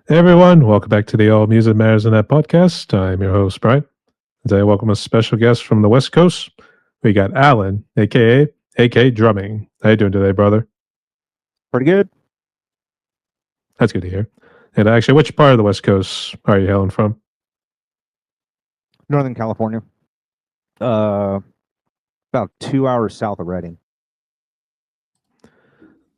Hey everyone, welcome back to the All Music Matters in That podcast. I'm your host, Brian. Today I welcome a special guest from the West Coast. We got Alan, aka AKDrumming. How you doing today, brother? Pretty good. That's good to hear. And actually, which part of the West Coast are you hailing from? Northern California. Uh, about 2 hours south of Redding.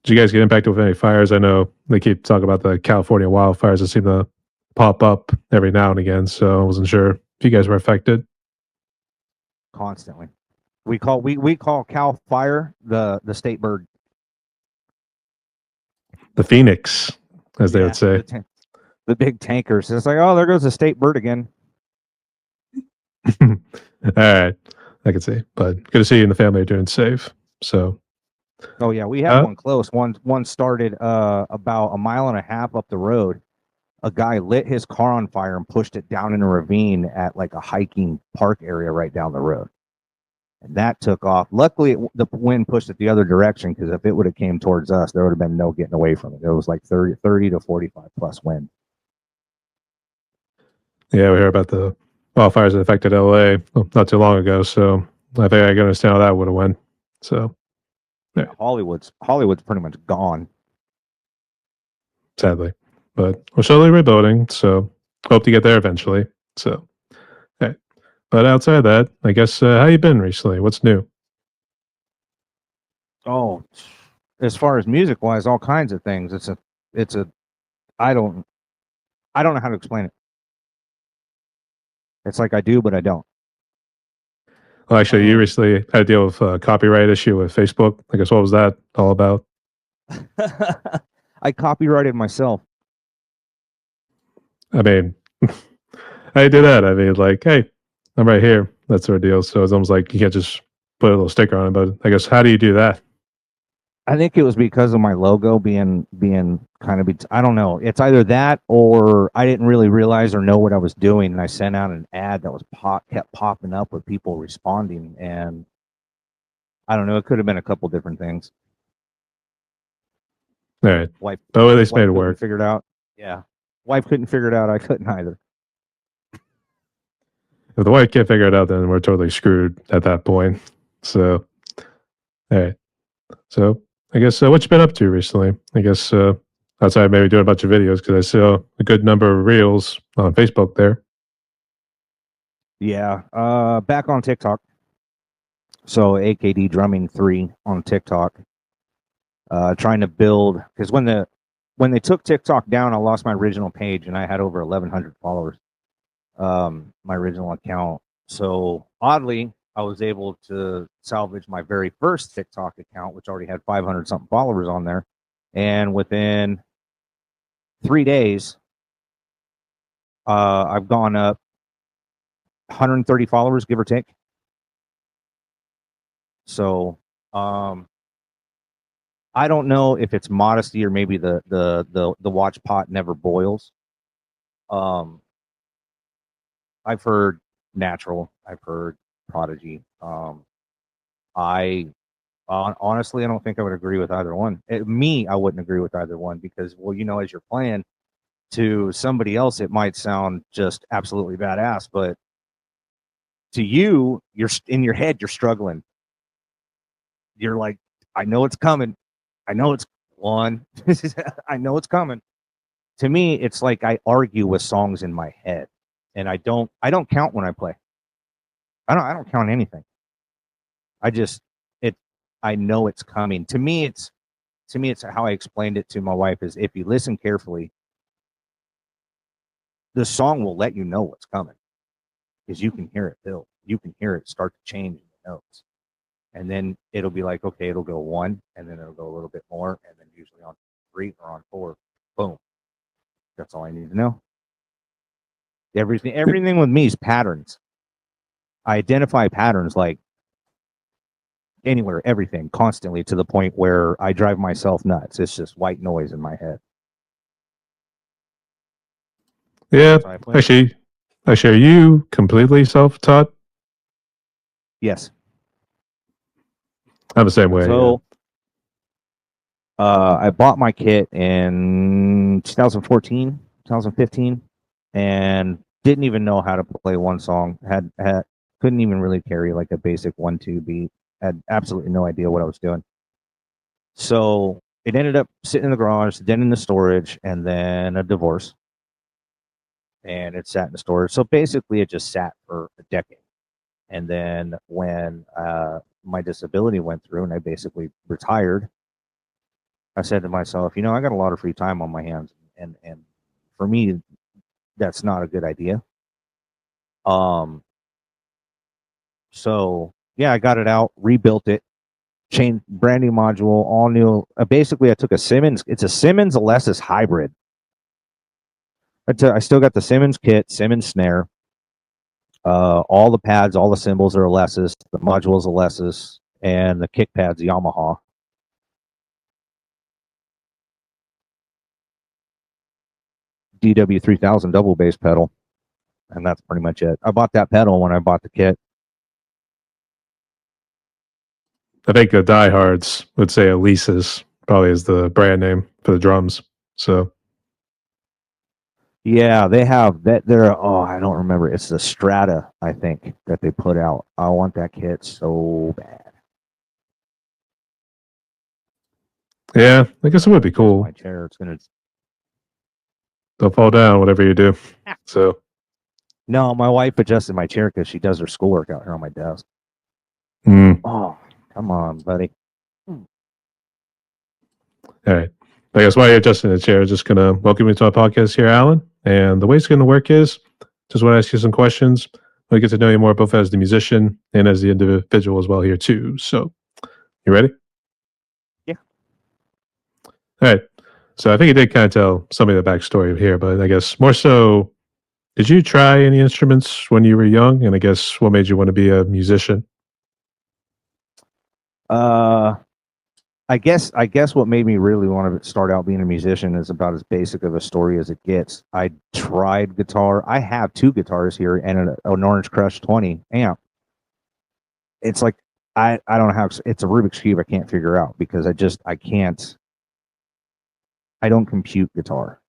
Did you guys get impacted with any fires? I know they keep talking about the California wildfires that seem to pop up every now and again, so I wasn't sure if you guys were affected. Constantly. We call Cal Fire the state bird. The Phoenix, as they would Yeah, say. the big tankers. It's like, oh, there goes the state bird again. All right, I can see. But good to see you and the family are doing safe. So, Oh yeah, we had one close. One started about a mile and a half up the road. A guy lit his car on fire and pushed it down in a ravine at like a hiking park area right down the road. And that took off. Luckily, the wind pushed it the other direction, because if it would have came towards us, there would have been no getting away from it. It was like 30 to 45 plus wind. yeah, we heard about the wildfires that affected LA not too long ago. So I think I can understand how that would have went. So Yeah, Hollywood's pretty much gone. sadly, but we're slowly rebuilding. So hope to get there eventually. So, okay. But outside of that, I guess how you been recently? What's new? Oh, as far as music wise, all kinds of things. It's a I don't I don't know how to explain it. It's like I do, but I don't. Well, actually, you recently had to deal with a copyright issue with Facebook. I guess what was that all about? I copyrighted myself. I mean, how you do that? I mean, like, hey, I'm right here. That sort of deal. So it's almost like you can't just put a little sticker on it. But I guess how do you do that? I think it was because of my logo being kind of I don't know. It's either that or I didn't really realize or know what I was doing, and I sent out an ad that was kept popping up with people responding, and I don't know. It could have been a couple different things. All right. Wife, But at least made wife it couldn't work. figure it out. Yeah, wife couldn't figure it out. I couldn't either. If the wife can't figure it out, then we're totally screwed at that point. So, all right. So, I guess what you been up to recently? I guess outside maybe doing a bunch of videos because I saw a good number of reels on Facebook there. Yeah, back on TikTok. So AKDrumming 3 on TikTok. Trying to build, because when they took TikTok down, I lost my original page and I had over 1,100 followers. My original account. So oddly, I was able to salvage my very first TikTok account, which already had 500 something followers on there, and within 3 days, I've gone up 130 followers, give or take. So I don't know if it's modesty or maybe the watch pot never boils. Um, I've heard Natural. I've heard Prodigy. I honestly, I don't think I would agree with either one. I wouldn't agree with either one because, well, as you're playing, to somebody else, it might sound just absolutely badass, but to you, you're in your head, you're struggling. You're like, I know it's coming. I know it's one. I know it's coming. To me, it's like I argue with songs in my head, and I don't count when I play. I don't count anything. I just it I know it's coming. To me it's how I explained it to my wife is if you listen carefully, the song will let you know what's coming because you can hear it build. You can hear it start to change in the notes. And then it'll be like, okay, it'll go 1, and then it'll go a little bit more, and then usually on 3 or on 4, boom. That's all I need to know. Everything with me is patterns. I identify patterns like anywhere, everything, constantly, to the point where I drive myself nuts. It's just white noise in my head. Yeah, actually, are you completely self-taught? Yes. I'm the same way. So, I bought my kit in 2014, 2015, and didn't even know how to play one song. Had couldn't even really carry like a basic 1-2 beat. Had absolutely no idea what I was doing. So it ended up sitting in the garage, then in the storage, and then a divorce. And it sat in the storage. So basically, it just sat for a decade. And then when my disability went through and I basically retired, I said to myself, you know, I got a lot of free time on my hands, and for me, that's not a good idea. So yeah, I got it out, rebuilt it, changed brand new module, all new. Basically, I took a Simmons. It's a Simmons Alessis hybrid. I still got the Simmons kit, Simmons snare. All the pads, all the cymbals are Alessis. The modules Alessis, and the kick pads Yamaha. DW3000 double bass pedal, and that's pretty much it. I bought that pedal when I bought the kit. I think the diehards would say Elise's probably is the brand name for the drums. So yeah, they have that. They're I don't remember. It's the Strata, I think, that they put out. I want that kit so bad. yeah, I guess it would be cool. My chair, it's gonna. Don't fall down, whatever you do. So No, my wife adjusted my chair because she does her schoolwork out here on my desk. Oh, come on, buddy. All right. I guess while you're adjusting the chair, just going to welcome you to our podcast here, Alan. And the way it's going to work is just want to ask you some questions. I get to know you more both as the musician and as the individual as well here, too. So, you ready? Yeah. All right. So, I think you did kind of tell some of the backstory here, but I guess more so, did you try any instruments when you were young? And I guess what made you want to be a musician? I guess what made me really want to start out being a musician is about as basic of a story as it gets. I tried guitar. I have 2 guitars here and an Orange Crush 20 amp. It's like I don't know how it's a Rubik's Cube I can't figure out because I can't. I don't compute guitar.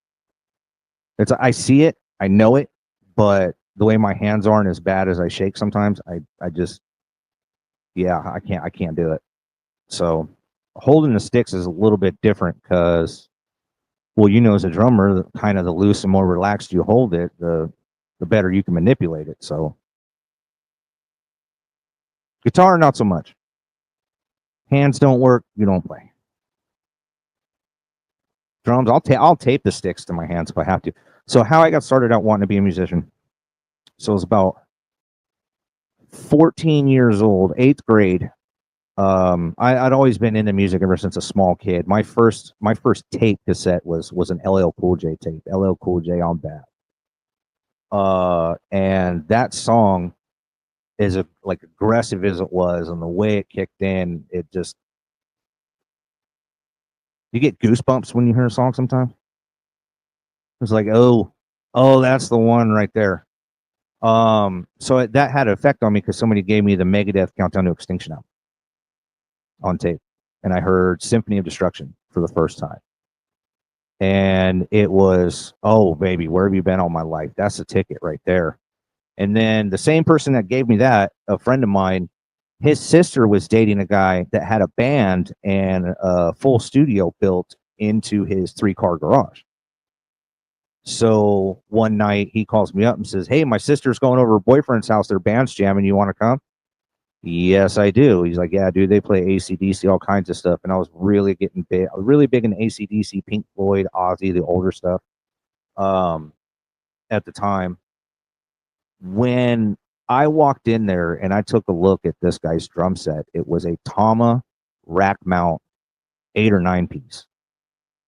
I see it, I know it, but the way my hands aren't as bad as I shake sometimes, I just I can't do it. So holding the sticks is a little bit different because, well, you know, as a drummer, kind of the loose and more relaxed you hold it, the better you can manipulate it. So guitar, not so much. Hands don't work, you don't play. Drums, I'll tape the sticks to my hands if I have to. So how I got started out wanting to be a musician. So I was about 14 years old, 8th grade. I'd always been into music ever since a small kid. My first tape cassette was an LL Cool J tape, LL Cool J on Bad. And that song is like aggressive as it was, and the way it kicked in, it just, you get goosebumps when you hear a song sometimes. It's like, oh, that's the one right there. So that had an effect on me because somebody gave me the Megadeth Countdown to Extinction album on tape, and I heard Symphony of Destruction for the first time, and it was, oh baby, where have you been all my life? That's the ticket right there. And then the same person that gave me that, a friend of mine, his sister was dating a guy that had a band and a full studio built into his 3-car garage. So one night he calls me up and says, "Hey, my sister's going over her boyfriend's house. Their band's jamming. You want to come?" Yes, I do. He's like, "Yeah, dude, they play ACDC, all kinds of stuff." And I was really getting big. I was really big in ACDC, Pink Floyd, Ozzy, the older stuff. At the time, when I walked in there and I took a look at this guy's drum set, it was a Tama rack mount 8 or 9 piece.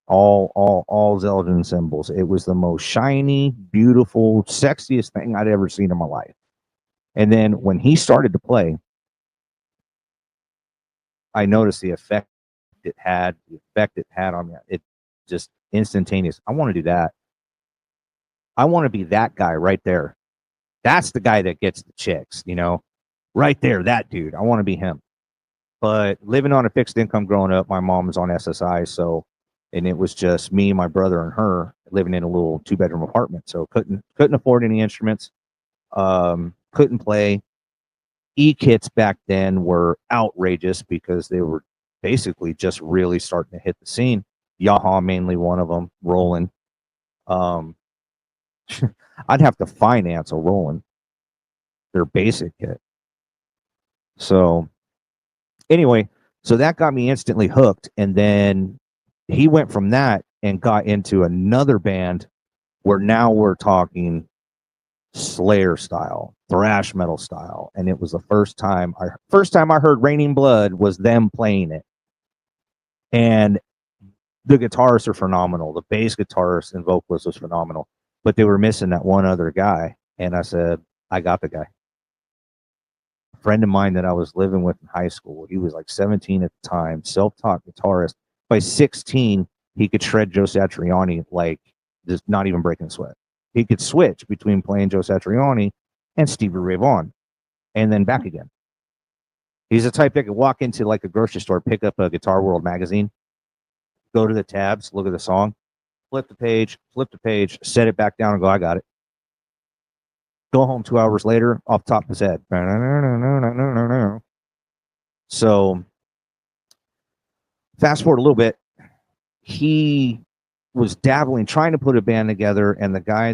All Zeldin cymbals. It was the most shiny, beautiful, sexiest thing I'd ever seen in my life. And then when he started to play, I noticed the effect it had on me. It just instantaneous. I want to do that. I want to be that guy right there. That's the guy that gets the chicks, you know, right there. That dude. I want to be him. But living on a fixed income growing up, my mom was on SSI, so, and it was just me, my brother, and her living in a little 2-bedroom apartment, so couldn't afford any instruments, couldn't play. E-kits back then were outrageous because they were basically just really starting to hit the scene. Yaha mainly one of them, Roland. I'd have to finance a Roland, their basic kit. So anyway, so that got me instantly hooked, and then he went from that and got into another band where now we're talking Slayer style, thrash metal style, and it was the first time I heard Raining Blood was them playing it. And the guitarists are phenomenal. The bass guitarist and vocalist was phenomenal, but they were missing that one other guy. And I said, I got the guy. A friend of mine that I was living with in high school, he was like 17 at the time, self-taught guitarist. By 16, he could shred Joe Satriani like just not even breaking a sweat. He could switch between playing Joe Satriani and Stevie Ray Vaughan, and then back again. He's the type that could walk into like a grocery store, pick up a Guitar World magazine, go to the tabs, look at the song, flip the page, set it back down, and go, I got it. Go home 2 hours later, off the top of his head. So, fast forward a little bit, he was dabbling, trying to put a band together, and the guy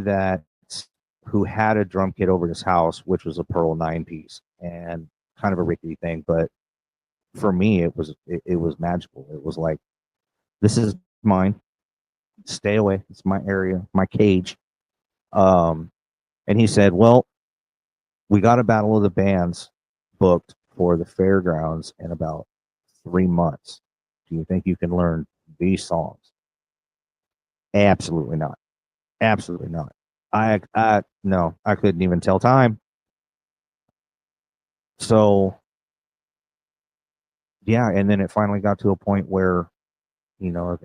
who had a drum kit over his house, which was a Pearl 9-piece, and kind of a rickety thing, but for me, it was magical. It was like, this is mine. Stay away. It's my area, my cage. And he said, well, we got a battle of the bands booked for the fairgrounds in about 3 months. Do you think you can learn these songs? Absolutely not. Absolutely not. No, I couldn't even tell time. So yeah, and then it finally got to a point where,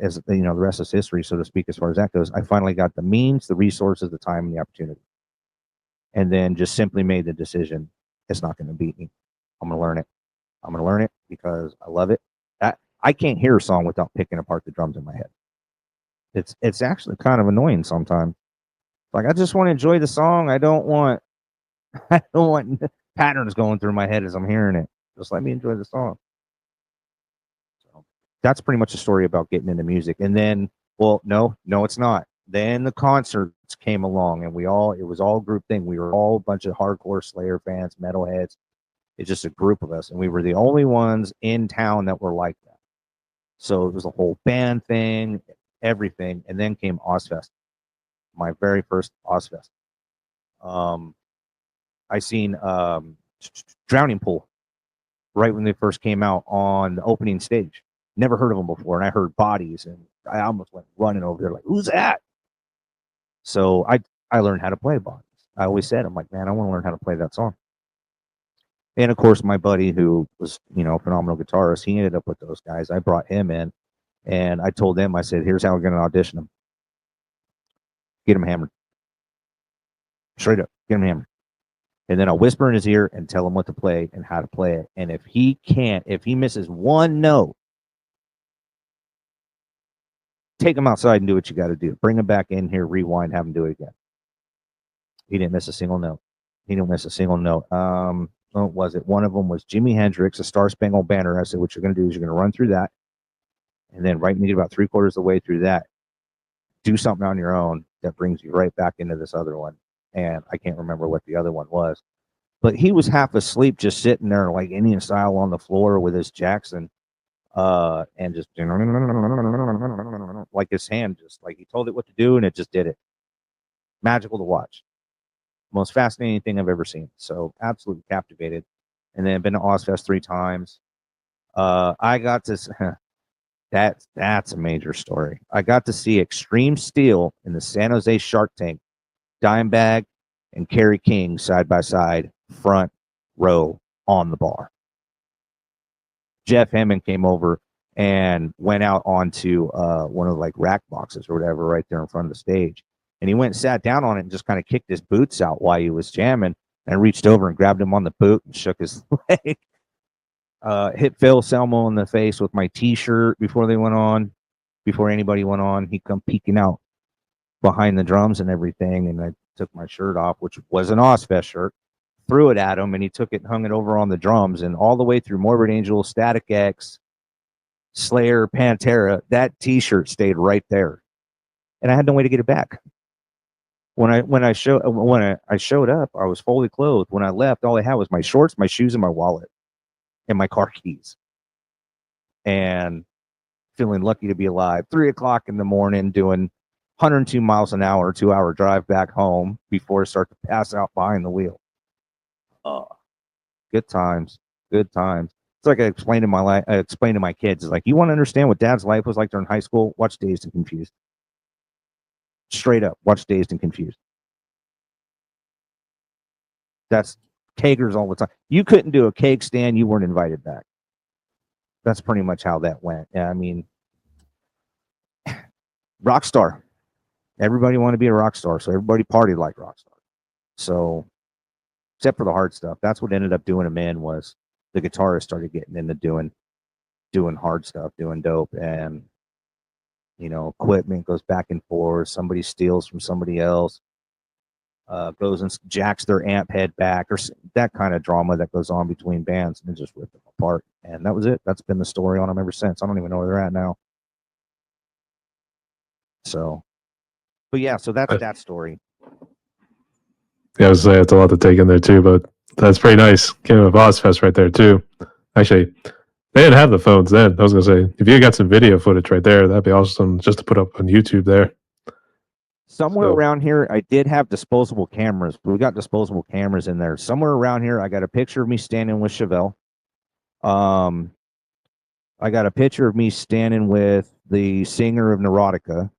as the rest is history, so to speak, as far as that goes. I finally got the means, the resources, the time, and the opportunity, and then just simply made the decision: it's not going to beat me. I'm going to learn it. I'm going to learn it because I love it. I can't hear a song without picking apart the drums in my head. It's actually kind of annoying sometimes. Like, I just want to enjoy the song. I don't want patterns going through my head as I'm hearing it. Just let me enjoy the song. So that's pretty much a story about getting into music. And then, well, no, it's not. Then the concerts came along, and it was all a group thing. We were all a bunch of hardcore Slayer fans, metalheads. It's just a group of us, and we were the only ones in town that were like that. So it was a whole band thing, everything. And then came Ozfest, my very first Ozfest. I seen Drowning Pool right when they first came out on the opening stage. Never heard of them before, and I heard Bodies, and I almost went running over there like, who's that? So I learned how to play Bodies. I always said, I'm like, man, I want to learn how to play that song. And of course, my buddy, who was, a phenomenal guitarist, he ended up with those guys. I brought him in, and I told them, I said, here's how we're going to audition them. Get him hammered. Straight up, get him hammered. And then I'll whisper in his ear and tell him what to play and how to play it. And if he misses one note, take him outside and do what you got to do. Bring him back in here, rewind, have him do it again. He didn't miss a single note. What was it? One of them was Jimi Hendrix, A Star Spangled Banner. I said, what you're going to do is you're going to run through that. And then right when you get about 3/4 of the way through that, do something on your own that brings you right back into this other one. And I can't remember what the other one was. But he was half asleep, just sitting there like Indian style on the floor with his Jackson. And just like his hand, just like he told it what to do, and it just did it. Magical to watch. Most fascinating thing I've ever seen. So absolutely captivated. And then I've been to Ozfest 3 times. I got to that's a major story. I got to see Extreme Steel in the San Jose Shark Tank, Dimebag and Kerry King side by side, front row on the bar. Jeff Hammond came over and went out onto one of the like rack boxes or whatever right there in front of the stage. And he went and sat down on it and just kind of kicked his boots out while he was jamming, and reached over and grabbed him on the boot and shook his leg. Hit Phil Selmo in the face with my T-shirt before anybody went on. He come peeking out. behind the drums and everything, and I took my shirt off, which was an Ozfest shirt, threw it at him, and he took it and hung it over on the drums, and all the way through Morbid Angel, Static X, Slayer, Pantera, that T-shirt stayed right there, and I had no way to get it back. When I showed up, I was fully clothed. When I left, all I had was my shorts, my shoes, and my wallet, and my car keys. And feeling lucky to be alive. 3:00 in the morning, doing 102 miles an hour, 2-hour drive back home before I start to pass out behind the wheel. Good times, good times. It's like I explained to my kids. It's like, you want to understand what Dad's life was like during high school? Watch Dazed and Confused. Straight up, watch Dazed and Confused. That's kegers all the time. You couldn't do a keg stand, you weren't invited back. That's pretty much how that went. Yeah, I mean, rock star. Everybody wanted to be a rock star, so everybody partied like rock star. So, except for the hard stuff, that's what ended up doing him in, was the guitarist started getting into doing hard stuff, doing dope, and equipment goes back and forth. Somebody steals from somebody else, goes and jacks their amp head back, or that kind of drama that goes on between bands, and just rip them apart. And that was it. That's been the story on them ever since. I don't even know where they're at now. So, but yeah, so that's that story. Yeah, I was saying it's a lot to take in there too, but that's pretty nice. Came with Ozfest right there too. Actually, they didn't have the phones then. I was gonna say, if you got some video footage right there, that'd be awesome just to put up on YouTube there. Somewhere around here, I did have disposable cameras. We got disposable cameras in there. Somewhere around here, I got a picture of me standing with Chevelle. I got a picture of me standing with the singer of Neurotica.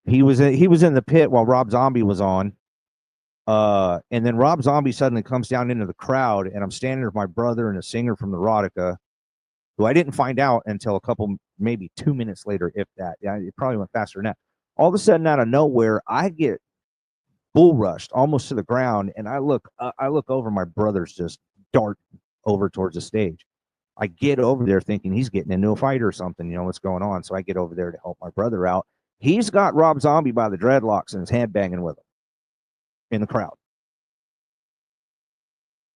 He was in the pit while Rob Zombie was on. And then Rob Zombie suddenly comes down into the crowd, and I'm standing with my brother and a singer from Neurotica, who I didn't find out until maybe 2 minutes later, if that. Yeah, it probably went faster than that. All of a sudden, out of nowhere, I get bull rushed almost to the ground, and I look over, my brother's just dart over towards the stage. I get over there thinking he's getting into a fight or something, what's going on. So I get over there to help my brother out. He's got Rob Zombie by the dreadlocks and his head banging with him in the crowd.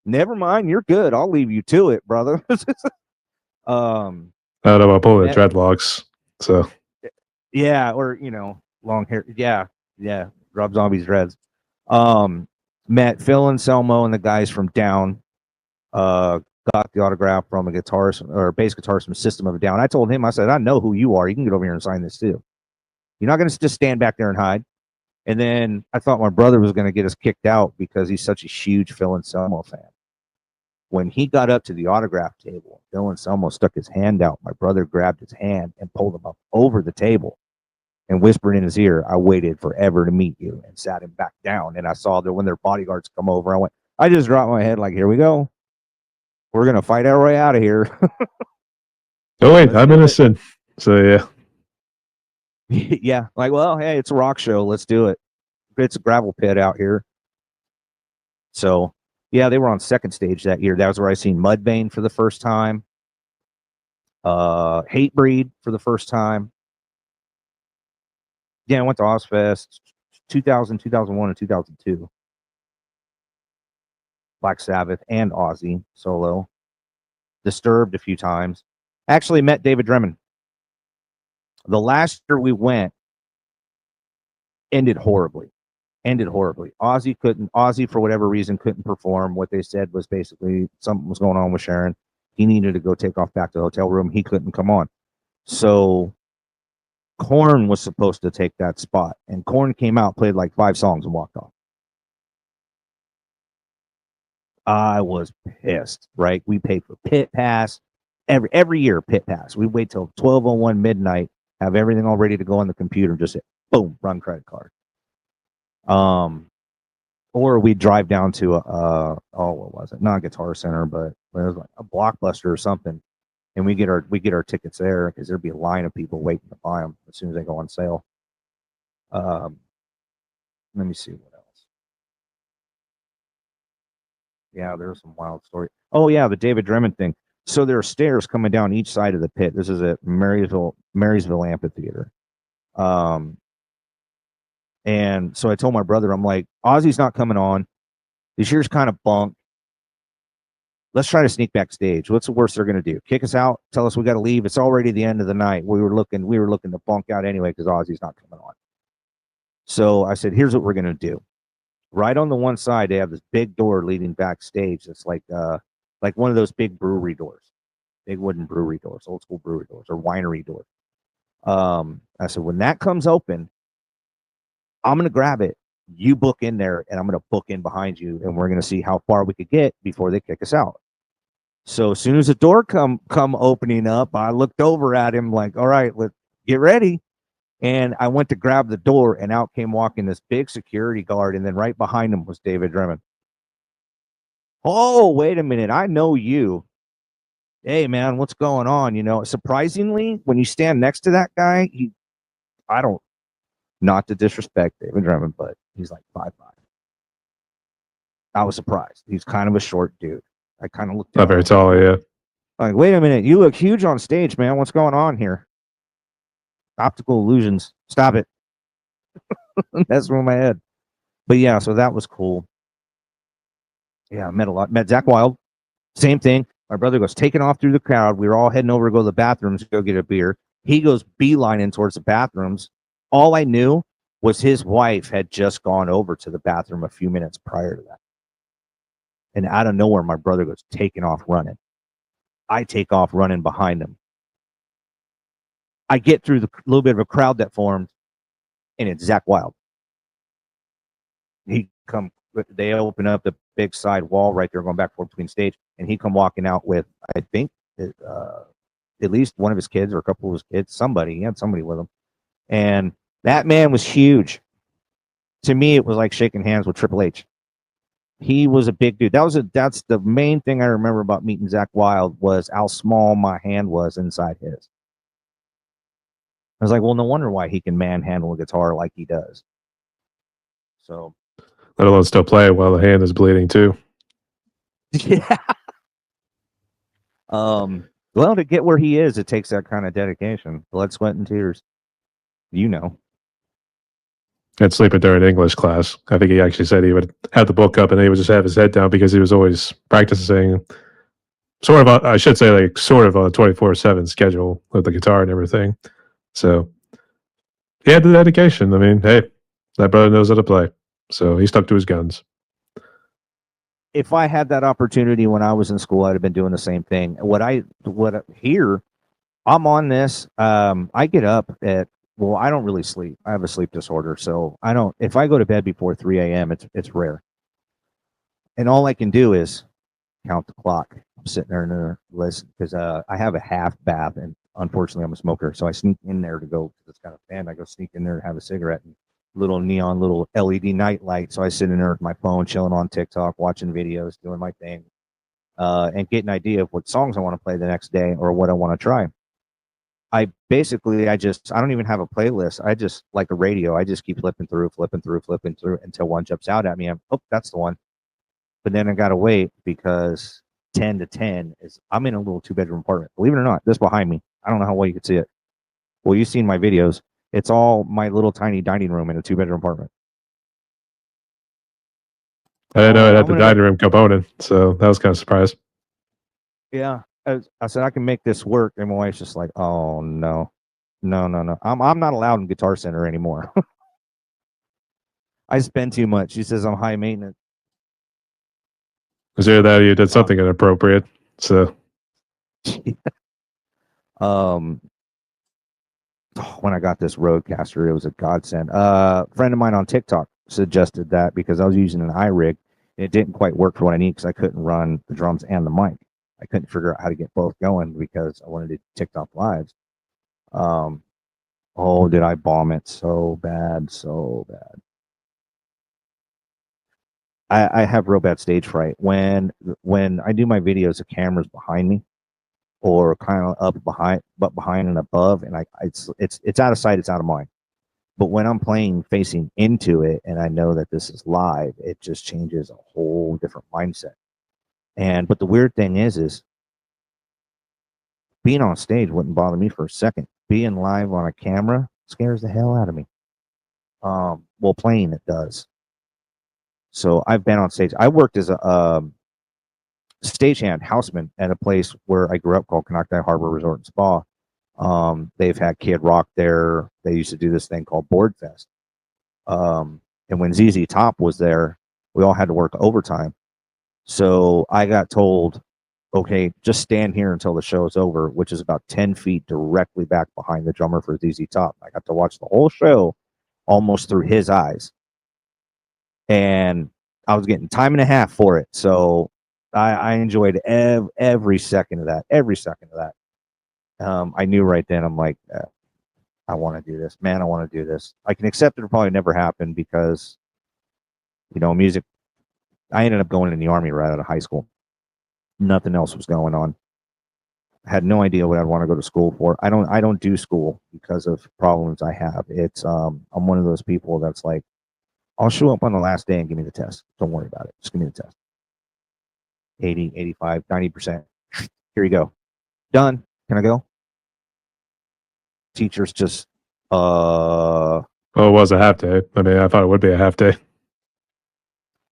Never mind, you're good. I'll leave you to it, brother. I don't know about pulling the dreadlocks. So yeah, or long hair. Yeah. Rob Zombie's dreads. Met Phil and Selmo and the guys from Down. Got the autograph from a guitarist or bass guitarist from System of a Down. I told him, I said, I know who you are. You can get over here and sign this too. You're not going to just stand back there and hide. And then I thought my brother was going to get us kicked out because he's such a huge Phil and Selmo fan. When he got up to the autograph table, Phil and Selmo stuck his hand out. My brother grabbed his hand and pulled him up over the table and whispered in his ear, I waited forever to meet you, and sat him back down. And I saw that when their bodyguards come over, I just dropped my head like, here we go. We're going to fight our way out of here. Oh, wait, I'm innocent. So, yeah. Yeah. Like, well, hey, it's a rock show. Let's do it. It's a gravel pit out here. So, yeah, they were on second stage that year. That was where I seen Mudvayne for the first time. Hatebreed for the first time. Yeah, I went to Ozfest 2000, 2001, and 2002. Black Sabbath and Ozzy solo. Disturbed a few times. Actually met David Drumming. The last year we went ended horribly. Ozzy, for whatever reason, couldn't perform. What they said was basically something was going on with Sharon. He needed to go take off back to the hotel room. He couldn't come on. So Korn was supposed to take that spot. And Korn came out, played like 5 songs, and walked off. I was pissed, right? We paid for pit pass every year, pit pass. We wait till 12:01 midnight, have everything all ready to go on the computer, just hit boom, run credit card. Or we drive down to what was it? Not a Guitar Center, but it was like a Blockbuster or something, and we get our tickets there because there'd be a line of people waiting to buy them as soon as they go on sale. Let me see what else. Yeah, there's some wild story. Oh yeah, the David Drummond thing. So there are stairs coming down each side of the pit. This is at Marysville Amphitheater. And so I told my brother, I'm like, Ozzy's not coming on. This year's kind of bunk. Let's try to sneak backstage. What's the worst they're going to do? Kick us out? Tell us we got to leave? It's already the end of the night. We were looking to bunk out anyway because Ozzy's not coming on. So I said, here's what we're going to do. Right on the one side, they have this big door leading backstage. It's like one of those big brewery doors, big wooden brewery doors, old school brewery doors or winery doors. I said, when that comes open, I'm going to grab it. You book in there, and I'm going to book in behind you, and we're going to see how far we could get before they kick us out. So as soon as the door come opening up, I looked over at him like, all right, let's get ready. And I went to grab the door, and out came walking this big security guard, and then right behind him was AKDrumming. Oh, wait a minute. I know you. Hey, man, what's going on? You know, surprisingly, when you stand next to that guy, I don't, not to disrespect AKDrumming, but he's like 5'5". I was surprised. He's kind of a short dude. I kind of looked Not very tall, yeah. Like, wait a minute, you look huge on stage, man. What's going on here? Optical illusions. Stop it. That's from my head. But yeah, so that was cool. Yeah, I met a lot. Met Zach Wild. Same thing. My brother goes taking off through the crowd. We were all heading over to go to the bathrooms to go get a beer. He goes beelining towards the bathrooms. All I knew was his wife had just gone over to the bathroom a few minutes prior to that. And out of nowhere, my brother goes taking off running. I take off running behind him. I get through the little bit of a crowd that formed, and it's Zach Wild. They open up the big side wall right there, going back and forth between stage, and he come walking out with, I think, at least one of his kids or a couple of his kids. He had somebody with him, and that man was huge. To me, it was like shaking hands with Triple H. He was a big dude. That's the main thing I remember about meeting Zach Wild was how small my hand was inside his. I was like, well, no wonder why he can manhandle a guitar like he does. So, let alone still play it while the hand is bleeding too. yeah. Well, to get where he is, it takes that kind of dedication, blood, sweat, and tears. You know. And sleeping during English class. I think he actually said he would have the book up and he would just have his head down because he was always practicing. Sort of, I should say, like sort of a 24/7 schedule with the guitar and everything. So he had the dedication. I mean, hey, that brother knows how to play, so he stuck to his guns. If I had that opportunity when I was in school, I'd have been doing the same thing. Here, I'm on this. I get up at, well, I don't really sleep. I have a sleep disorder, so I don't. If I go to bed before 3 a.m., it's rare. And all I can do is count the clock. I'm sitting there and listen because I have a half bath, and unfortunately, I'm a smoker, so I sneak in there to go because it's got a fan. I go sneak in there and have a cigarette and little neon, little LED night light. So I sit in there with my phone, chilling on TikTok, watching videos, doing my thing, and get an idea of what songs I want to play the next day or what I want to try. I don't even have a playlist. I just like a radio. I just keep flipping through until one jumps out at me. That's the one. But then I gotta wait because 10 to 10 I'm in a little 2-bedroom apartment. Believe it or not, this behind me. I don't know how well you could see it. Well, you've seen my videos. It's all my little tiny dining room in a 2-bedroom apartment. I didn't know it had the dining room component, so that was kind of surprised. Yeah. I said I can make this work, and my wife's just like, "Oh no. I'm not allowed in Guitar Center anymore. I spend too much." She says I'm high maintenance. Was there that you did something inappropriate? So, when I got this Rodecaster, it was a godsend. A friend of mine on TikTok suggested that because I was using an iRig, and it didn't quite work for what I need because I couldn't run the drums and the mic. I couldn't figure out how to get both going because I wanted to do TikTok lives. Did I bomb it so bad. I have real bad stage fright. When I do my videos, the camera's behind me or kind of up behind and above, and it's out of sight, it's out of mind. But when I'm playing facing into it and I know that this is live, it just changes a whole different mindset. But the weird thing is being on stage wouldn't bother me for a second. Being live on a camera scares the hell out of me. Well, playing it does. So I've been on stage. I worked as a stagehand houseman at a place where I grew up called Canocti Harbor Resort and Spa. They've had Kid Rock there. They used to do this thing called Board Fest. And when ZZ Top was there, we all had to work overtime. So I got told, okay, just stand here until the show is over, which is about 10 feet directly back behind the drummer for ZZ Top. I got to watch the whole show almost through his eyes. And I was getting time and a half for it. So I enjoyed every second of that. Every second of that. I knew right then, I'm like, I want to do this. Man, I want to do this. I can accept it'll probably never happen because, music. I ended up going in the Army right out of high school. Nothing else was going on. I had no idea what I'd want to go to school for. I don't do school because of problems I have. It's I'm one of those people that's like, I'll show up on the last day and give me the test. Don't worry about it. Just give me the test. 80, 85, 90%. Here you go. Done. Can I go? Teachers just Well, it was a half day. I mean, I thought it would be a half day.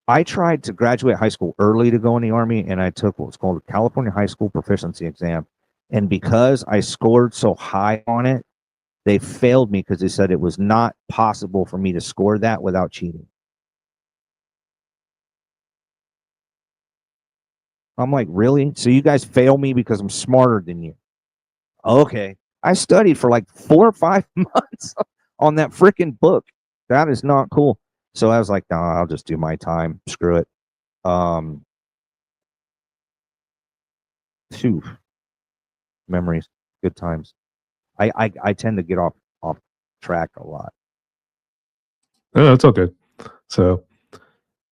I tried to graduate high school early to go in the Army, and I took what's called a California High School Proficiency Exam. And because I scored so high on it, they failed me because they said it was not possible for me to score that without cheating. I'm like, really? So you guys fail me because I'm smarter than you? Okay. I studied for like 4 or 5 months on that freaking book. That is not cool. So I was like, no, I'll just do my time. Screw it. Phew. Memories, good times. I tend to get off track a lot. No, it's all good. So,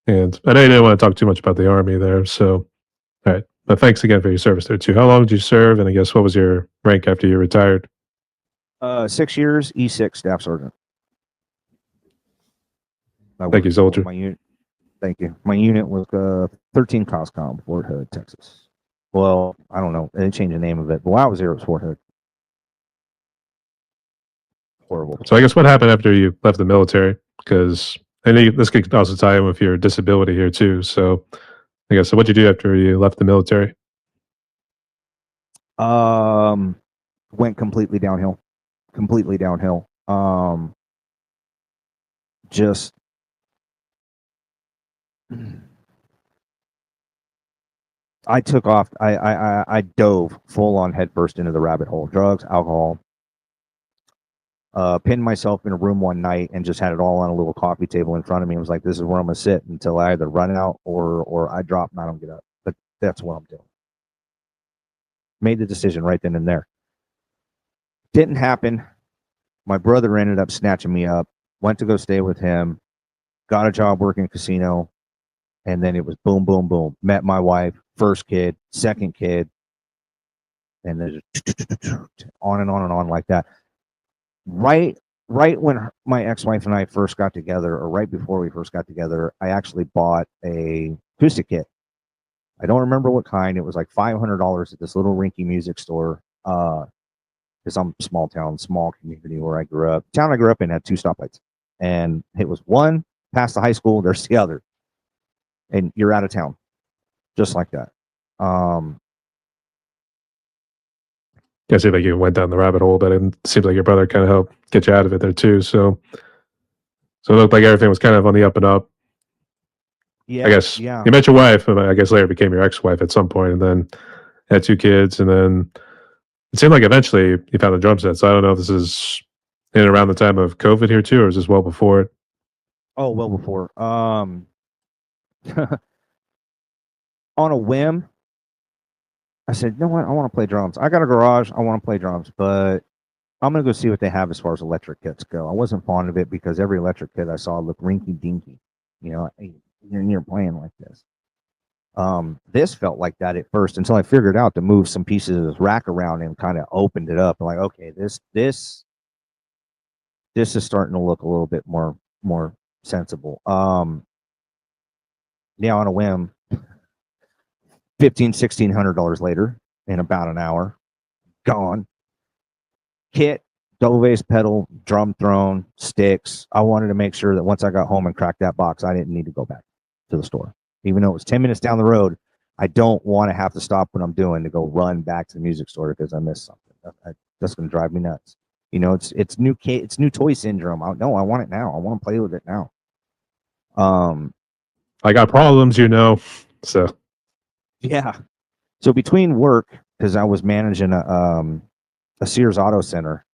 and I know you didn't want to talk too much about the Army there. So, all right. But thanks again for your service there, too. How long did you serve? And I guess what was your rank after you retired? 6 years, E6 staff sergeant. Thank you, soldier. Thank you. My unit was 13 COSCOM, Fort Hood, Texas. Well, I don't know. They didn't change the name of it. But while I was there, it was Fort Hood. Horrible. So I guess what happened after you left the military? Because I know this could also tie in with your disability here, too. So I guess, so what'd you do after you left the military? Went completely downhill. Completely downhill. Just I took off. I dove full on headfirst into the rabbit hole. Drugs, alcohol. Pinned myself in a room one night and just had it all on a little coffee table in front of me. I was like, this is where I'm gonna sit until I either run out or I drop and I don't get up. But that's what I'm doing. Made the decision right then and there. Didn't happen. My brother ended up snatching me up. Went to go stay with him. Got a job working casino. And then it was boom, boom, boom. Met my wife, first kid, second kid. And then on and on and on like that. Right when my ex-wife and I first got together, or right before we first got together, I actually bought a acoustic kit. I don't remember what kind. It was like $500 at this little rinky music store. Because I'm small town, small community where I grew up. The town I grew up in had 2 stoplights. And it was one past the high school, there's the other. And you're out of town. Just like that. I see like you went down the rabbit hole, but it seemed like your brother kind of helped get you out of it there too. So it looked like everything was kind of on the up and up. Yeah. I guess Yeah. you met your wife, and I guess later became your ex-wife at some point, and then had 2 kids, and then it seemed like eventually you found a drum set. So I don't know if this is in and around the time of COVID here too, or is this well before it? Oh, well before. On a whim, I said, you know what? I want to play drums. I got a garage. I want to play drums, but I'm going to go see what they have as far as electric kits go. I wasn't fond of it because every electric kit I saw looked rinky dinky. You're playing like this. This felt like that at first until I figured out to move some pieces of this rack around and kind of opened it up. I'm like, okay, this is starting to look a little bit more sensible. Yeah, on a whim, $1,500-$1,600 later, in about an hour, gone. Kit double bass pedal, drum throne, sticks. I wanted to make sure that once I got home and cracked that box, I didn't need to go back to the store. Even though it was 10 minutes down the road, I don't want to have to stop what I'm doing to go run back to the music store because I missed something. That's going to drive me nuts. You know, it's new toy syndrome. No, I want it now. I want to play with it now. I got problems, you know. So yeah. So between work, because I was managing a Sears Auto Center,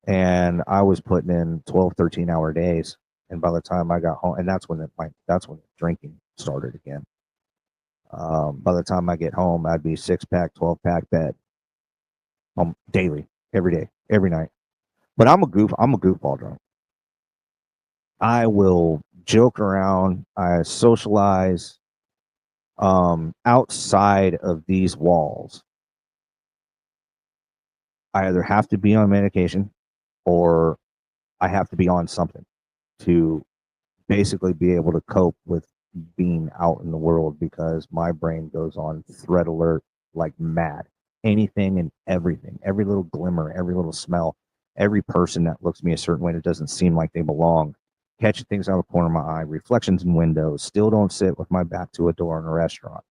and I was putting in 12, 13-hour days. And by the time I got home, and that's when drinking started again. By the time I get home, I'd be 6-pack, 12-pack bed, daily, every day, every night. But I'm a goofball drunk. I will joke around. I socialize outside of these walls. I either have to be on medication or I have to be on something to basically be able to cope with being out in the world, because my brain goes on threat alert like mad. Anything and everything, every little glimmer, every little smell, every person that looks at me a certain way that doesn't seem like they belong, catching things out of the corner of my eye, reflections in windows. Still don't sit with my back to a door in a restaurant.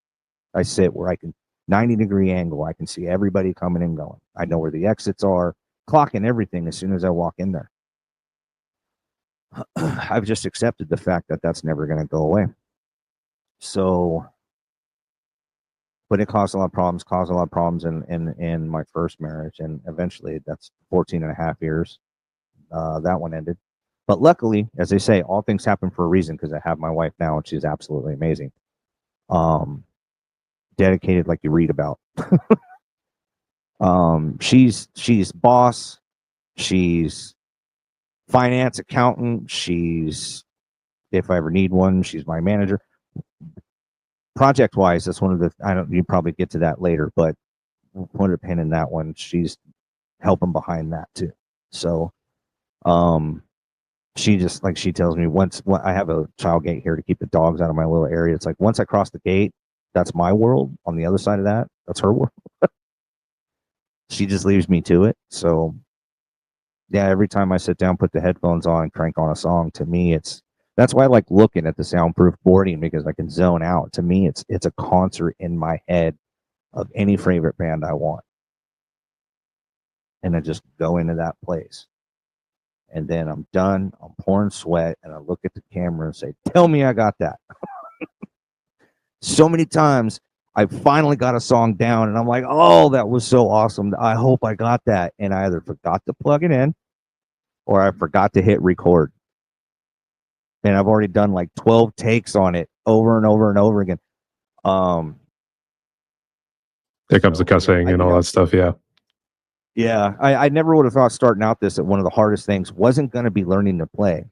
I sit where I can 90-degree angle. I can see everybody coming and going. I know where the exits are, clocking everything as soon as I walk in there. I've just accepted the fact that that's never going to go away. So, but it caused a lot of problems in my first marriage. And eventually that's 14 and a half years. That one ended. But luckily, as they say, all things happen for a reason, because I have my wife now and she's absolutely amazing. Dedicated like you read about. She's boss. She's finance accountant. She's, if I ever need one, she's my manager. Project wise, that's one of the, you probably get to that later, but we'll put a pin in that one. She's helping behind that too. So, she just, like, she tells me once I have a child gate here to keep the dogs out of my little area. It's like, once I cross the gate, that's my world. On the other side of that, that's her world. She just leaves me to it. So yeah, every time I sit down, put the headphones on and crank on a song, to me, that's why I like looking at the soundproof boarding, because I can zone out. To me, it's a concert in my head of any favorite band I want. And I just go into that place. And then I'm done. I'm pouring sweat, and I look at the camera and say, "Tell me I got that." So many times I finally got a song down, and I'm like, "Oh, that was so awesome. I hope I got that." And I either forgot to plug it in or I forgot to hit record. And I've already done like 12 takes on it over and over and over again. Here comes the cussing and all that stuff. Yeah. Yeah. I never would have thought starting out this, that one of the hardest things wasn't going to be learning to play.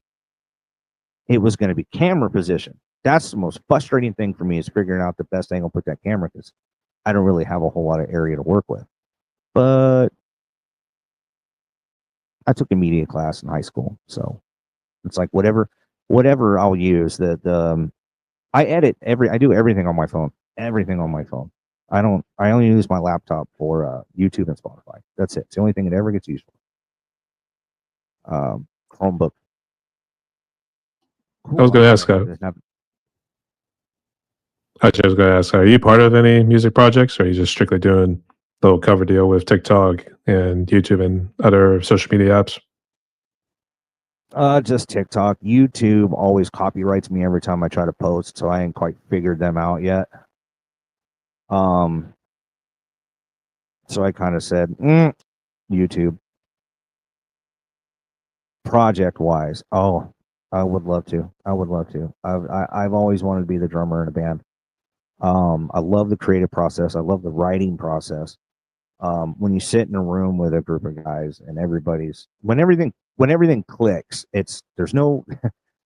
It was going to be camera position. That's the most frustrating thing for me, is figuring out the best angle to put that camera, because I don't really have a whole lot of area to work with. But I took a media class in high school, so it's like whatever I'll use. I do everything on my phone. Everything on my phone. I only use my laptop for YouTube and Spotify. That's it. It's the only thing it ever gets used for. Chromebook. I was going to ask. I was going to ask, are you part of any music projects, or are you just strictly doing the little cover deal with TikTok and YouTube and other social media apps? Just TikTok. YouTube always copyrights me every time I try to post, so I ain't quite figured them out yet. So I kind of said, YouTube. Project wise, oh, I would love to. I've always wanted to be the drummer in a band. I love the creative process. I love the writing process. When you sit in a room with a group of guys and when everything clicks, there's no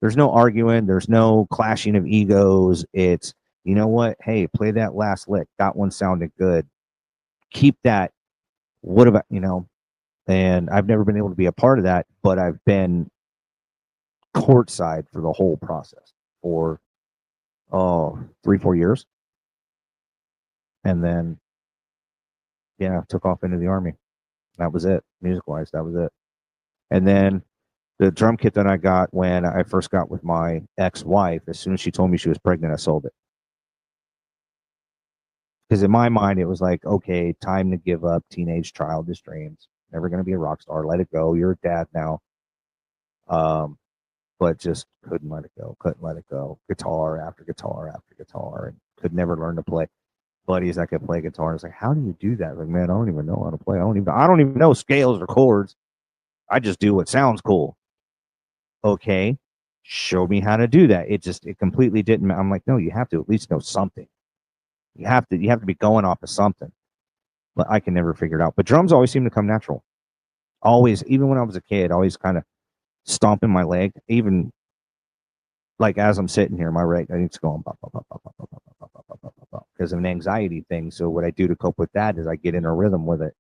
there's no arguing, there's no clashing of egos. It's, you know what? Hey, play that last lick. That one sounded good. Keep that. What about, and I've never been able to be a part of that, but I've been courtside for the whole process for 3-4 years. And then took off into the Army. That was it. Music wise, that was it. And then the drum kit that I got when I first got with my ex-wife, as soon as she told me she was pregnant, I sold it. Because in my mind, it was like, okay, time to give up teenage childish dreams. Never going to be a rock star. Let it go. You're a dad now. But just couldn't let it go. Couldn't let it go. Guitar after guitar after guitar, and could never learn to play. Buddies that could play guitar. It's like, how do you do that? Like, man, I don't even know how to play. I don't even know scales or chords. I just do what sounds cool. Okay, show me how to do that. It completely didn't. I'm like, no, you have to at least know something. You have to be going off of something. But I can never figure it out. But drums always seem to come natural. Always, even when I was a kid, always kind of stomping my leg. Even like as I'm sitting here, my right, it's going because of an anxiety thing. So what I do to cope with that is I get in a rhythm with it,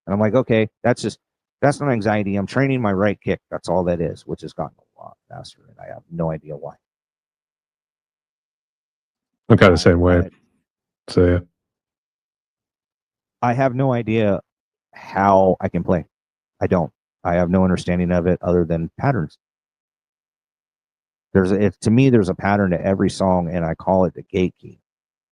and I'm like, okay, that's not anxiety. I'm training my right kick. That's all that is, which has gotten a lot faster, and I have no idea why. I'm kind of the same way. So yeah. I have no idea how I can play. I don't. I have no understanding of it other than patterns. To me, there's a pattern to every song, and I call it the gate key.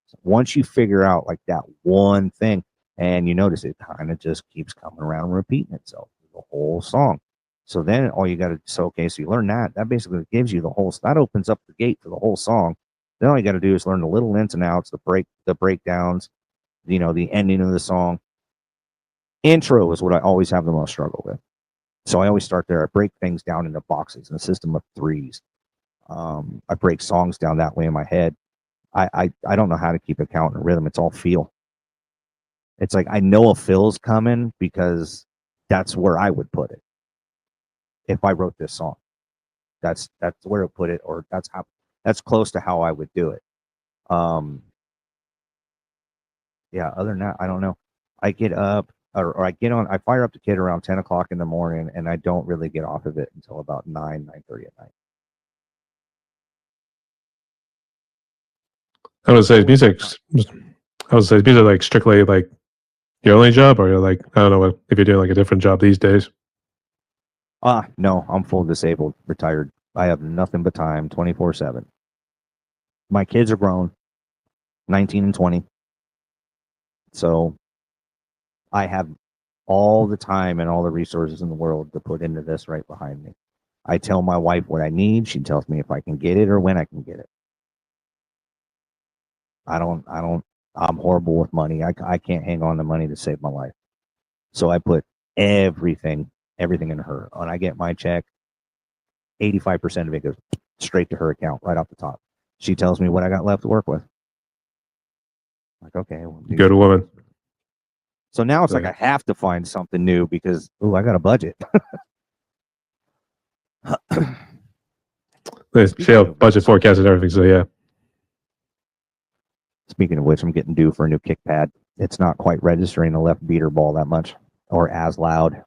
So once you figure out like that one thing, and you notice it kind of just keeps coming around and repeating itself the whole song. So then all you got to so you learn that. That basically gives you the whole. That opens up the gate for the whole song. Then all you got to do is learn the little ins and outs, the breakdowns, the ending of the song. Intro is what I always have the most struggle with. So I always start there. I break things down into boxes in a system of threes. I break songs down that way in my head. I don't know how to keep a count and rhythm. It's all feel. It's like I know a fill's coming because that's where I would put it if I wrote this song. That's where I put it, or that's close to how I would do it. Yeah. Other than that, I don't know. I get up or I get on. I fire up the kit around 10 o'clock in the morning, and I don't really get off of it until about 9:30 at night. I would say music like strictly like your only job, or you're like, I don't know if you're doing like a different job these days. No, I'm full disabled, retired. I have nothing but time 24/7. My kids are grown, 19 and 20. So I have all the time and all the resources in the world to put into this right behind me. I tell my wife what I need. She tells me if I can get it or when I can get it. I'm horrible with money. I can't hang on to money to save my life. So I put everything in her. When I get my check, 85% of it goes straight to her account right off the top. She tells me what I got left to work with. I'm like, okay. Well, Good woman. So now it's like I have to find something new because, I got a budget. She have budget forecast and everything, so yeah. Speaking of which, I'm getting due for a new kick pad. It's not quite registering the left beater ball that much or as loud.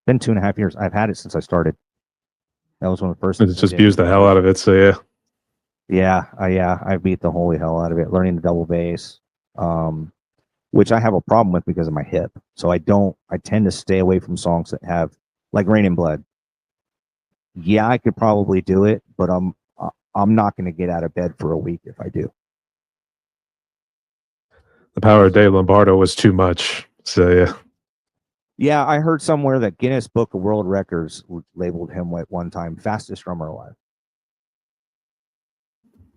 Been 2.5 years. I've had it since I started. That was one of the first things. It's just abused the hell out of it, so yeah. Yeah, I beat the holy hell out of it. Learning the double bass, which I have a problem with because of my hip. So I tend to stay away from songs that have, like Rain and Blood. Yeah, I could probably do it, but I'm not going to get out of bed for a week if I do. The power of Dave Lombardo was too much, so yeah. Yeah, I heard somewhere that Guinness Book of World Records labeled him at one time fastest drummer alive.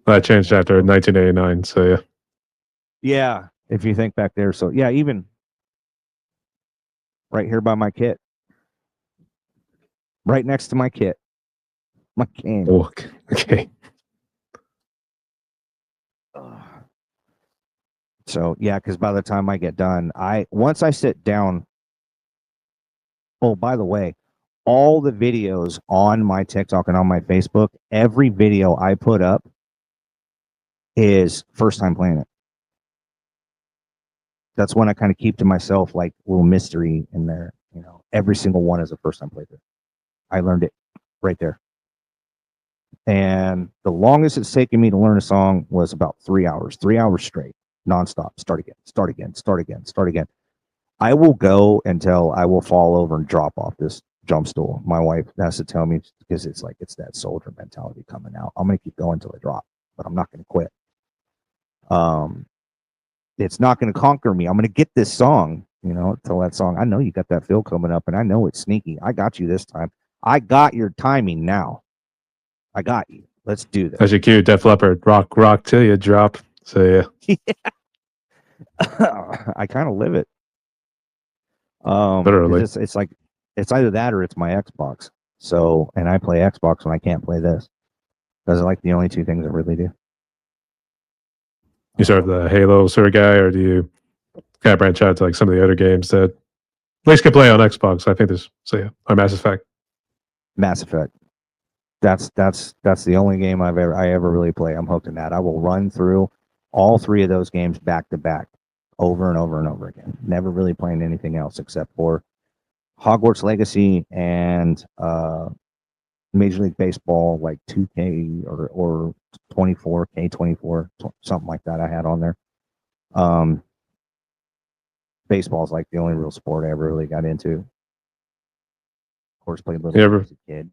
That changed after 1989, so yeah. Yeah, if you think back there. So yeah, even right here by my kit. Right next to my kit. My cane. Oh, okay. So yeah, because by the time I get done, once I sit down. Oh, by the way, all the videos on my TikTok and on my Facebook, every video I put up is first time playing it. That's when I kind of keep to myself like a little mystery in there. Every single one is a first time playthrough. I learned it right there. And the longest it's taken me to learn a song was about 3 hours, 3 hours straight, nonstop. Start again. I will go until I will fall over and drop off this jump stool. My wife has to tell me because it's like it's that soldier mentality coming out. I'm gonna keep going until I drop, but I'm not gonna quit. It's not gonna conquer me. I'm gonna get this song, till that song. I know you got that fill coming up, and I know it's sneaky. I got you this time. I got your timing now. I got you. Let's do this. As your cue, Def Leppard, rock till you drop. So yeah, I kind of live it. literally. It's like it's either that or it's my Xbox. So, and I play Xbox when I can't play this. Those are like the only two things I really do. You sort of the Halo sort of guy, or do you kind of branch out to like some of the other games that at least can play on Xbox? I think there's or Mass Effect. Mass Effect. That's the only game I ever really play. I'm hooked in that. I will run through all three of those games back to back, over and over and over again. Never really playing anything else except for Hogwarts Legacy and Major League Baseball, like 2K or 24K24, something like that. I had on there. Baseball is like the only real sport I ever really got into. Of course, played little as a kid.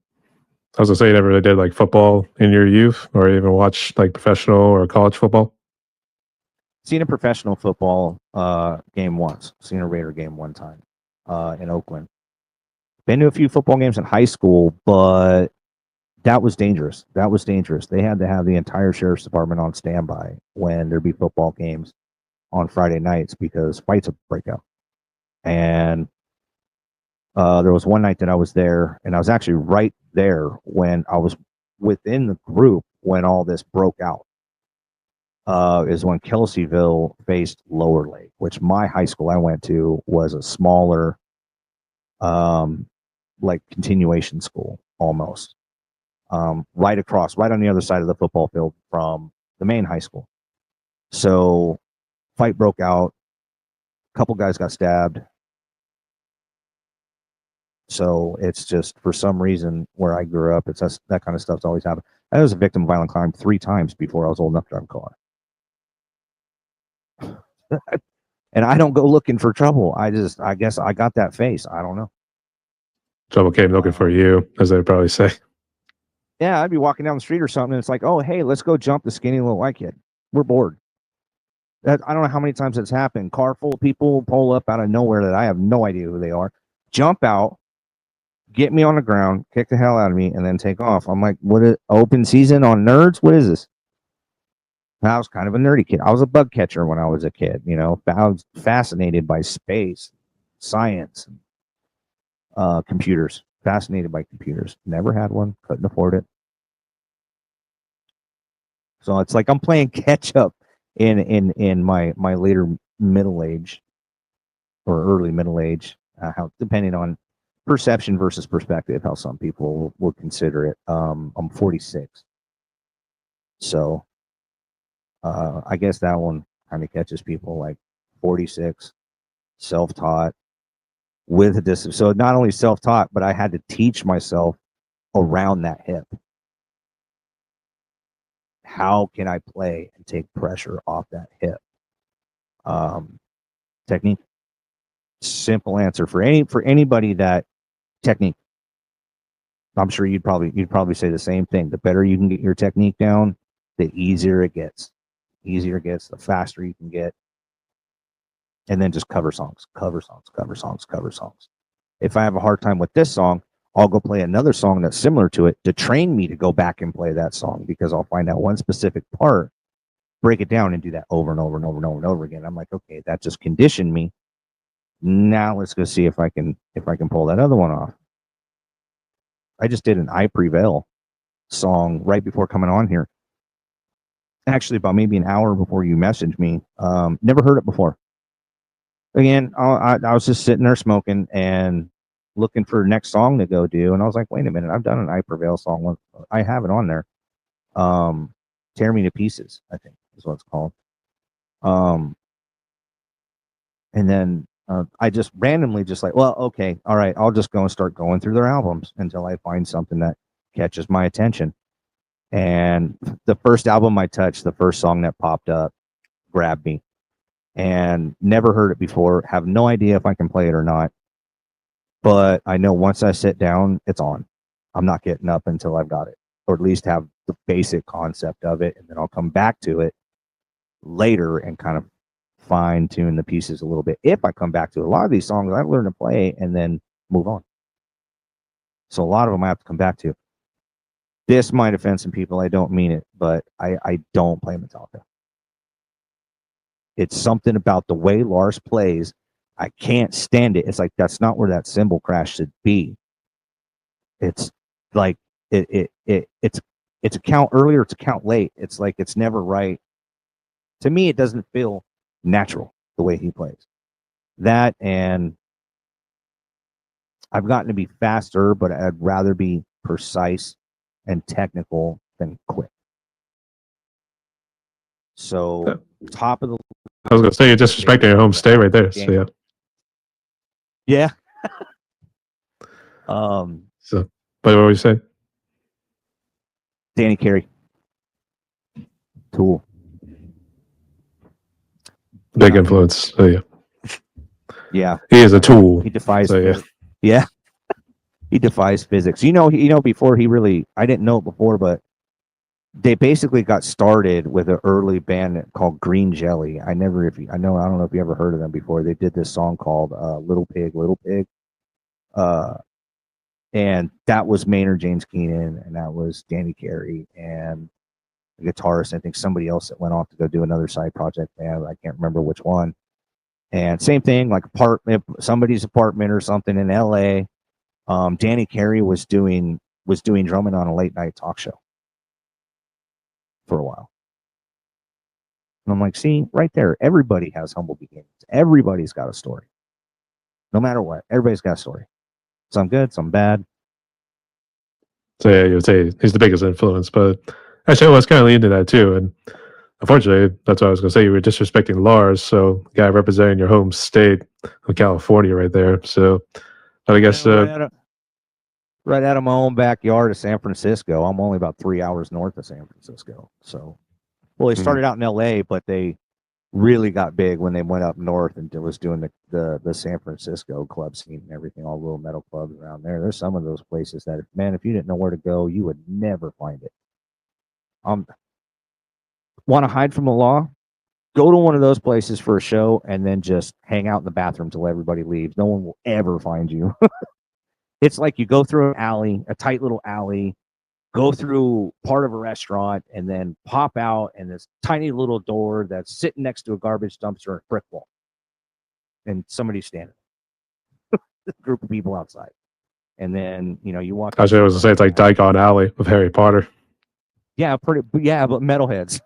I was gonna say you never really did like football in your youth, or even watch like professional or college football. Seen a professional football game once. Seen a Raider game one time in Oakland. Been to a few football games in high school, but that was dangerous. They had to have the entire sheriff's department on standby when there'd be football games on Friday nights because fights would break out. And there was one night that I was there, and I was actually right there when I was within the group when all this broke out. Is when Kelseyville faced Lower Lake, which my high school I went to was a smaller, like continuation school almost. Right on the other side of the football field from the main high school. So fight broke out. A couple guys got stabbed. So it's just for some reason where I grew up, it's just, that kind of stuff's always happened. I was a victim of violent crime 3 times before I was old enough to drive a car. And I don't go looking for trouble. I guess I got that face. I don't know. Trouble came looking for you, as they would probably say. Yeah, I'd be walking down the street or something, and it's like, oh, hey, let's go jump the skinny little white kid. We're bored. I don't know how many times it's happened. Car full of people pull up out of nowhere that I have no idea who they are. Jump out, get me on the ground, kick the hell out of me, and then take off. I'm like, what is open season on nerds? What is this? I was kind of a nerdy kid. I was a bug catcher when I was a kid. I was fascinated by space, science, computers. Fascinated by computers. Never had one. Couldn't afford it. So it's like I'm playing catch up in my later middle age or early middle age, how depending on perception versus perspective, how some people will consider it. I'm 46, so I guess that one kind of catches people like 46, self-taught with a distance. So not only self-taught, but I had to teach myself around that hip. How can I play and take pressure off that hip? Technique. Simple answer for anybody that technique. I'm sure you'd probably say the same thing. The better you can get your technique down, the easier it gets. The faster you can get. And then just cover songs. If I have a hard time with this song, I'll go play another song that's similar to it to train me to go back and play that song, because I'll find out one specific part, break it down, and do that over and over and over and over and over again. I'm like, okay, that just conditioned me. Now let's go see if I can pull that other one off. I just did an I Prevail song right before coming on here. Actually, about maybe an hour before you messaged me. Never heard it before. Again, I was just sitting there smoking and looking for the next song to go do, and I was like, wait a minute, I've done an I Prevail song. I have it on there. Tear Me to Pieces, I think is what it's called. And then I just randomly just like, well, okay, all right, I'll just go and start going through their albums until I find something that catches my attention. And the first album I touched, the first song that popped up grabbed me. and never heard it before. Have no idea if I can play it or not. But I know once I sit down, it's on. I'm not getting up until I've got it, or at least have the basic concept of it, and then I'll come back to it later and kind of fine tune the pieces a little bit. If I come back to it, a lot of these songs, I learn to play and then move on. So a lot of them I have to come back to. This might offend some people. I don't mean it, but I don't play Metallica. It's something about the way Lars plays. I can't stand it. It's like that's not where that cymbal crash should be. It's like it's a count earlier, it's a count late. It's like it's never right. To me, it doesn't feel natural the way he plays. That, and I've gotten to be faster, but I'd rather be precise and technical than quick. So top of the. I was gonna say you're disrespecting your home state right there. So yeah. So, but what were you saying? Danny Carey, Tool, big influence. So yeah, he is a tool. He defies. So, yeah. He defies physics. You know, before he really, I didn't know it before, but they basically got started with an early band called Green Jelly. I don't know if you ever heard of them before. They did this song called Little Pig, Little Pig. And that was Maynard James Keenan, and that was Danny Carey, and the guitarist, I think somebody else that went off to go do another side project band. I can't remember which one. And same thing, like somebody's apartment or something in LA. Danny Carey was doing drumming on a late night talk show for a while. And I'm like, see, right there, everybody has humble beginnings. Everybody's got a story. No matter what, everybody's got a story. Some good, some bad. So yeah, you would say he's the biggest influence, but actually I was kind of leaning to that too. And unfortunately, that's what I was going to say. You were disrespecting Lars, so the guy representing your home state of California right there. So I guess right out of my own backyard of San Francisco. I'm only about 3 hours north of San Francisco. So, well, they started out in LA, but they really got big when they went up north and was doing the San Francisco club scene and everything, all little metal clubs around there. There's some of those places that, man, if you didn't know where to go, you would never find it. Want to hide from the law? Go to one of those places for a show and then just hang out in the bathroom till everybody leaves. No one will ever find you. It's like you go through an alley, a tight little alley, go through part of a restaurant, and then pop out and this tiny little door that's sitting next to a garbage dumpster and a brick wall. And somebody's standing. A group of people outside. And then, you walk. I was going to say it's like Diagon Alley with Harry Potter. Yeah, but metalheads.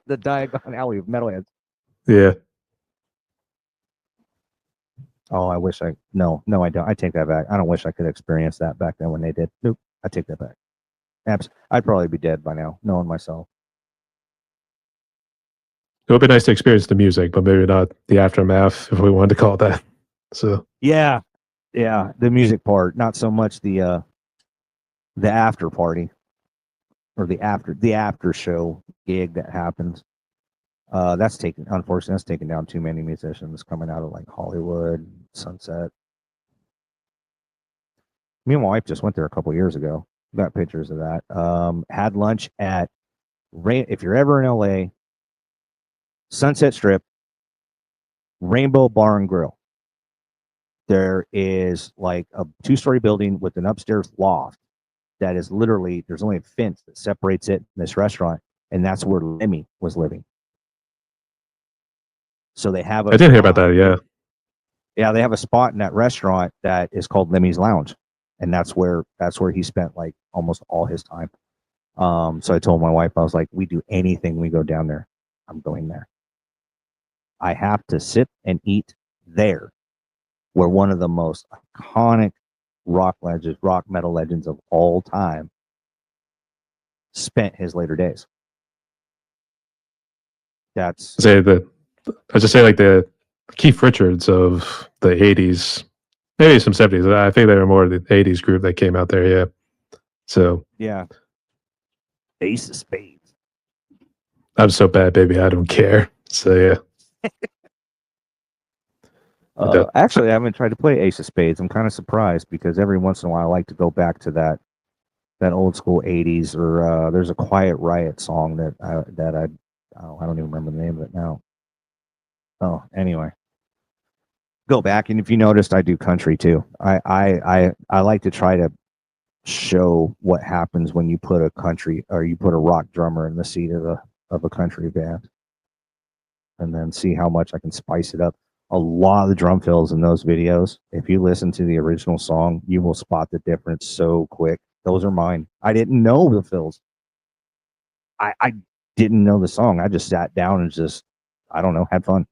The Diagon Alley of metalheads. Yeah. Oh, I wish no, I don't. I take that back. I don't wish I could experience that back then when they did. Nope, I take that back. I'd probably be dead by now, knowing myself. It would be nice to experience the music, but maybe not the aftermath, if we wanted to call it that. So yeah, the music part, not so much the after party or the after show gig that happens. Unfortunately, that's taken down too many musicians coming out of like Hollywood, Sunset. Me and my wife just went there a couple years ago. Got pictures of that. Had lunch at if you're ever in LA, Sunset Strip, Rainbow Bar and Grill. There is like a 2-story building with an upstairs loft that is literally, there's only a fence that separates it from this restaurant, and that's where Lemmy was living. So they have I did hear about that, yeah. Yeah, they have a spot in that restaurant that is called Lemmy's Lounge, and that's where he spent like almost all his time. So I told my wife, I was like, we do anything, we go down there, I'm going there. I have to sit and eat there, where one of the most iconic rock metal legends of all time spent his later days. I just say like the Keith Richards of the 80s, maybe some 70s. I think they were more the 80s group that came out there, yeah. So yeah, Ace of Spades. I'm so bad, baby, I don't care. So yeah. Actually, I haven't tried to play Ace of Spades. I'm kind of surprised because every once in a while I like to go back to that old school '80s. Or there's a Quiet Riot song I don't even remember the name of it now. Oh, anyway, go back, and if you noticed, I do country too. I like to try to show what happens when you put a country or you put a rock drummer in the seat of a country band, and then see how much I can spice it up. A lot of the drum fills in those videos, if you listen to the original song, you will spot the difference so quick. Those are mine. I didn't know the fills. I didn't know the song. I just sat down and just, I don't know, had fun.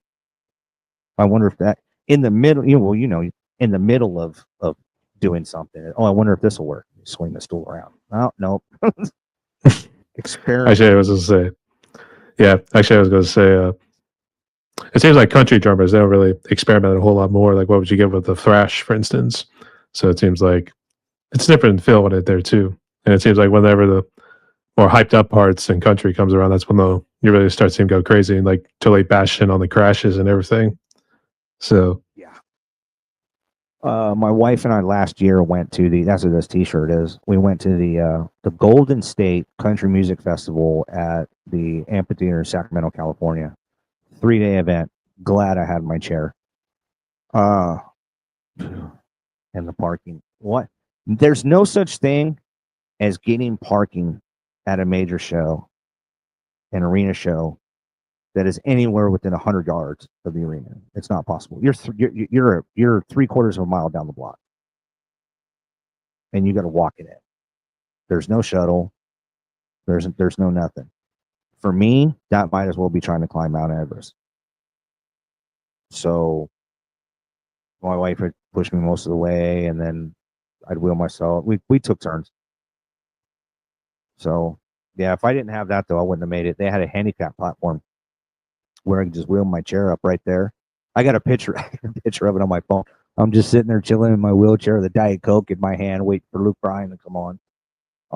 I wonder if that in the middle, in the middle of doing something. Oh, I wonder if this will work. Swing the stool around. Oh, no. Experiment. Actually, I was going to say, yeah. Actually, I was going to say, it seems like country drummers, they don't really experiment a whole lot more. Like, what would you get with the thrash, for instance? So it seems like it's different feel when it's there too. And it seems like whenever the more hyped up parts in country comes around, that's when you really start seeing go crazy and like totally bash in on the crashes and everything. So yeah. My wife and I last year went to that's what this T-shirt is. We went to the Golden State Country Music Festival at the amphitheater in Sacramento, California. 3-day event. Glad I had my chair. And the parking. What? There's no such thing as getting parking at a major show, an arena show, that is anywhere within 100 yards of the arena. It's not possible. You're 3/4 of a mile down the block, and you got to walk it in. There's no shuttle. There's no nothing. For me, that might as well be trying to climb Mount Everest. So my wife would push me most of the way, and then I'd wheel myself. We took turns. So yeah, if I didn't have that though, I wouldn't have made it. They had a handicap platform where I could just wheel my chair up right there. I got a picture of it on my phone. I'm just sitting there chilling in my wheelchair, the Diet Coke in my hand, waiting for Luke Bryan to come on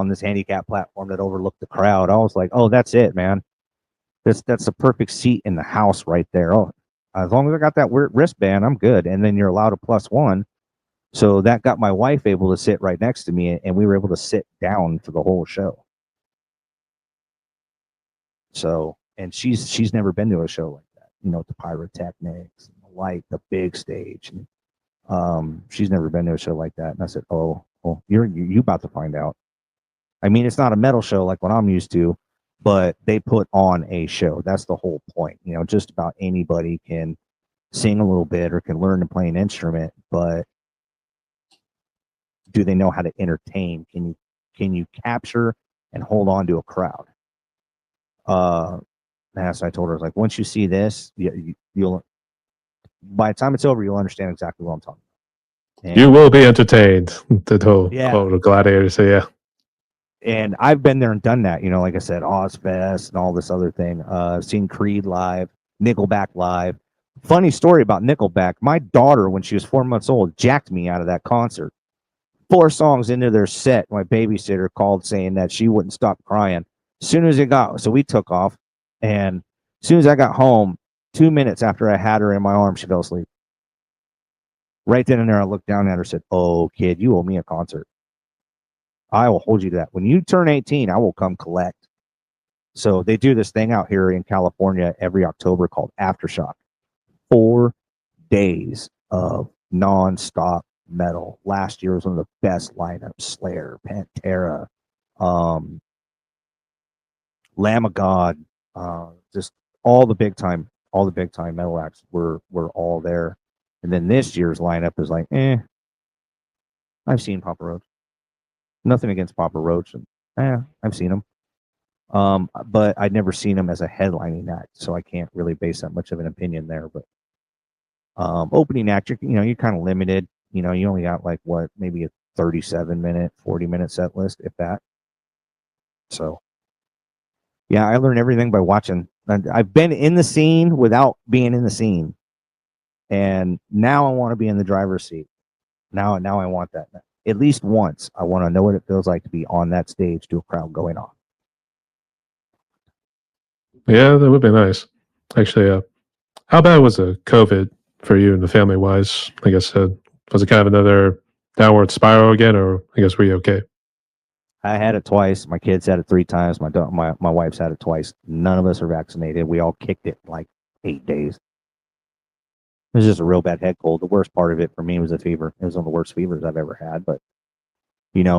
this handicap platform that overlooked the crowd. I was like, oh, that's it, man. That's the perfect seat in the house right there. Oh, as long as I got that wristband, I'm good. And then you're allowed a +1. So that got my wife able to sit right next to me, and we were able to sit down for the whole show. So, and she's never been to a show like that, with the pyrotechnics, and the light, the big stage. And, she's never been to a show like that. And I said, oh, well, you about to find out. I mean, it's not a metal show like what I'm used to, but they put on a show. That's the whole point. Just about anybody can sing a little bit or can learn to play an instrument, but do they know how to entertain? Can you capture and hold on to a crowd? As I told her, I was like, once you see this, you'll by the time it's over, you'll understand exactly what I'm talking about. And you will be entertained. The whole Yeah. quote of Gladiator. So yeah. And I've been there and done that, like I said, Ozfest and all this other thing. I've seen Creed live, Nickelback live. Funny story about Nickelback. My daughter, when she was 4 months old, jacked me out of that concert. 4 songs into their set, my babysitter called saying that she wouldn't stop crying. As soon as so we took off, and as soon as I got home, 2 minutes after I had her in my arms, she fell asleep. Right then and there, I looked down at her and said, oh, kid, you owe me a concert. I will hold you to that. When you turn 18, I will come collect. So they do this thing out here in California every October called Aftershock. 4 days of nonstop metal. Last year was one of the best lineups. Slayer, Pantera, Lamb of God, just all the big time metal acts were all there. And then this year's lineup is like, I've seen Papa Roach. Nothing against Papa Roach, and I've seen him. But I'd never seen him as a headlining act, so I can't really base that much of an opinion there. But opening act, you're kind of limited. You only got like maybe a 37-minute, 40-minute set list, if that. So, yeah, I learned everything by watching. I've been in the scene without being in the scene, and now I want to be in the driver's seat. Now I want that. At least once, I want to know what it feels like to be on that stage to a crowd going on. Yeah, that would be nice. Actually, how bad was the COVID for you and the family wise? I guess was it kind of another downward spiral again, or I guess were you okay? I had it twice. My kids had it 3 times. My wife's had it twice. None of us are vaccinated. We all kicked it in like 8 days. It was just a real bad head cold. The worst part of it for me was the fever. It was one of the worst fevers I've ever had. But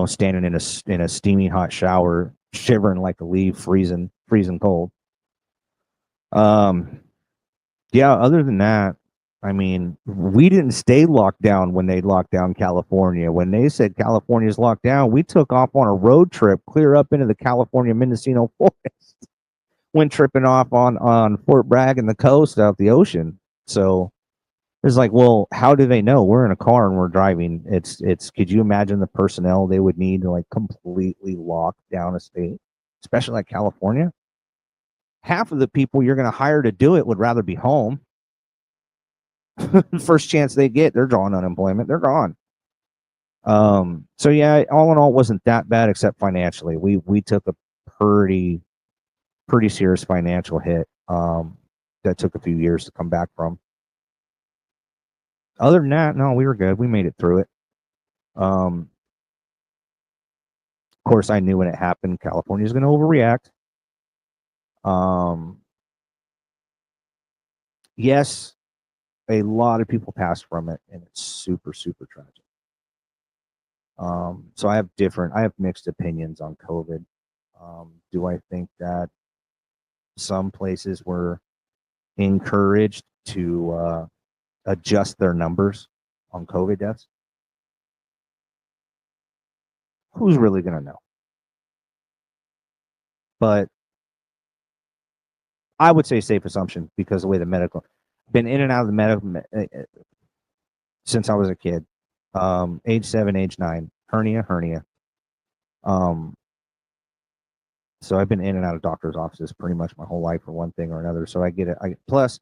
standing in a steamy hot shower, shivering like a leaf, freezing cold. Yeah. Other than that, I mean, we didn't stay locked down when they locked down California. When they said California's locked down, we took off on a road trip clear up into the California Mendocino forest. Went tripping off on Fort Bragg and the coast out the ocean. So it's like, well, how do they know? We're in a car and we're driving. It's could you imagine the personnel they would need to like completely lock down a state, especially like California? Half of the people you're going to hire to do it would rather be home. First chance they get, they're drawing unemployment. They're gone. So yeah, all in all, it wasn't that bad except financially. We took a pretty serious financial hit. That took a few years to come back from. Other than that, no, we were good. We made it through it. Of course, I knew when it happened, California's going to overreact. Yes, a lot of people passed from it, and it's super, super tragic. So I have mixed opinions on COVID. Do I think that some places were encouraged to adjust their numbers on COVID deaths? Who's really going to know? But I would say safe assumption because the way the medical, been in and out of the medical since I was a kid, age 7, age 9, hernia. So I've been in and out of doctor's offices pretty much my whole life for one thing or another. So I get it. Plus,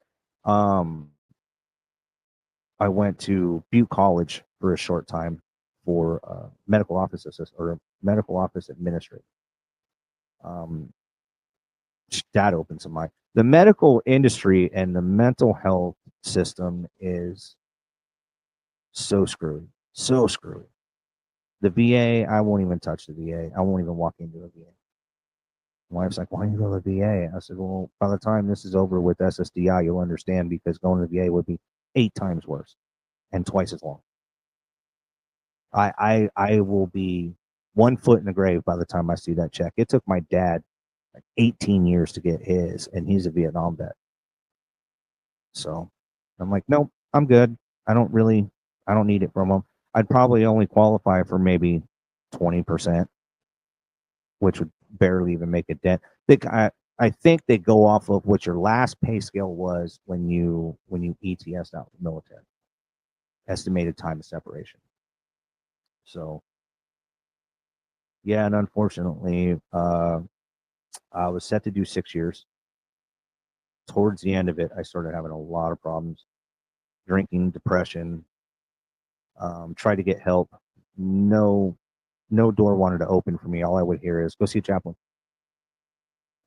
I went to Butte College for a short time for medical office assistant or medical office administrator. That opens some mind. The medical industry and the mental health system is so screwy. The VA, I won't even touch the VA. I won't even walk into a VA. My wife's like, why don't you go to the VA? I said, well, by the time this is over with SSDI, you'll understand because going to the VA would be 8 times worse and twice as long. I will be 1 foot in the grave by the time I see that check. It took my dad like 18 years to get his, and he's a Vietnam vet. So I'm like, nope, I'm good. I don't need it from him. I'd probably only qualify for maybe 20%, which would barely even make a dent. I think they go off of what your last pay scale was when you ETS out the military. Estimated time of separation. So yeah, and unfortunately, I was set to do 6 years. Towards the end of it, I started having a lot of problems. Drinking, depression, tried to get help. No door wanted to open for me. All I would hear is, go see a chaplain.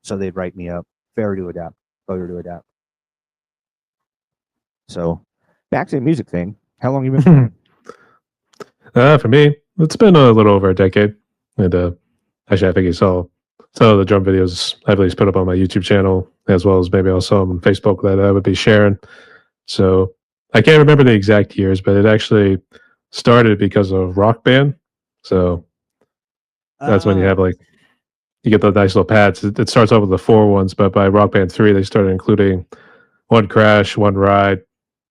So they'd write me up, failure to adapt. So back to the music thing. How long have you been playing? For me, it's been a little over a decade. And actually, I think you saw some of the drum videos I've at least put up on my YouTube channel, as well as maybe also on Facebook that I would be sharing. So I can't remember the exact years, but it actually started because of Rock Band. So that's when you have like, you get the nice little pads. It starts off with the 4 ones, but by Rock Band 3, they started including 1 crash, 1 ride.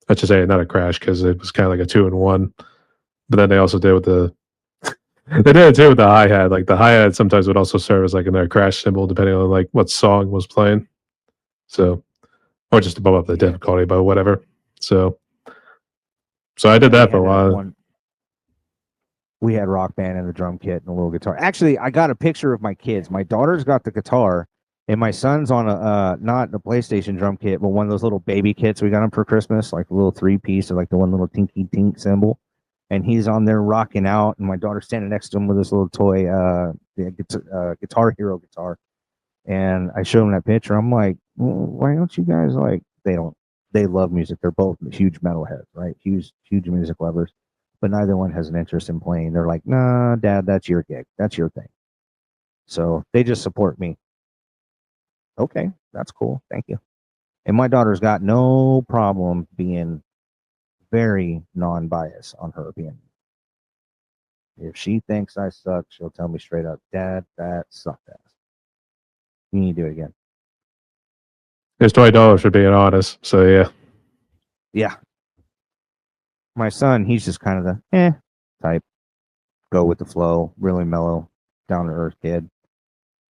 I should say not a crash because it was kind of like a 2-in-1. But then they also did with they did it too with the hi-hat. Like the hi-hat sometimes would also serve as like another crash cymbal depending on like what song was playing. So, or just to bump up the difficulty, but whatever. So I did that for a while. We had Rock Band and the drum kit and a little guitar. Actually, I got a picture of my kids. My daughter's got the guitar, and my son's on a not the PlayStation drum kit, but one of those little baby kits we got him for Christmas, like a little 3-piece or like the one little tinky tink cymbal. And he's on there rocking out, and my daughter's standing next to him with this little toy Guitar Hero guitar. And I showed him that picture. I'm like, well, why don't you guys like? They don't they love music. They're both huge metalheads, right? Huge music lovers. But neither one has an interest in playing. They're like, nah, Dad, that's your gig. That's your thing. So they just support me. Okay, that's cool. Thank you. And my daughter's got no problem being very non-biased on her opinion. If she thinks I suck, she'll tell me straight up, Dad, that sucked ass. You need to do it again. It's $20 for being honest. So yeah. Yeah. My son, he's just kind of the type, go with the flow, really mellow, down to earth kid.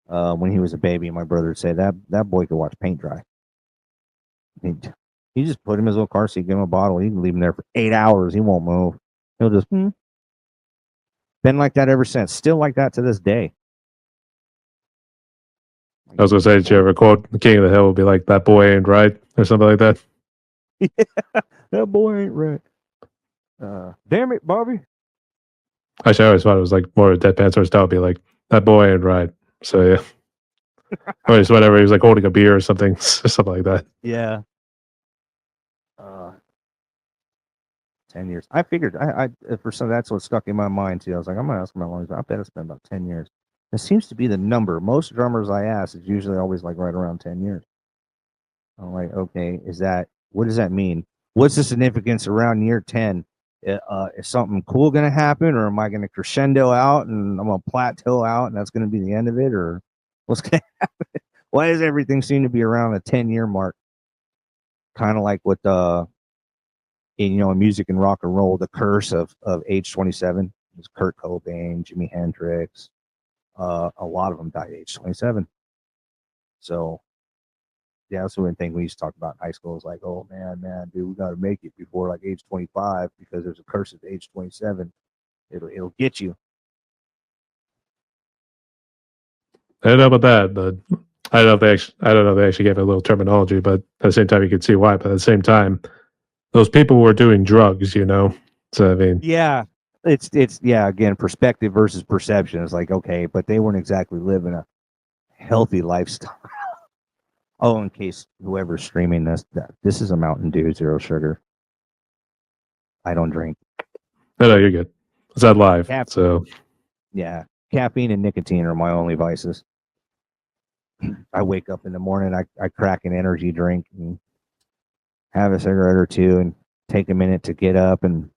When he was a baby, my brother would say that boy could watch paint dry. You just put him in his little car seat, give him a bottle, you can leave him there for 8 hours. He won't move. He'll just been like that ever since. Still like that to this day. I was gonna say, did you ever quote the King of the Hill would be like, that boy ain't right, or something like that? Yeah, that boy ain't right. Damn it, Bobby. Actually, I always thought it was like more of a deadpan sort of style, be like, that boy ain't right. So yeah. Or just whatever, he was like holding a beer or something, something like that. Yeah. 10 years. I figured I for some that's what stuck in my mind too. I was like, I'm gonna ask him how long. I bet it's been about 10 years. It seems to be the number. Most drummers I ask is usually always like right around 10 years. I'm like, okay, what does that mean? What's the significance around year 10? Is something cool gonna happen, or am I gonna crescendo out and I'm gonna plateau out and that's gonna be the end of it, or what's gonna happen? Why does everything seem to be around a 10-year mark? Kind of like what in music and rock and roll, the curse of age 27 was Kurt Cobain, Jimi Hendrix. A lot of them died at age 27. So yeah, that's one thing we used to talk about in high school. Is like, oh man, dude, we got to make it before like age 25 because there's a curse at age 27. It'll get you. I don't know about that, but I don't know if they actually gave it a little terminology, but at the same time you could see why. But at the same time, those people were doing drugs, So I mean, yeah, it's again, perspective versus perception. It's like, okay, but they weren't exactly living a healthy lifestyle. Oh, in case whoever's streaming this is a Mountain Dew, zero sugar. I don't drink. no, you're good. It's not live, so yeah, caffeine and nicotine are my only vices. I wake up in the morning, I crack an energy drink and have a cigarette or two and take a minute to get up. And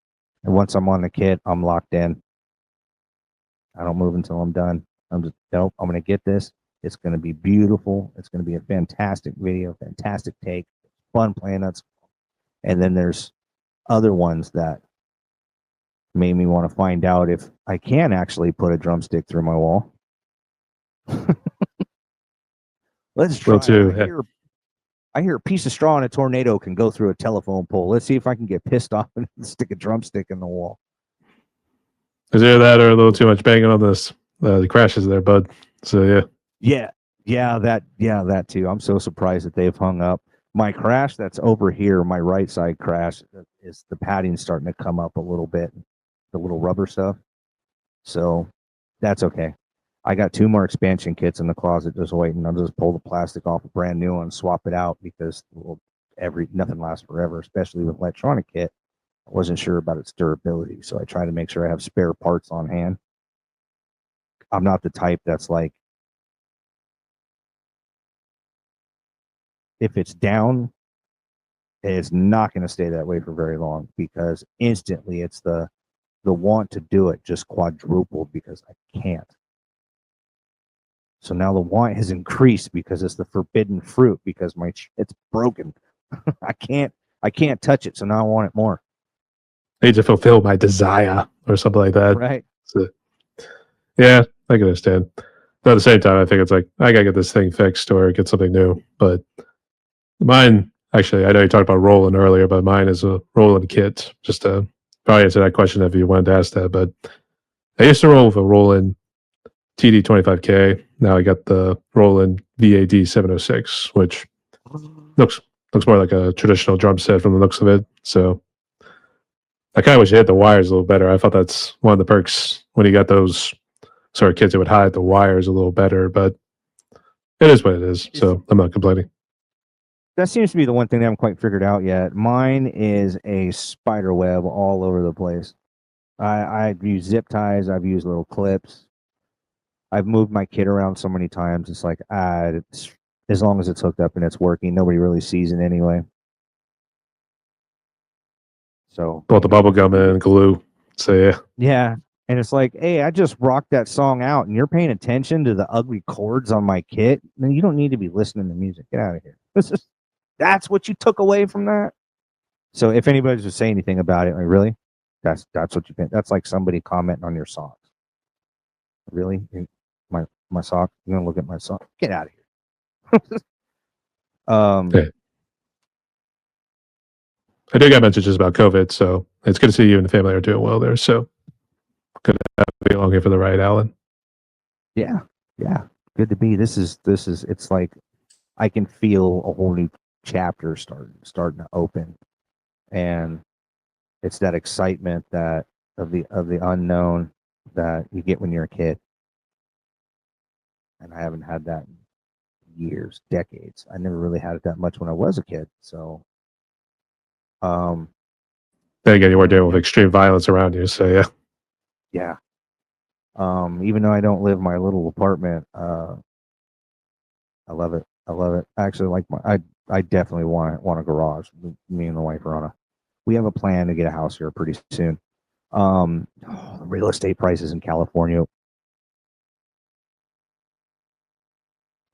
once I'm on the kit, I'm locked in. I don't move until I'm done. I'm going to get this. It's going to be beautiful. It's going to be a fantastic video, fantastic take, fun playing that. And then there's other ones that made me want to find out if I can actually put a drumstick through my wall. Let's try. I hear a piece of straw in a tornado can go through a telephone pole. Let's see if I can get pissed off and stick a drumstick in the wall. Is there that or a little too much banging on this the crashes there, bud? So yeah, that too. I'm so surprised that they've hung up. My crash that's over here, my right side crash, is the padding starting to come up a little bit, the little rubber stuff. So that's okay. I got 2 more expansion kits in the closet just waiting. I'll just pull the plastic off a brand new one, swap it out because nothing lasts forever, especially with electronic kit. I wasn't sure about its durability, so I try to make sure I have spare parts on hand. I'm not the type that's like, if it's down, it's not going to stay that way for very long because instantly it's the want to do it just quadrupled because I can't. So now the want has increased because it's the forbidden fruit because it's broken. I can't touch it, so now I want it more. I need to fulfill my desire or something like that. Right. So, yeah, I can understand. But at the same time, I think it's like, I gotta get this thing fixed or get something new. But mine, actually, I know you talked about Roland earlier, but mine is a Roland kit. Just to probably answer that question if you wanted to ask that. But I used to roll with a Roland TD25K. Now I got the Roland VAD 706, which looks more like a traditional drum set from the looks of it. So I kind of wish it hit the wires a little better. I thought that's one of the perks when you got those sort of kits. It would hide the wires a little better, but it is what it is. So I'm not complaining. That seems to be the one thing I haven't quite figured out yet. Mine is a spider web all over the place. I've used zip ties. I've used little clips. I've moved my kit around so many times. It's like, it's, as long as it's hooked up and it's working, nobody really sees it anyway. So Both the bubble gum and glue. So yeah. yeah, and it's like, hey, I just rocked that song out, and you're paying attention to the ugly chords on my kit. Then you don't need to be listening to music. Get out of here. That's what you took away from that. So if anybody's to say anything about it, like really, that's what you think. That's like somebody commenting on your socks. Really, my sock? You're gonna look at my sock? Get out of here. Yeah. I do get messages about COVID, so it's good to see you and the family are doing well there. So good to have you along here for the ride, Alan. Yeah, good to be. This is. It's like I can feel a whole new chapter starting to open, and it's that excitement that of the unknown that you get when you're a kid. And I haven't had that in years, decades. I never really had it that much when I was a kid. So, then again, you were dealing with extreme violence around you, so yeah. Yeah. Even though I don't live in my little apartment, I love it. I love it. I actually like I definitely want a garage. Me and the wife are on we have a plan to get a house here pretty soon. Real estate prices in California,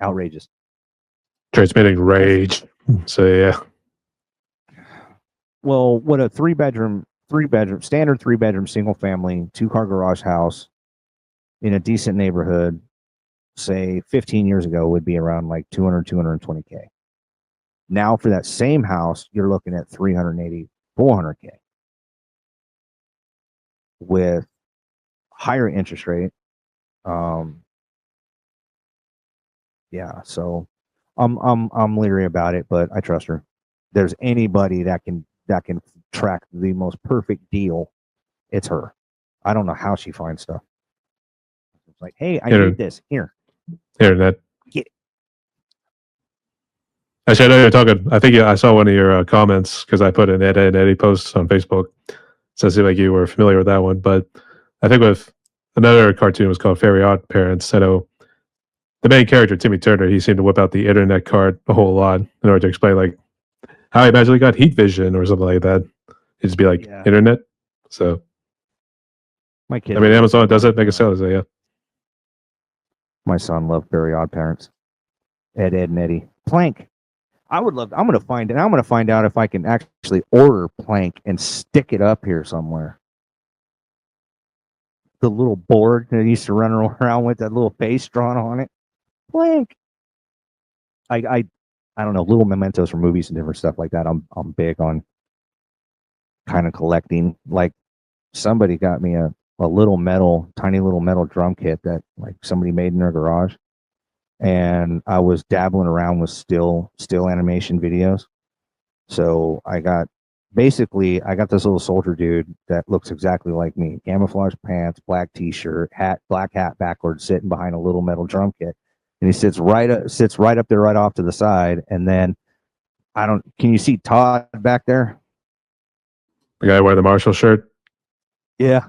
outrageous. Transmitting rage. So yeah. Well, what a standard 3 bedroom single family 2-car garage house in a decent neighborhood, say 15 years ago, would be around like 220K. Now for that same house, you're looking at 380, 400K with higher interest rate. Yeah, so I'm leery about it, but I trust her. There's anybody that can track the most perfect deal, it's her. I don't know how she finds stuff. It's like, hey, I need this here. Internet. Get it. Actually, I know you're talking. I think I saw one of your comments because I put an Ed and Eddie post on Facebook. So it seemed like you were familiar with that one. But I think with another cartoon was called Fairy Odd Parents. I know the main character, Timmy Turner, he seemed to whip out the internet card a whole lot in order to explain like how he magically got heat vision or something like that. It'd just be like internet. So my kid. I mean, Amazon does it, make it sell. So yeah. My son loved Very Odd Parents. Ed and Eddie. Plank. I'm gonna find out if I can actually order Plank and stick it up here somewhere. The little board that I used to run around with, that little face drawn on it. Plank. I don't know, little mementos from movies and different stuff like that. I'm big on kind of collecting. Like somebody got me a tiny little metal drum kit that like somebody made in their garage. And I was dabbling around with still animation videos. So I got this little soldier dude that looks exactly like me. Camouflage pants, black t-shirt, black hat backwards, sitting behind a little metal drum kit. And he sits right up there, right off to the side. And then can you see Todd back there? The guy wearing the Marshall shirt? Yeah.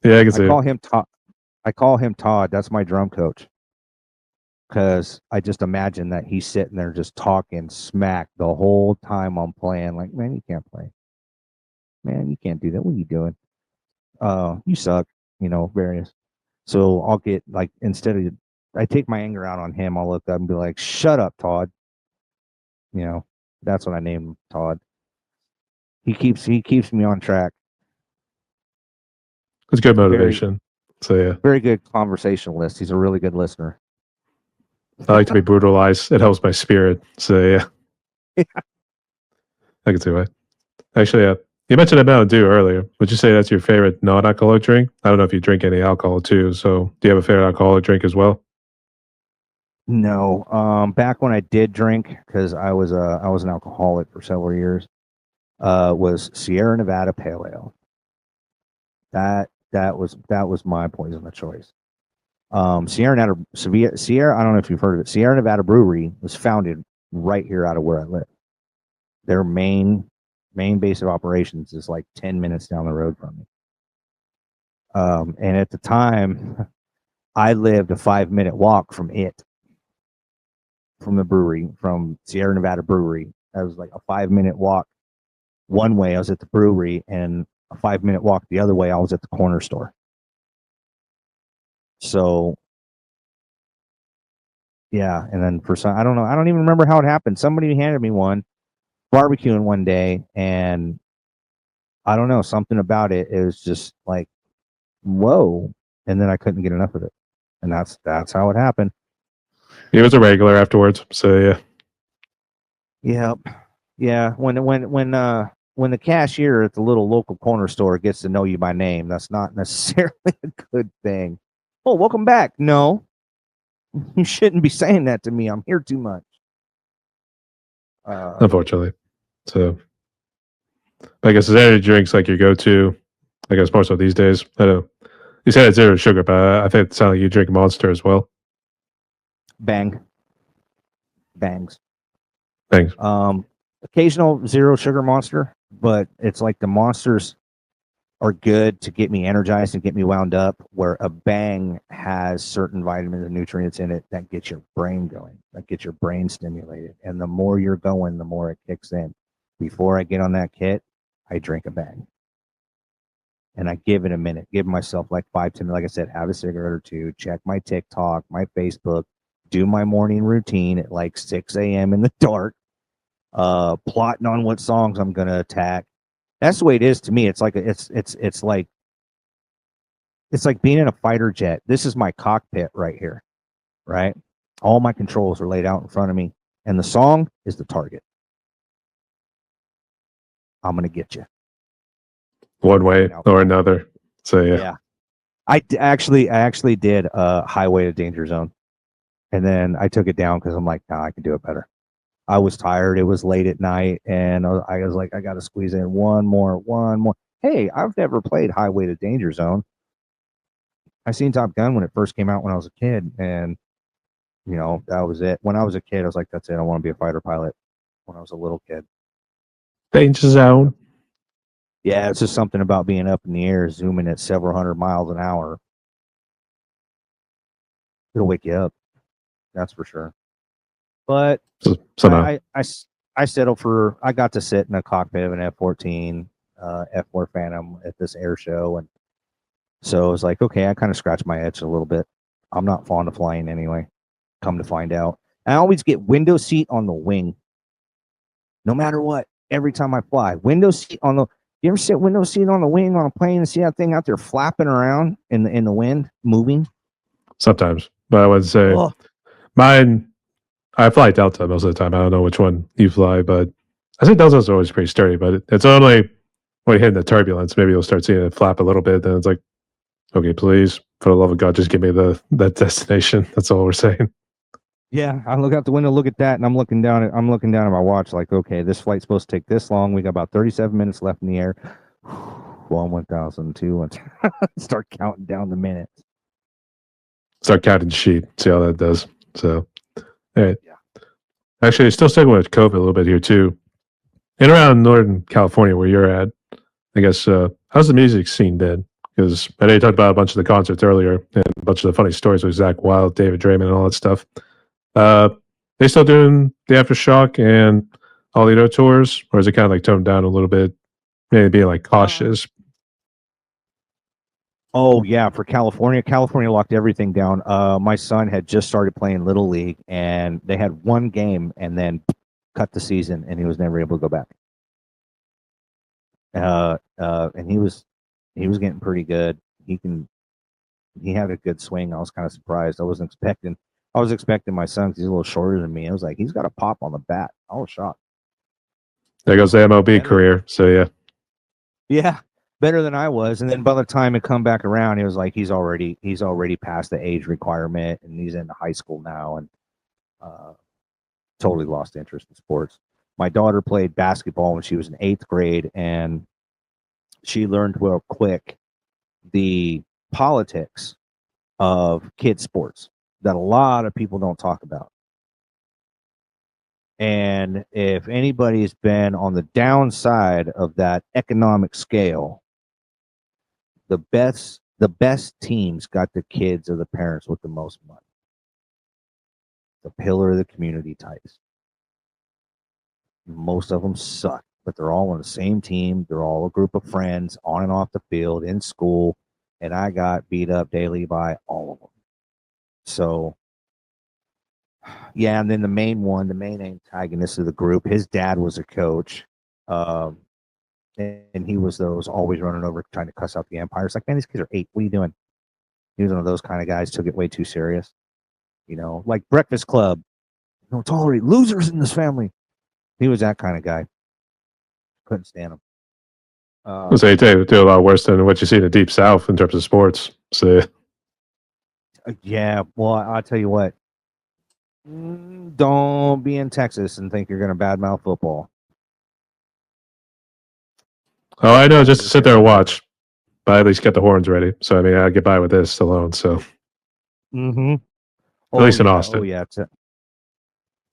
Yeah, I can see I call him Todd. That's my drum coach. Because I just imagine that he's sitting there just talking smack the whole time I'm playing. Like, man, you can't play. Man, you can't do that. What are you doing? You suck. Various. So I'll get like, instead of I take my anger out on him, I'll look up and be like, "Shut up, Todd." That's what I named him, Todd. He keeps me on track. It's good motivation. So yeah, very good conversationalist. He's a really good listener. I like to be brutalized. It helps my spirit. So yeah. I can see why. Actually, you mentioned a Mountain Dew earlier. Would you say that's your favorite non-alcoholic drink? I don't know if you drink any alcohol too. So do you have a favorite alcoholic drink as well? No. Back when I did drink, because I was an alcoholic for several years, was Sierra Nevada Pale Ale. That was my poison of choice. Sierra, I don't know if you've heard of it. Sierra Nevada Brewery was founded right here out of where I live. Their main base of operations is like 10 minutes down the road from me. And at the time, I lived a 5-minute walk from the brewery, from Sierra Nevada Brewery. That was like a 5-minute walk one way. I was at the brewery, and a 5-minute walk the other way. I was at the corner store. So yeah, and then for some, I don't know. I don't even remember how it happened. Somebody handed me one barbecuing one day, and I don't know, something about it. It was just like, whoa, and then I couldn't get enough of it, and that's how it happened. He was a regular afterwards, so yeah. Yep. Yeah. When the cashier at the little local corner store gets to know you by name, that's not necessarily a good thing. Oh, welcome back. No, you shouldn't be saying that to me. I'm here too much. Unfortunately. So I guess is there any drinks like your go-to? I guess more so these days. I don't know. You said it's zero sugar, but I think it sounds like you drink Monster as well. Bangs. Thanks. Occasional zero sugar Monster, but it's like the Monsters are good to get me energized and get me wound up, where a Bang has certain vitamins and nutrients in it that get your brain going, that get your brain stimulated. And the more you're going, the more it kicks in. Before I get on that kit, I drink a Bang. And I give it a minute, give myself like 5 to, like I said, have a cigarette or two, check my TikTok, my Facebook, do my morning routine at like 6 a.m. in the dark, plotting on what songs I'm going to attack. That's the way it is to me. It's like it's like being in a fighter jet. This is my cockpit right here, right? All my controls are laid out in front of me, and the song is the target. I'm gonna get you one way or another. So yeah. I actually did a Highway to Danger Zone, and then I took it down because I'm like, nah, I can do it better. I was tired. It was late at night, and I was like, I got to squeeze in one more. Hey, I've never played Highway to Danger Zone. I seen Top Gun when it first came out when I was a kid, and that was it. When I was a kid, I was like, that's it. I want to be a fighter pilot. When I was a little kid, Danger Zone. Yeah, it's just something about being up in the air, zooming at several hundred miles an hour. It'll wake you up. That's for sure. But I settled for. I got to sit in a cockpit of an F-14, F-4 Phantom at this air show, and so it was like, okay, I kind of scratched my itch a little bit. I'm not fond of flying anyway. Come to find out, I always get window seat on the wing, no matter what. Every time I fly, window seat on the. You ever sit window seat on the wing on a plane and see that thing out there flapping around in the wind, moving? Sometimes, but I would say mine. I fly Delta most of the time. I don't know which one you fly, but I think Delta's always pretty sturdy. But it's only when you hit the turbulence, maybe you'll start seeing it flap a little bit. Then it's like, okay, please, for the love of God, just give me that destination. That's all we're saying. Yeah, I look out the window, look at that, and I'm looking down at my watch, like, okay, this flight's supposed to take this long. We got about 37 minutes left in the air. 1,000, 2, start counting down the minutes. Start counting sheep. See how that does. So, all right. Yeah. Actually, still sticking with COVID a little bit here too. In around Northern California, where you're at, I guess, how's the music scene been? Because I know you talked about a bunch of the concerts earlier and a bunch of the funny stories with Zach Wilde, David Draymond, and all that stuff. They still doing the Aftershock and all the other tours, or is it kind of like toned down a little bit, maybe being like cautious? Oh yeah, for California locked everything down. My son had just started playing Little League, and they had one game and then cut the season, and he was never able to go back. And he was getting pretty good. He had a good swing. I was kind of surprised. I was expecting my son, because he's a little shorter than me. I was like, he's got a pop on the bat. I was shocked. There goes the MLB career. So yeah. Yeah, better than I was. And then by the time it come back around, it was like he's already past the age requirement, and he's in high school now, and totally lost interest in sports. My daughter played basketball when she was in 8th grade, and she learned real quick the politics of kids sports that a lot of people don't talk about. And if anybody's been on the downside of that economic scale, the best teams got the kids or the parents with the most money. The pillar of the community types. Most of them suck, but they're all on the same team. They're all a group of friends on and off the field, in school, and I got beat up daily by all of them. So, yeah, and then the main antagonist of the group, his dad was a coach, um, and he was those always running over trying to cuss out the Empire. It's like, man, these kids are 8. What are you doing? He was one of those kind of guys, took it way too serious. Like Breakfast Club. Tolerate losers in this family. He was that kind of guy. Couldn't stand him. So you do a lot worse than what you see in the Deep South in terms of sports. So yeah, well, I'll tell you what. Don't be in Texas and think you're going to badmouth football. oh, I know, just to sit there and watch, but at least get the horns ready. So I mean, I get by with this alone. So at least in Austin. Oh yeah,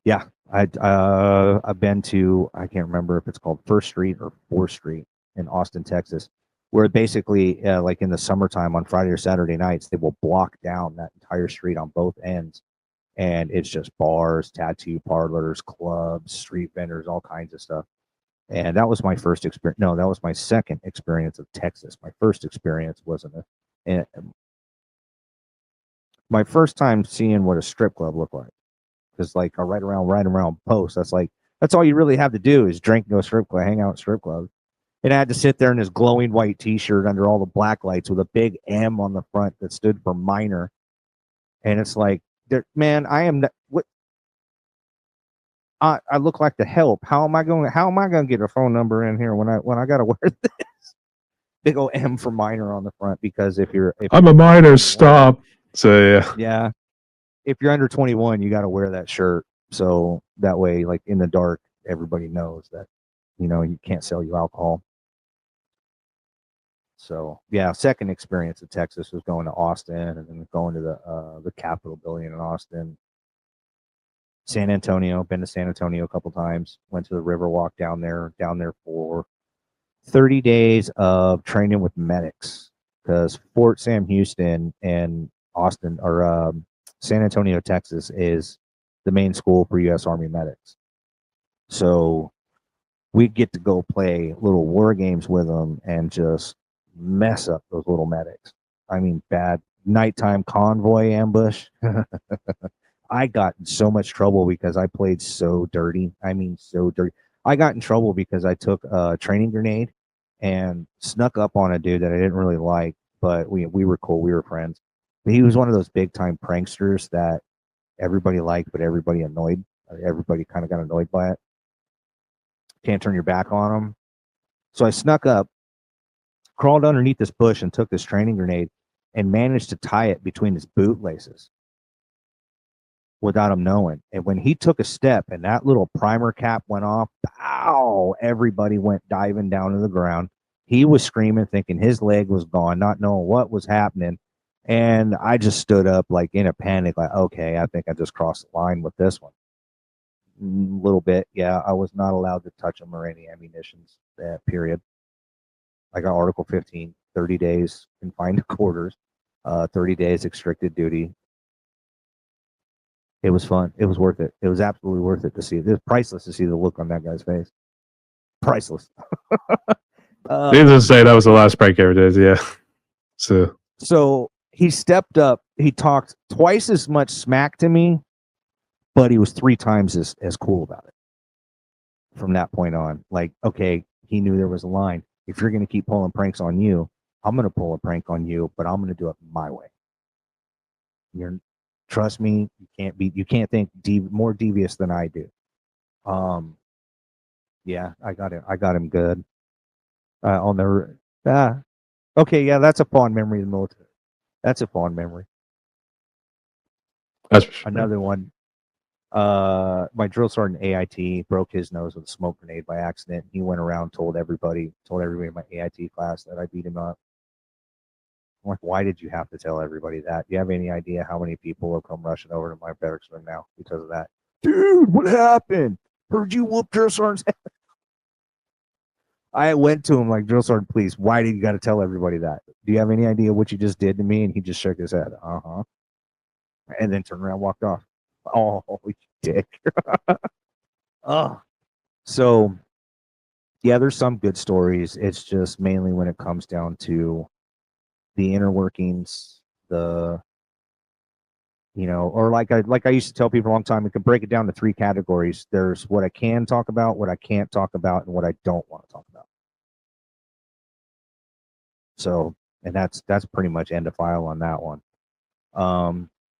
yeah. I've been to, I can't remember if it's called First Street or 4th Street in Austin, Texas, where basically, like in the summertime on Friday or Saturday nights, they will block down that entire street on both ends, and it's just bars, tattoo parlors, clubs, street vendors, all kinds of stuff. And that was my first experience. No, that was my second experience of Texas. My first experience wasn't my first time seeing what a strip club looked like. Because like right around post, that's all you really have to do is drink, go strip club, hang out at strip clubs. And I had to sit there in this glowing white T-shirt under all the black lights with a big M on the front that stood for minor. And it's like, man, I am what. I look like the help. How am I going to get a phone number in here when I got to wear this big old M for minor on the front? Because if I'm a minor, stop. So yeah, if you're under 21, you got to wear that shirt. So that way, like in the dark, everybody knows that, you can't sell you alcohol. So yeah, second experience in Texas was going to Austin and then going to the Capitol building in Austin. San Antonio, been to San Antonio a couple times. Went to the Riverwalk down there for 30 days of training with medics, because Fort Sam Houston and Austin or San Antonio, Texas is the main school for U.S. Army medics. So we get to go play little war games with them and just mess up those little medics. I mean, bad nighttime convoy ambush. I got in so much trouble because I played so dirty. I mean, so dirty. I got in trouble because I took a training grenade and snuck up on a dude that I didn't really like, but we were cool. We were friends. But he was one of those big time pranksters that everybody liked, but everybody annoyed. Everybody kind of got annoyed by it. Can't turn your back on him. So I snuck up, crawled underneath this bush, and took this training grenade and managed to tie it between his boot laces without him knowing. And when he took a step and that little primer cap went off, pow, everybody went diving down to the ground. He was screaming, thinking his leg was gone, not knowing what was happening. And I just stood up like in a panic, like, okay, I think I just crossed the line with this one. A little bit, yeah. I was not allowed to touch him or any ammunitions that period. I got Article 15, 30 days confined to quarters, 30 days extracted duty. It was fun. It was worth it. It was absolutely worth it to see. It was priceless to see the look on that guy's face. Priceless. Needless to say, that was the last prank I ever did. Yeah. So he stepped up. He talked twice as much smack to me, but he was 3 times as cool about it. From that point on, like, okay, he knew there was a line. If you're going to keep pulling pranks on you, I'm going to pull a prank on you, but I'm going to do it my way. Trust me, you can't think more devious than I do. Yeah, I got him good. I'll never. Okay, yeah, that's a fond memory of the military. That's a fond memory. That's another one. My drill sergeant AIT broke his nose with a smoke grenade by accident. He went around, told everybody in my AIT class that I beat him up. I'm like, why did you have to tell everybody that? Do you have any idea how many people have come rushing over to my barracks room now because of that? Dude, what happened? Heard you whoop drill sergeant's ass. I went to him like, drill sergeant, please, why did you got to tell everybody that? Do you have any idea what you just did to me? And he just shook his head. Uh-huh. And then turned around and walked off. Oh, you dick. Oh. So, yeah, there's some good stories. It's just mainly when it comes down to the inner workings, or like I used to tell people a long time, we can break it down to 3 categories. There's what I can talk about, what I can't talk about, and what I don't want to talk about. So, and that's pretty much end of file on that one.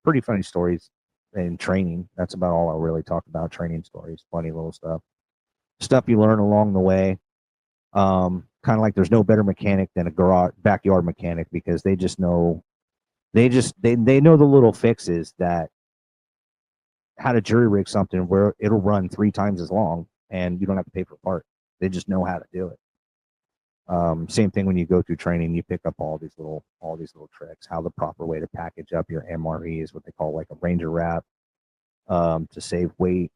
Pretty funny stories in training. That's about all I'll really talk about. Training stories, funny little stuff you learn along the way. Kind of like there's no better mechanic than a backyard mechanic, because they just know, they know the little fixes, that how to jury rig something where it'll run 3 times as long and you don't have to pay for a part. They just know how to do it. Same thing when you go through training, you pick up all these little tricks, how the proper way to package up your MRE is what they call like a Ranger wrap, to save weight,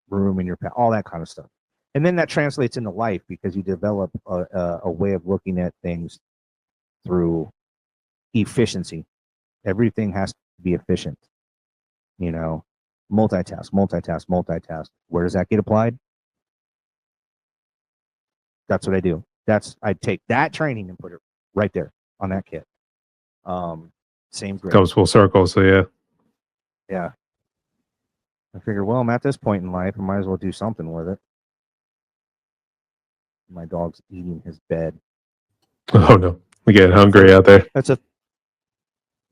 room in your all that kind of stuff. And then that translates into life, because you develop a way of looking at things through efficiency. Everything has to be efficient. Multitask. Where does that get applied? That's what I do. I'd take that training and put it right there on that kit. Same grip. Goes full circle, so yeah. Yeah. I figure, well, I'm at this point in life, I might as well do something with it. My dog's eating his bed. Oh no, we get hungry out there.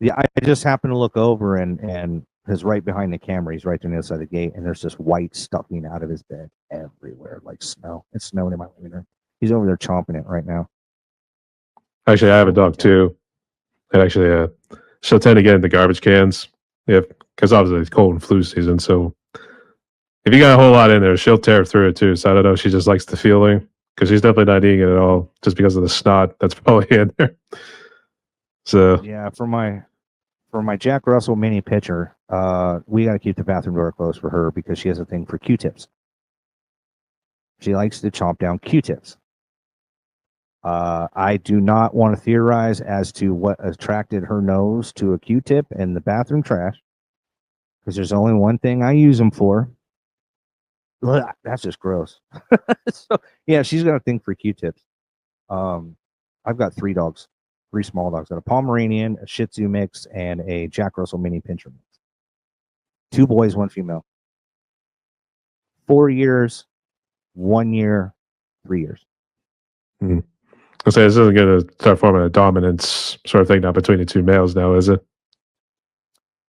Yeah, I just happened to look over, and he's right behind the camera. He's right there on the other side of the gate, and there's just white stuffing out of his bed everywhere, like snow. It's snowing in my living room. He's over there chomping it right now. Actually, I have a dog too. And actually, she'll tend to get in the garbage cans. Yeah, because obviously it's cold and flu season. So if you got a whole lot in there, she'll tear through it too. So I don't know. She just likes the feeling, because she's definitely not eating it at all, just because of the snot that's probably in there. So yeah, for my Jack Russell mini pitcher, we got to keep the bathroom door closed for her, because she has a thing for Q-tips. She likes to chomp down Q-tips. I do not want to theorize as to what attracted her nose to a Q-tip in the bathroom trash, because there's only one thing I use them for. Ugh, that's just gross. So yeah, she's got a thing for Q-tips. I've got 3 dogs, 3 small dogs. I've got a Pomeranian, a Shih Tzu mix, and a Jack Russell mini pinscher mix. 2 boys, 1 female. 4 years, 1 year, 3 years. I'll say this isn't going to start forming a dominance sort of thing now between the 2 males now, is it?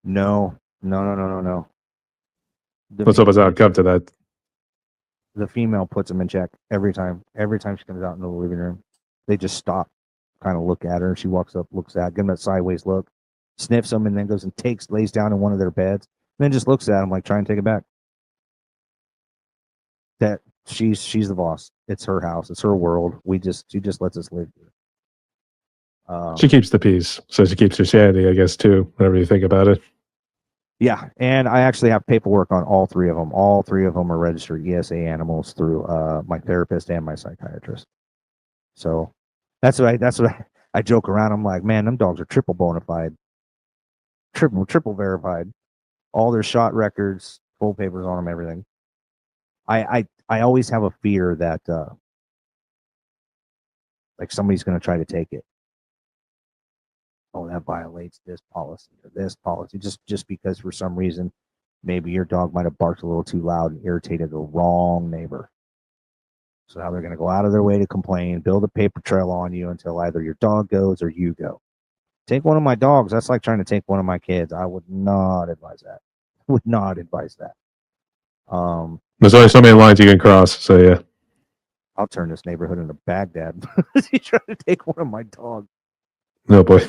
No. What's up as I come to that? The female puts them in check every time. Every time she comes out into the living room, they just stop, kind of look at her. She walks up, looks at, give them that sideways look, sniffs them, and then goes and lays down in one of their beds, and then just looks at them like, try and take it back. That she's the boss. It's her house. It's her world. She just lets us live here. She keeps the peace, so she keeps her sanity, I guess, too, whenever you think about it. Yeah, and I actually have paperwork on all 3 of them. All 3 of them are registered ESA animals through my therapist and my psychiatrist. So that's what I joke around. I'm like, man, them dogs are triple bona fide, triple verified. All their shot records, full papers on them, everything. I always have a fear that like somebody's going to try to take it. Oh, that violates this policy or this policy, just because for some reason maybe your dog might have barked a little too loud and irritated the wrong neighbor. So now they're going to go out of their way to complain, build a paper trail on you until either your dog goes or you go. Take one of my dogs. That's like trying to take one of my kids. I would not advise that. There's only so many lines you can cross, so yeah. I'll turn this neighborhood into Baghdad. He's trying to take one of my dogs. No boy.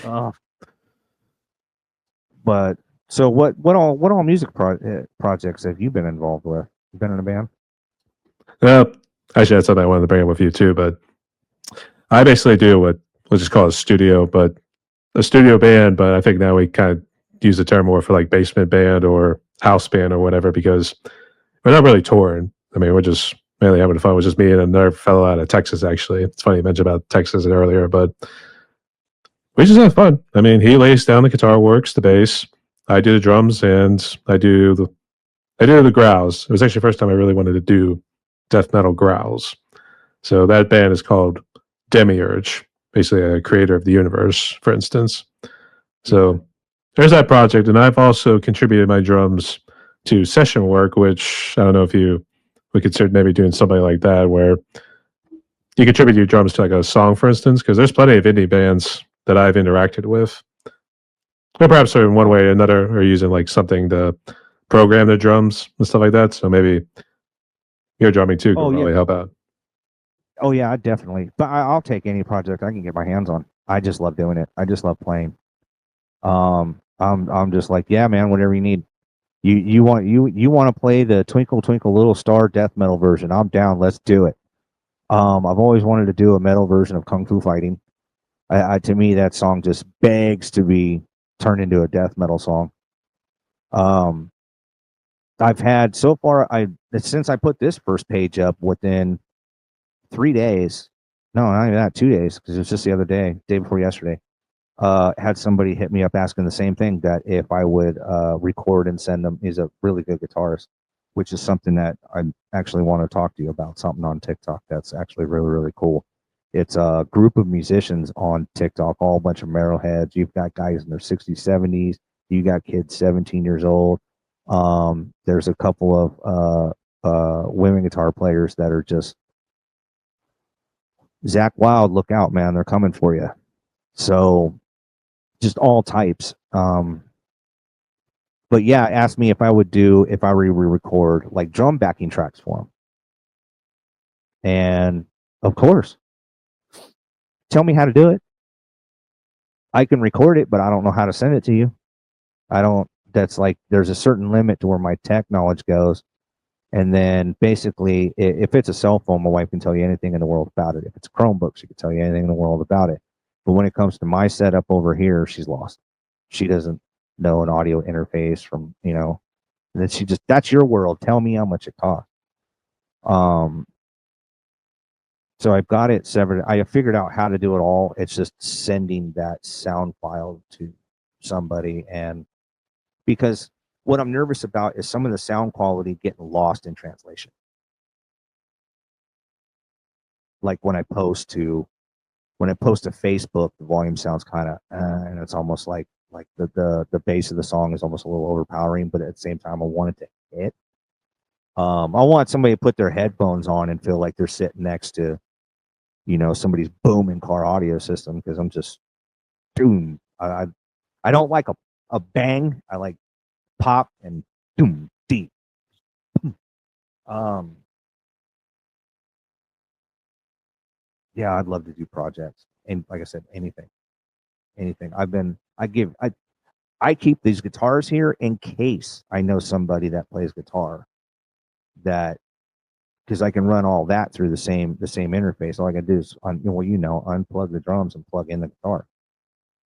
But so what all music projects have you been involved with? You been in a band? Actually, that's something I wanted to bring up with you too. But I basically do what we'll just call a studio band. But I think now we kind of use the term more for like basement band or house band or whatever, because we're not really touring. I mean, we're just mainly having fun. It was just me and another fellow out of Texas. Actually, it's funny you mentioned about Texas earlier, but we just have fun. I mean, he lays down the guitar, works the bass. I do the drums, and I do the growls. It was actually the first time I really wanted to do death metal growls. So that band is called Demiurge, basically a creator of the universe, for instance. So there's that project, and I've also contributed my drums to session work, which I don't know if you would consider maybe doing something like that, where you contribute your drums to like a song, for instance, because there's plenty of indie bands that I've interacted with, or perhaps in one way or another, are using like something to program their drums and stuff like that. So maybe your drumming too could Oh yeah. probably help out. Oh yeah, definitely. But I'll take any project I can get my hands on. I just love doing it. I just love playing. I'm just like, yeah, man, whatever you need. You want to play the Twinkle Twinkle Little Star death metal version? I'm down. Let's do it. I've always wanted to do a metal version of Kung Fu Fighting. To me, that song just begs to be turned into a death metal song. Um, I've had so far. Since I put this first page up within 3 days. No, not even that. 2 days because it was just the other day before yesterday. Had somebody hit me up asking the same thing, that if I would record and send them. He's a really good guitarist, which is something that I actually want to talk to you about. Something on TikTok that's actually really, really cool. It's a group of musicians on TikTok, all a bunch of metalheads. You've got guys in their 60s, 70s. You got kids 17 years old. There's a couple of women guitar players that are just Zach Wild. Look out, man! They're coming for you. So just all types. But yeah, asked me if I were to record like drum backing tracks for them. And of course, tell me how to do it. I can record it, but I don't know how to send it to you. I don't, that's like, there's a certain limit to where my tech knowledge goes. And then basically, if it's a cell phone, my wife can tell you anything in the world about it. If it's a Chromebook, she can tell you anything in the world about it. But when it comes to my setup over here, she's lost. She doesn't know an audio interface from, and then she just, that's your world. Tell me how much it costs. So I've got it severed. I have figured out how to do it all. It's just sending that sound file to somebody. And because what I'm nervous about is some of the sound quality getting lost in translation. Like when I post to Facebook, the volume sounds kind of, and it's almost like the bass of the song is almost a little overpowering, but at the same time, I want it to hit. I want somebody to put their headphones on and feel like they're sitting next to, somebody's booming car audio system, because I'm just doom. I don't like a bang. I like pop and doom deep. Um, yeah, I'd love to do projects, and like I said, anything. I keep these guitars here in case I know somebody that plays guitar, that because I can run all that through the same interface. All I can do is unplug the drums and plug in the guitar.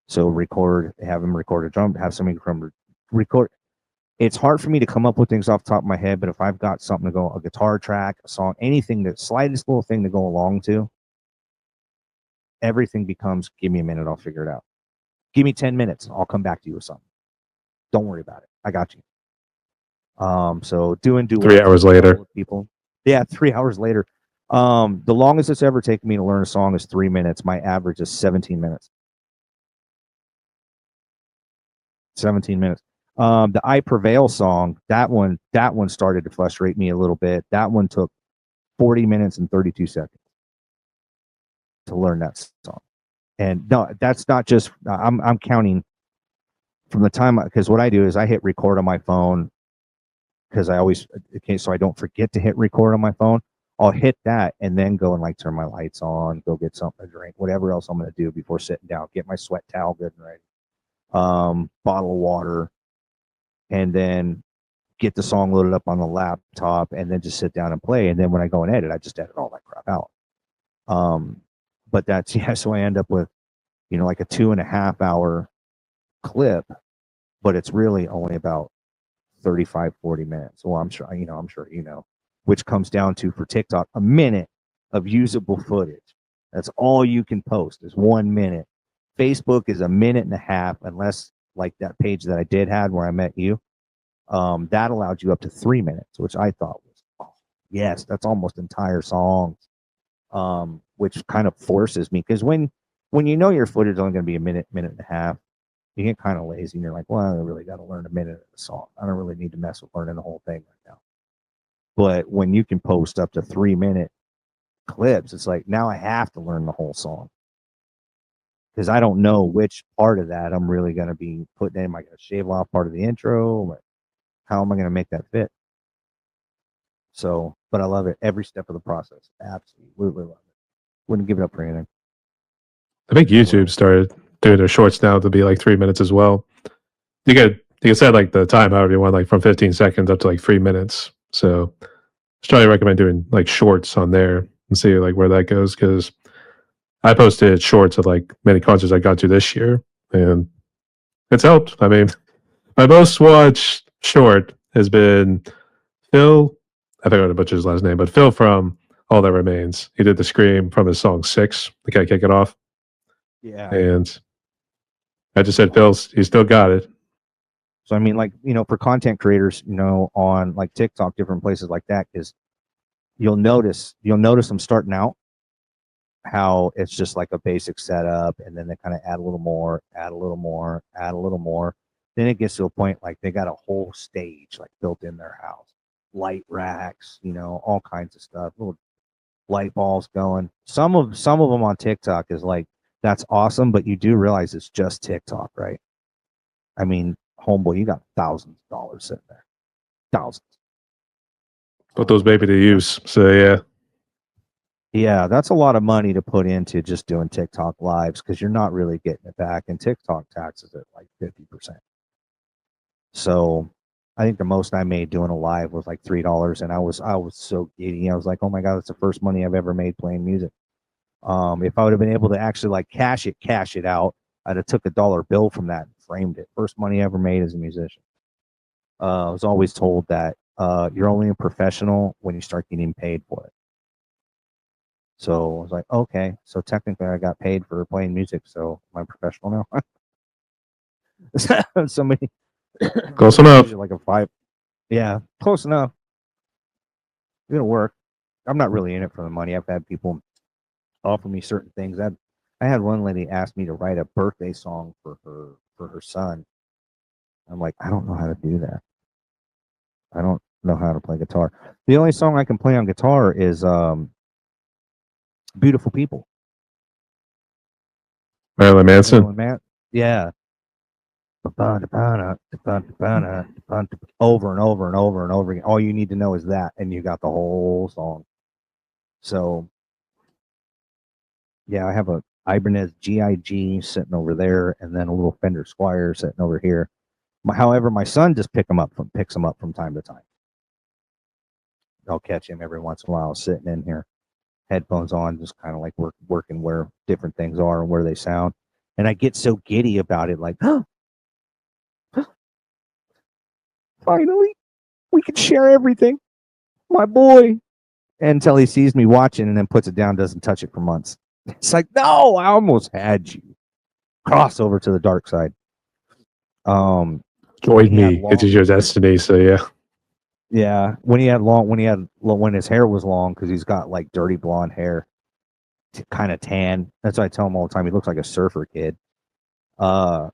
So have them record a drum, have somebody from record. It's hard for me to come up with things off the top of my head, but if I've got something to go, a guitar track, a song, anything, the slightest little thing to go along to, everything becomes, give me a minute, I'll figure it out. Give me 10 minutes, I'll come back to you with something. Don't worry about it. I got you. So doing 3 hours later. People. Yeah, 3 hours later. The longest it's ever taken me to learn a song is 3 minutes. My average is 17 minutes. 17 minutes. The I Prevail song, that one started to frustrate me a little bit. That one took 40 minutes and 32 seconds to learn that song. And no, that's not just, I'm counting from the time, because what I do is I hit record on my phone, because I always, okay, so I don't forget to hit record on my phone. I'll hit that and then go and like turn my lights on, go get something to drink, whatever else I'm going to do before sitting down, get my sweat towel good and ready, bottle of water, and then get the song loaded up on the laptop, and then just sit down and play. And then when I go and edit, I just edit all that crap out. But that's, yeah, so I end up with, like a 2.5 hour clip, but it's really only about 35, 40 minutes. Well, I'm sure which comes down to for TikTok a minute of usable footage. That's all you can post is 1 minute. Facebook is a minute and a half, unless like that page that I did had where I met you. That allowed you up to 3 minutes, which I thought was, oh, yes, that's almost entire songs. Which kind of forces me, because when you know your footage is only going to be a minute, minute and a half, you get kind of lazy and you're like, well, I really got to learn a minute of the song. I don't really need to mess with learning the whole thing right now. But when you can post up to 3 minute clips, it's like, now I have to learn the whole song, because I don't know which part of that I'm really going to be putting in. Am I going to shave off part of the intro? How am I going to make that fit? So, but I love it every step of the process. Absolutely love it. Wouldn't give it up for anything. I think YouTube started doing their shorts now to be like 3 minutes as well. You can set like the time however you want, like from 15 seconds up to like 3 minutes. So I strongly recommend doing like shorts on there and see like where that goes, because I posted shorts of like many concerts I got to this year, and it's helped. I mean, my most watched short has been Phil. I think I would butcher his last name, but Phil from All That Remains. He did the scream from his song Six to kind of kick it off. Yeah. And I just said, Phil's, he still got it. So, I mean, like, for content creators, on like TikTok, different places like that, is you'll notice them starting out, how it's just like a basic setup, and then they kind of add a little more, add a little more, add a little more. Then it gets to a point like they got a whole stage like built in their house, light racks, all kinds of stuff, little light bulbs going. Some of them on TikTok is like, that's awesome, but you do realize it's just TikTok, right? I mean, homeboy, you got thousands of dollars sitting there, thousands. Put those baby to use. So yeah. Yeah, that's a lot of money to put into just doing TikTok lives, because you're not really getting it back, and TikTok taxes it like 50%. So I think the most I made doing a live was like $3, and I was so giddy. I was like, oh my god, that's the first money I've ever made playing music. If I would have been able to actually like cash it out, I'd have took a dollar bill from that and framed it. First money I ever made as a musician. I was always told that you're only a professional when you start getting paid for it. So I was like, okay, so technically I got paid for playing music, so I'm professional now. Somebody Close enough. like a 5. Yeah, close enough. It'll work. I'm not really in it for the money. I've had people offer me certain things. I had one lady ask me to write a birthday song for her son. I'm like, I don't know how to do that. I don't know how to play guitar. The only song I can play on guitar is Beautiful People. Marilyn Manson. Yeah. Over and over and over and over again. All you need to know is that, and you got the whole song. So, yeah, I have a Ibanez GIG sitting over there, and then a little Fender Squier sitting over here. However, my son just picks them up from time to time. I'll catch him every once in a while sitting in here, headphones on, just kind of like working where different things are and where they sound. And I get so giddy about it, like, finally, we can share everything, my boy. Until he sees me watching and then puts it down, doesn't touch it for months. It's like, no, I almost had you. Cross over to the dark side. Join me. It is your destiny. So yeah. Yeah, when his hair was long, because he's got like dirty blonde hair, kind of tan. That's what I tell him all the time. He looks like a surfer kid. And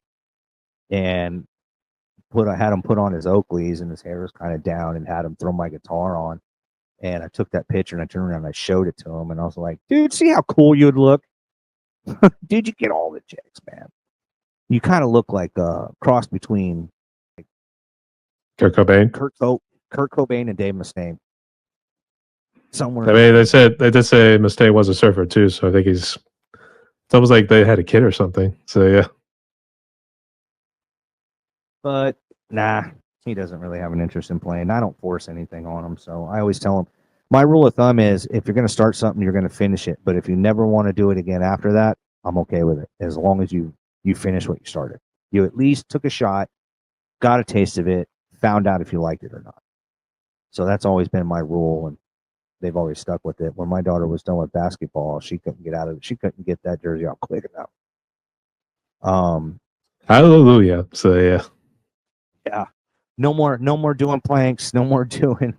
I had him put on his Oakleys, and his hair was kind of down, and had him throw my guitar on. And I took that picture and I turned around and I showed it to him, and I was like, dude, see how cool you'd look? Dude, you get all the chicks, man. You kind of look like a cross between Kurt Cobain. Kurt Cobain and Dave Mustaine. Somewhere. I mean, they did say Mustaine was a surfer too, so I think it's almost like they had a kid or something. So yeah. But nah, he doesn't really have an interest in playing. I don't force anything on him. So I always tell him, my rule of thumb is, if you're going to start something, you're going to finish it. But if you never want to do it again after that, I'm okay with it, as long as you finish what you started. You at least took a shot, got a taste of it, found out if you liked it or not. So that's always been my rule, and they've always stuck with it. When my daughter was done with basketball, she couldn't get out of it. She couldn't get that jersey out quick enough. Hallelujah. So yeah. Yeah. No more doing planks, no more doing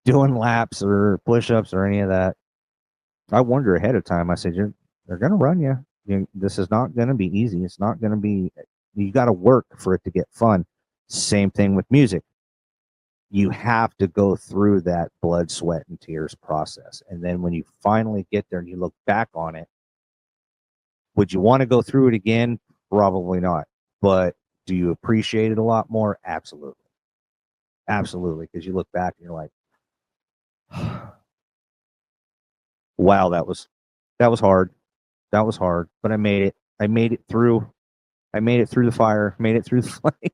laps or push-ups or any of that. I wonder ahead of time. I said, they're going to run you. This is not going to be easy. It's not going to be, you got to work for it to get fun. Same thing with music. You have to go through that blood, sweat, and tears process. And then when you finally get there and you look back on it, would you want to go through it again? Probably not. But do you appreciate it a lot more? Absolutely. Absolutely. Because you look back and you're like, wow, that was hard. That was hard. But I made it. I made it through the fire, made it through the flames.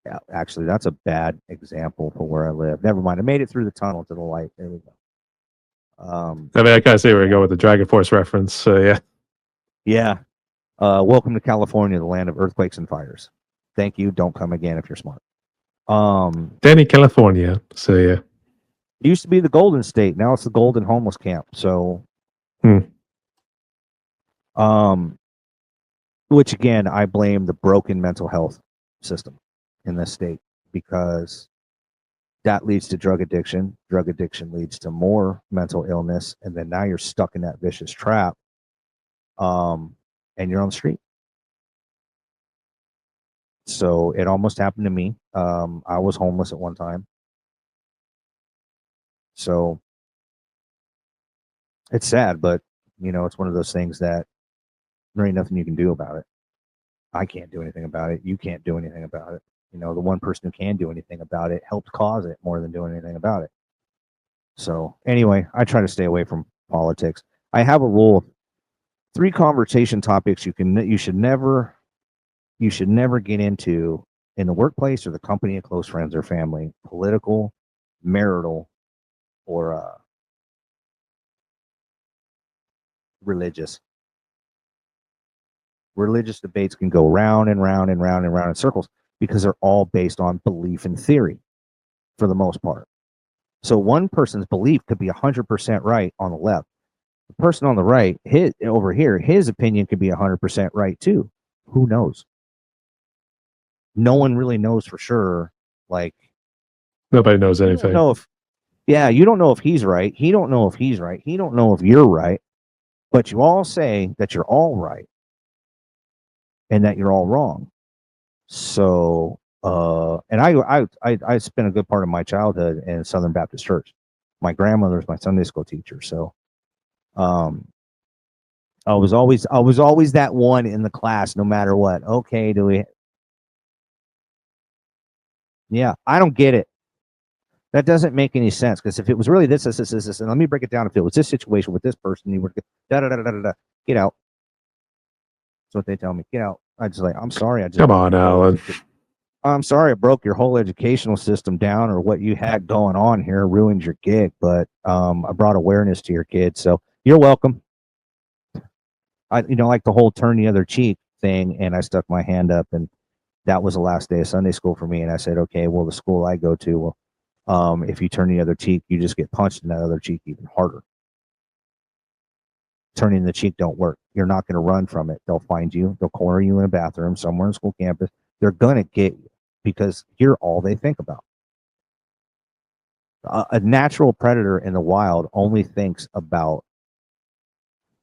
Yeah, actually, that's a bad example for where I live. Never mind. I made it through the tunnel to the light. There we go. I mean, I kind of see where you're going with the Dragon Force reference. So yeah. Yeah. Welcome to California, the land of earthquakes and fires. Thank you. Don't come again if you're smart. Danny, California. So yeah. It used to be the Golden State. Now it's the Golden Homeless Camp. So, which again, I blame the broken mental health system in this state, because that leads to drug addiction. Drug addiction leads to more mental illness, and then now you're stuck in that vicious trap. And you're on the street. So it almost happened to me. I was homeless at one time. So it's sad, but it's one of those things that there ain't nothing you can do about it. I can't do anything about it. You can't do anything about it. The one person who can do anything about it helped cause it more than doing anything about it. So anyway, I try to stay away from politics. I have a rule: 3 conversation topics you should never get into in the workplace or the company of close friends or family: political, marital, or religious. Religious debates can go round and round and round and round in circles because they're all based on belief and theory for the most part. So one person's belief could be 100% right on the left. The person on the right, his opinion could be 100% right too. Who knows? No one really knows for sure. Like, nobody knows anything. You don't know if he's right. He don't know if he's right. He don't know if you're right. But you all say that you're all right and that you're all wrong. So, and I spent a good part of my childhood in Southern Baptist Church. My grandmother was my Sunday school teacher. So, I was always that one in the class, no matter what. Okay, yeah, I don't get it. That doesn't make any sense, because if it was really this, and let me break it down. If it was this situation with this person, you would get out. That's what they tell me. Get out. I just I'm sorry. Come on, Alan. I'm sorry I broke your whole educational system down, or what you had going on here ruined your gig, but I brought awareness to your kids, so you're welcome. I like the whole turn the other cheek thing, and I stuck my hand up, and that was the last day of Sunday school for me, and I said, okay, well, the school I go to, if you turn the other cheek, you just get punched in that other cheek even harder. Turning the cheek don't work. You're not going to run from it. They'll find you. They'll corner you in a bathroom somewhere in school campus. They're going to get you, because you're all they think about. A natural predator in the wild only thinks about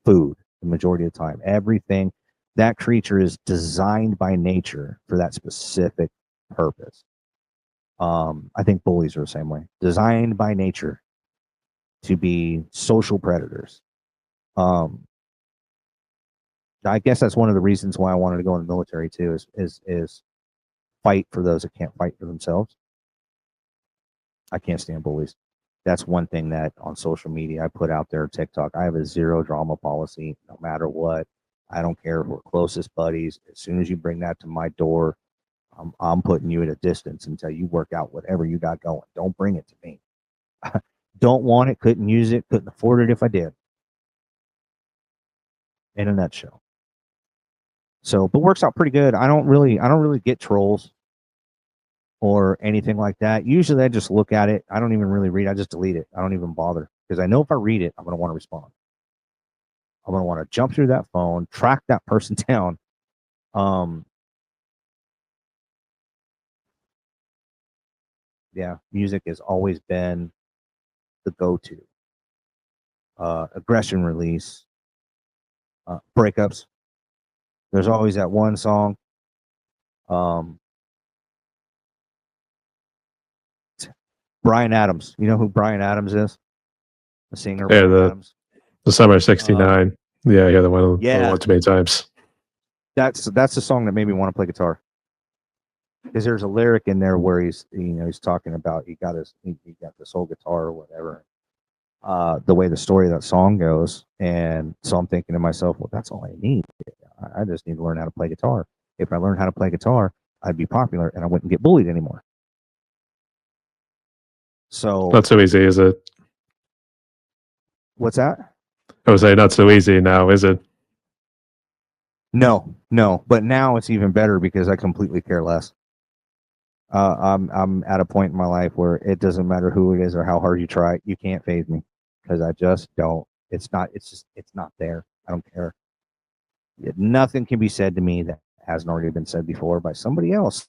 food the majority of the time. Everything, that creature is designed by nature for that specific purpose. I think bullies are the same way. Designed by nature to be social predators. I guess that's one of the reasons why I wanted to go in the military too, is fight for those that can't fight for themselves. I can't stand bullies. That's one thing that on social media I put out there, TikTok. I have a 0 drama policy, no matter what. I don't care if we're closest buddies. As soon as you bring that to my door, I'm putting you at a distance until you work out whatever you got going. Don't bring it to me. Don't want it, couldn't use it, couldn't afford it if I did. In a nutshell. So, but works out pretty good. I don't really get trolls. or anything like that. Usually I just look at it. I don't even really read. I just delete it. I don't even bother because I know if I read it, I'm going to want to respond. I'm going to want to jump through that phone, track that person down. Yeah, music has always been the go-to. Aggression release, breakups. There's always that one song. Bryan Adams. You know who Bryan Adams is? The singer, Yeah, Bryan Adams. the summer '69. Yeah, I hear that one too many times. That's the song that made me want to play guitar. Because there's a lyric in there where he's talking about he got this whole guitar or whatever. The way the story of that song goes, and so I'm thinking to myself, well, that's all I need. I just need to learn how to play guitar. If I learned how to play guitar, I'd be popular and I wouldn't get bullied anymore. So not so easy, is it? What's that? I would say not so easy now, is it? No. But now it's even better because I completely care less. I'm at a point in my life where it doesn't matter who it is or how hard you try, you can't phase me because I just don't. It's not there. I don't care. Nothing can be said to me that hasn't already been said before by somebody else.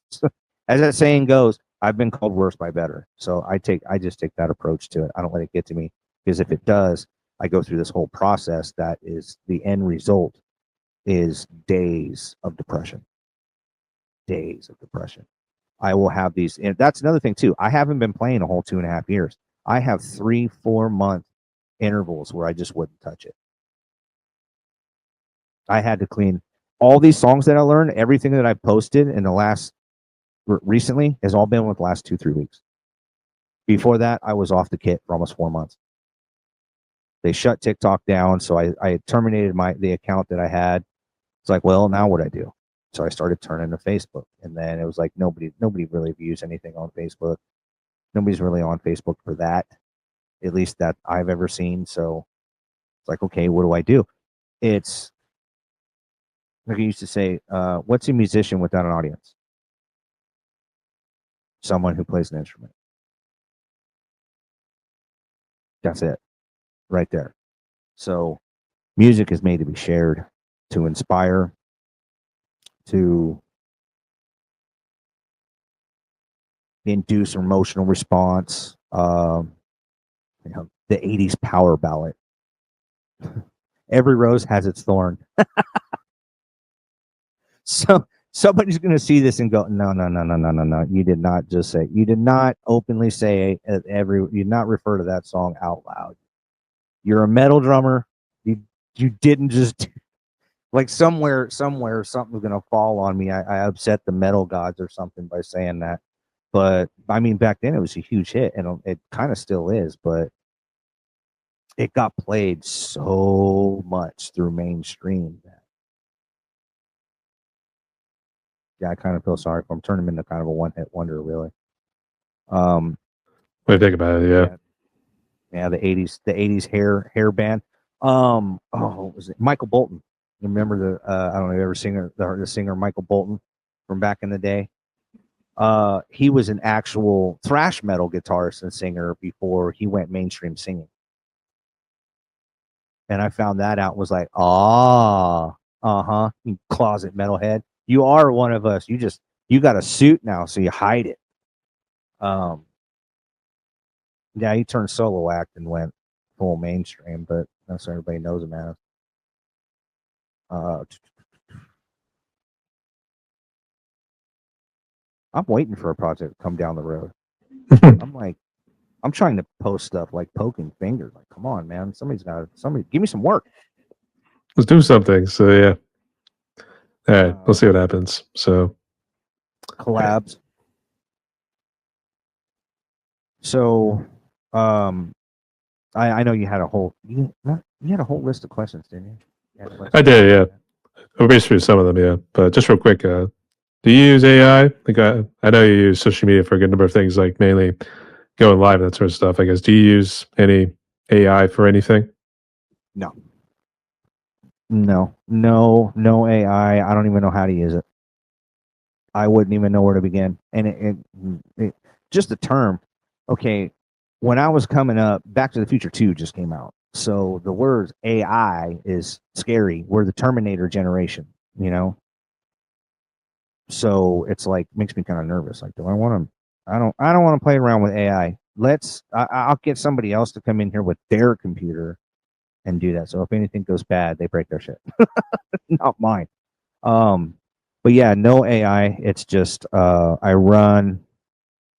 As that saying goes, I've been called worse by better. So I just take that approach to it. I don't let it get to me because if it does, I go through this whole process that is the end result is days of depression. Days of depression. I will have these, and that's another thing too. I haven't been playing a whole 2.5 years. I have 3-4 month intervals where I just wouldn't touch it. I had to clean all these songs that I learned. Everything that I posted in the last recently has all been with the last 2-3 weeks. Before that, I was off the kit for almost 4 months. They shut TikTok down, so I terminated the account that I had. It's like, well, now what do I do? So I started turning to Facebook, and then it was like nobody really views anything on Facebook. Nobody's really on Facebook for that, at least that I've ever seen. So it's like, okay, what do I do? It's like I used to say, what's a musician without an audience? Someone who plays an instrument. That's it, right there. So music is made to be shared, to inspire, to induce emotional response. The 80s power ballad. Every rose has its thorn. So somebody's going to see this and go, no. You did not just say, you did not openly say you did not refer to that song out loud. You're a metal drummer. You didn't just like somewhere something's going to fall on me. I upset the metal gods or something by saying that. But I mean, back then it was a huge hit, and it kind of still is, but it got played so much through mainstream that I kind of feel sorry for him. Turn him into kind of a one-hit wonder, really. What do you think about it? Yeah, the '80s hair band. What was it? Michael Bolton. You remember the? I don't know. You ever seen the singer Michael Bolton from back in the day? He was an actual thrash metal guitarist and singer before he went mainstream singing. And I found that out, was like, you closet metalhead. You are one of us. You got a suit now, so you hide it. Yeah, he turned solo act and went full mainstream, but that's what everybody knows him as. I'm waiting for a project to come down the road. I'm trying to post stuff like poking fingers. Like, come on, man. Somebody give me some work. Let's do something. So yeah. All right, we'll see what happens. So collabs. So I know you had a whole list of questions, didn't you? I did, yeah. I'll race through some of them, yeah. But just real quick, do you use AI? Like I know you use social media for a good number of things, like mainly going live and that sort of stuff. I guess. Do you use any AI for anything? No AI. I don't even know how to use it. I wouldn't even know where to begin. And it just the term. Okay, when I was coming up, Back to the Future 2 just came out. So the words AI is scary. We're the Terminator generation, you know? So it's like makes me kind of nervous. Like, do I want to I don't want to play around with AI. I'll get somebody else to come in here with their computer and do that. So if anything goes bad, they break their shit. Not mine. But yeah, no AI. It's just I run.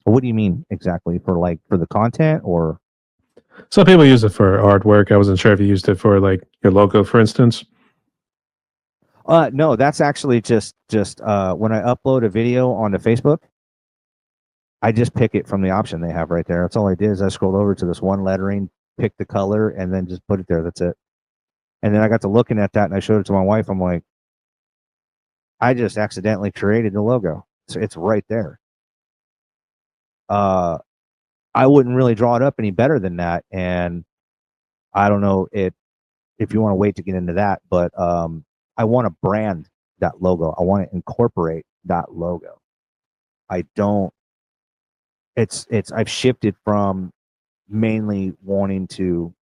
What do you mean exactly for the content or? Some people use it for artwork. I wasn't sure if you used it for like your logo, for instance. No, that's actually just when I upload a video onto Facebook, I just pick it from the option they have right there. That's all I did is I scrolled over to this one lettering, picked the color, and then just put it there. That's it. And then I got to looking at that and I showed it to my wife. I'm like, I just accidentally created the logo. So it's right there. I wouldn't really draw it up any better than that. And I don't know if you want to wait to get into that, but I want to brand that logo. I want to incorporate that logo. I don't. It's I've shifted from mainly wanting to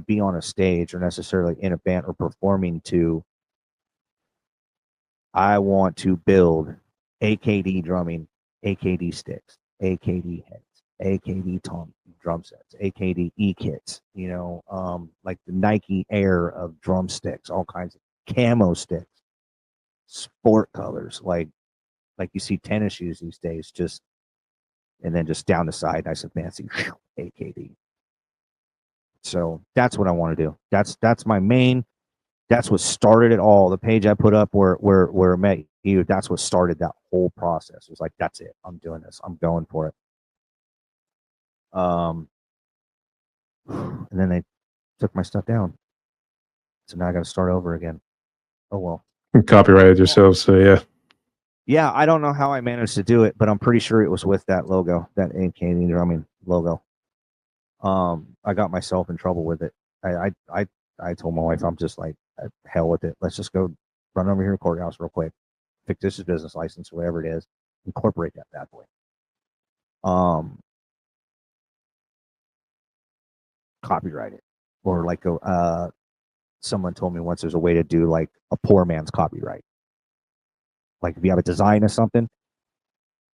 be on a stage or necessarily in a band or performing to I want to build AKD drumming, AKD sticks, AKD heads, AKD drum sets, AKD E kits, like the Nike Air of drumsticks, all kinds of camo sticks, sport colors, like you see tennis shoes these days, and then just down the side, nice and fancy, AKD. So that's what I want to do. That's my main. That's what started it all. The page I put up where I met you, that's what started that whole process. It was like, that's it. I'm doing this. I'm going for it. And then they took my stuff down. So now I got to start over again. Oh well. You copyrighted yourself, so yeah. Yeah, I don't know how I managed to do it, but I'm pretty sure it was with that logo, that AKDrumming logo. I got myself in trouble with it. I told my wife, I'm just like, hell with it. Let's just go run over here to the courthouse real quick, fictitious business license, whatever it is, incorporate that bad boy. Copyright it, or like someone told me once there's a way to do like a poor man's copyright. Like if you have a design of something,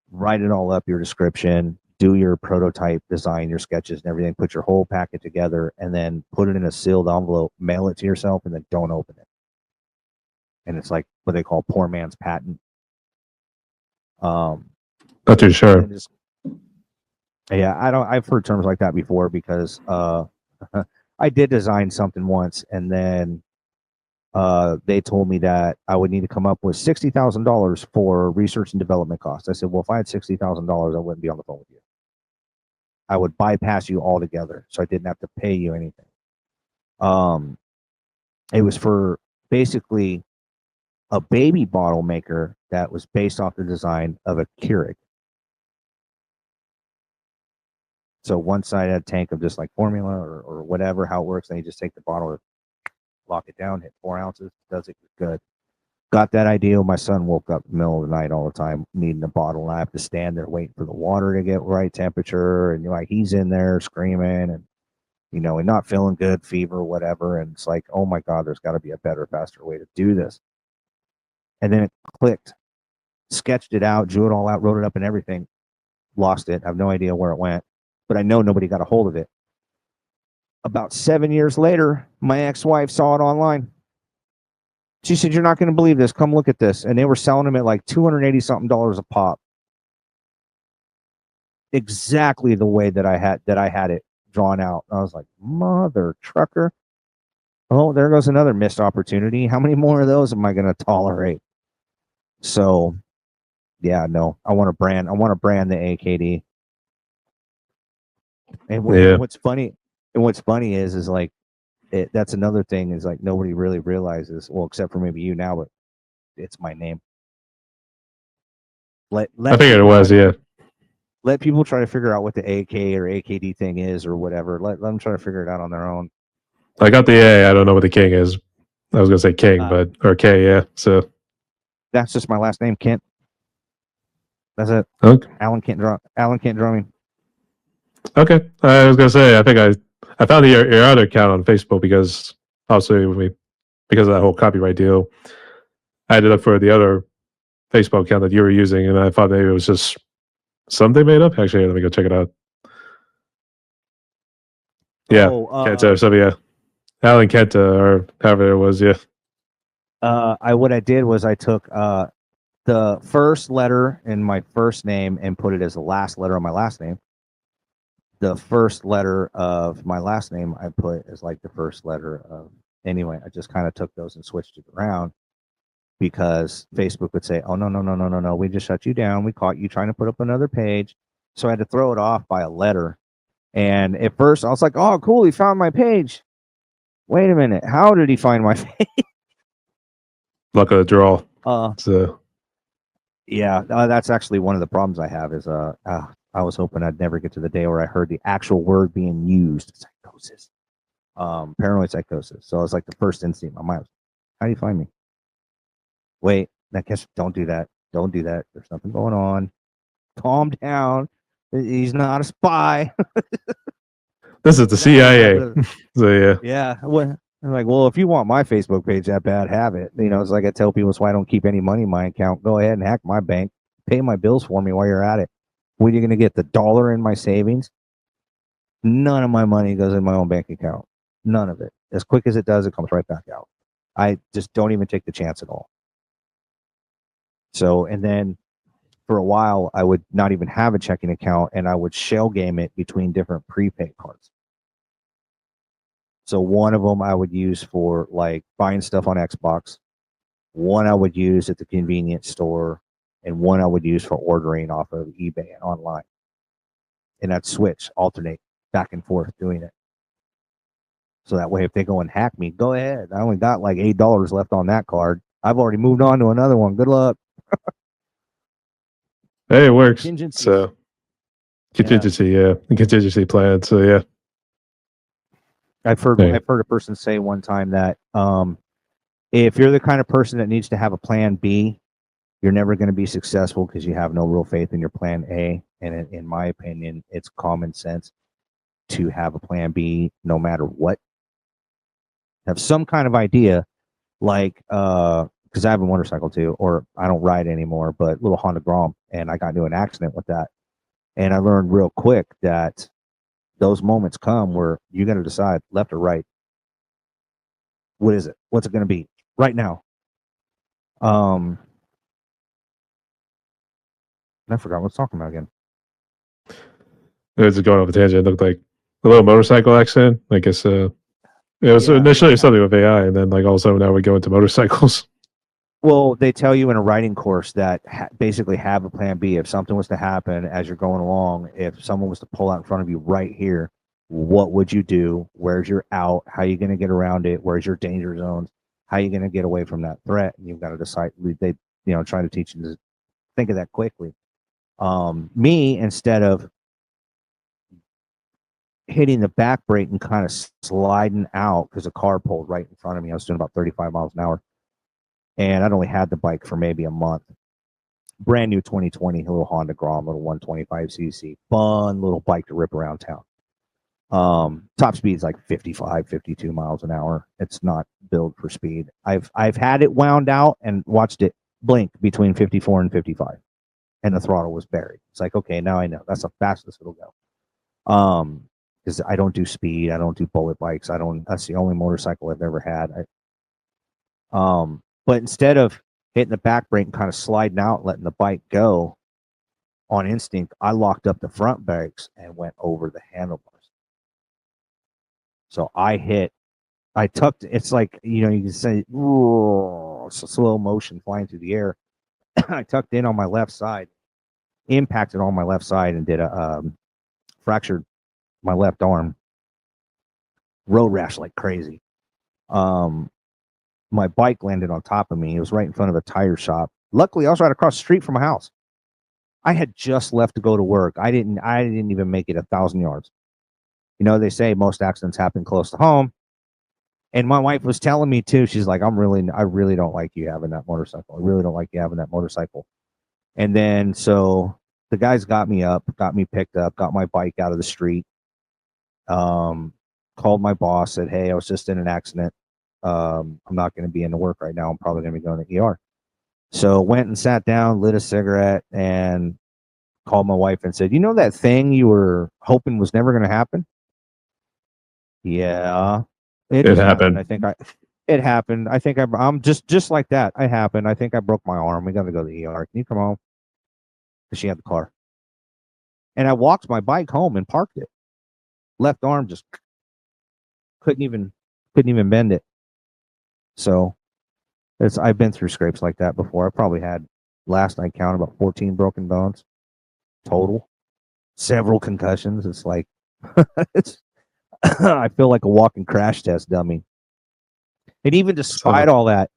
write it all up, your description, do your prototype design, your sketches and everything, put your whole packet together, and then put it in a sealed envelope, mail it to yourself, and then don't open it. And it's like what they call poor man's patent. Not too sure. Yeah, I've heard terms like that before because I did design something once, and then they told me that I would need to come up with $60,000 for research and development costs. I said, well, if I had $60,000, I wouldn't be on the phone with you. I would bypass you altogether, so I didn't have to pay you anything. It was for basically a baby bottle maker that was based off the design of a Keurig. So one side had a tank of just like formula or whatever, how it works. Then you just take the bottle, lock it down, hit 4 ounces, does it good. Got that idea. My son woke up in the middle of the night all the time needing a bottle, and I have to stand there waiting for the water to get right temperature. And like he's in there screaming and and not feeling good, fever, whatever. And it's like, oh my God, there's got to be a better, faster way to do this. And then it clicked, sketched it out, drew it all out, wrote it up and everything. Lost it. I have no idea where it went, but I know nobody got a hold of it. About 7 years later, my ex-wife saw it online. She said, "You're not going to believe this. Come look at this." And they were selling them at like $280 something a pop. Exactly the way that I had it drawn out. I was like, mother trucker. Oh, there goes another missed opportunity. How many more of those am I going to tolerate? So, yeah, no. I want to brand the AKD. And what's funny is like that's another thing is like nobody really realizes, well, except for maybe you now, but it's my name. I figured it was, yeah. Let people try to figure out what the AK or AKD thing is or whatever. Let them try to figure it out on their own. I got the A. I don't know what the King is. I was gonna say King, or K, yeah. So that's just my last name, Kent. That's it. Okay. Alan Kent Drumming. Okay. I was gonna say, I think I found your other account on Facebook because obviously because of that whole copyright deal, I had to look for the other Facebook account that you were using, and I thought maybe it was just something made up. Actually, let me go check it out. Yeah, Kenta, so yeah, Alan Kenta, or however it was. Yeah. What I did was I took the first letter in my first name and put it as the last letter of my last name. The first letter of my last name I put as like the first letter of. Anyway, I just kind of took those and switched it around because Facebook would say, "Oh no, we just shut you down. We caught you trying to put up another page." So I had to throw it off by a letter. And at first I was like, "Oh, cool, he found my page." Wait a minute, how did he find my page? Luck of the draw. So yeah, that's actually one of the problems I have is I was hoping I'd never get to the day where I heard the actual word being used, psychosis, paranoid psychosis. So it's like the first instinct in my mind was, how do you find me? Wait, I guess don't do that. Don't do that. There's something going on. Calm down. He's not a spy. This is the CIA. So yeah. Yeah. Well, I'm like, well, if you want my Facebook page that bad, have it. You know, it's like I tell people, so I don't keep any money in my account. Go ahead and hack my bank. Pay my bills for me while you're at it. When are you going to get the dollar in my savings? None of my money goes in my own bank account. None of it. As quick as it does, it comes right back out. I just don't even take the chance at all. So, and then for a while, I would not even have a checking account and I would shell game it between different prepaid cards. So one of them I would use for like buying stuff on Xbox. One I would use at the convenience store, and one I would use for ordering off of eBay and online. And I'd switch, alternate back and forth doing it. So that way, if they go and hack me, go ahead. I only got like $8 left on that card. I've already moved on to another one. Good luck. Hey, it works. So contingency, yeah. Contingency plan. So yeah. I've heard a person say one time that if you're the kind of person that needs to have a plan B, you're never going to be successful because you have no real faith in your plan A. And in my opinion, it's common sense to have a plan B no matter what. Have some kind of idea, like because I have a motorcycle too, or I don't ride anymore, but little Honda Grom, and I got into an accident with that. And I learned real quick that those moments come where you got to decide left or right. What is it? What's it going to be right now? I forgot what I was talking about again. It was going off a tangent. It looked like a little motorcycle accident. I guess it was initially something with AI, and then like all of a sudden now we go into motorcycles. Well, they tell you in a writing course that basically have a plan B. If something was to happen as you're going along, if someone was to pull out in front of you right here, what would you do? Where's your out? How are you going to get around it? Where's your danger zones? How are you going to get away from that threat? And you've got to decide. They, try to teach you to think of that quickly. Me, instead of hitting the back brake and kind of sliding out because a car pulled right in front of me, I was doing about 35 miles an hour. And I'd only had the bike for maybe a month. Brand new 2020, little Honda Grom, little 125cc, fun little bike to rip around town. Top speed is like 55, 52 miles an hour. It's not built for speed. I've had it wound out and watched it blink between 54 and 55, and the throttle was buried. It's like, okay, now I know that's the fastest it'll go. Because I don't do speed, I don't do bullet bikes. That's the only motorcycle I've ever had. But instead of hitting the back brake and kind of sliding out, letting the bike go on instinct, I locked up the front brakes and went over the handlebars. So I tucked, it's like, you can say, it's a slow motion flying through the air. I tucked in on my left side, impacted on my left side, and did fractured my left arm. Road rash like crazy. My bike landed on top of me. It was right in front of a tire shop. Luckily, I was right across the street from my house. I had just left to go to work. I didn't even make it 1,000 yards. They say most accidents happen close to home. And my wife was telling me too, she's like, I really don't like you having that motorcycle. I really don't like you having that motorcycle. And then so the guys got me up, got me picked up, got my bike out of the street. Called my boss, said, "Hey, I was just in an accident. I'm not going to be into work right now. I'm probably going to be going to the ER." So went and sat down, lit a cigarette, and called my wife and said, "You know that thing you were hoping was never going to happen? Yeah, it It just happened. happened. It happened. I think I'm just like that. I happened. I think I broke my arm. We got to go to the ER. Can you come home?" Because she had the car, and I walked my bike home and parked it. Left arm just couldn't even bend it. So I've been through scrapes like that before. I probably had last I counted about 14 broken bones total, several concussions. It's like it's I feel like a walking crash test dummy. And even despite all that,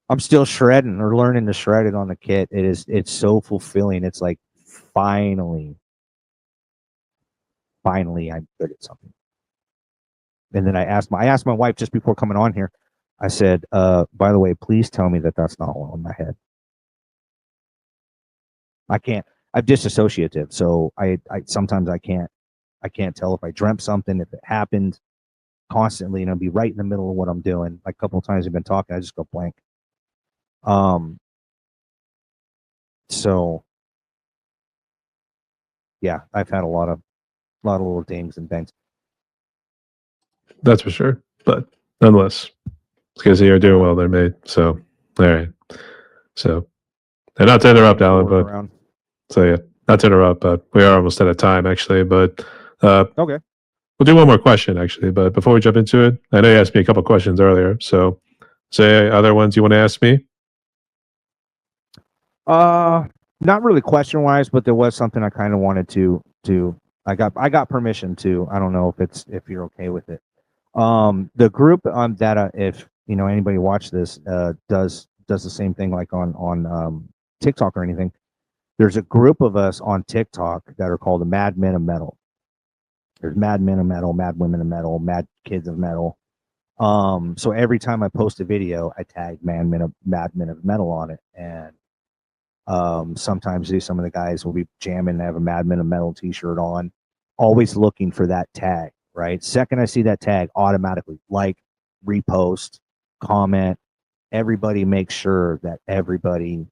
I'm still shredding or learning to shred it on the kit. It's so fulfilling. It's like finally I'm good at something. And then I asked my wife just before coming on here. I said, by the way, please tell me that that's not all in my head. I can't. I'm disassociative, so I sometimes I can't tell if I dreamt something, if it happened constantly, and I'll be right in the middle of what I'm doing. Like a couple of times I've been talking, I just go blank. So yeah, I've had a lot of little dings and bangs. That's for sure. But nonetheless, it's because you're doing well there, mate. So, all right. So, and not to interrupt, Alan, but so yeah, not to interrupt, but we are almost out of time actually. But Okay. we'll do one more question actually. But before we jump into it, I know you asked me a couple questions earlier. So, say other ones you want to ask me. Not really question wise, but there was something I kind of wanted to do. I got permission to. I don't know if you're okay with it. The group that if you know anybody watch this does the same thing like on TikTok or anything. There's a group of us on TikTok that are called the Mad Men of Metal. There's Mad Men of Metal, Mad Women of Metal, Mad Kids of Metal. So every time I post a video, I tag Mad Men of Metal on it, and sometimes some of the guys will be jamming and have a Mad Men of Metal t-shirt on, always looking for that tag, right? Second I see that tag, automatically like, repost, comment. Everybody makes sure that everybody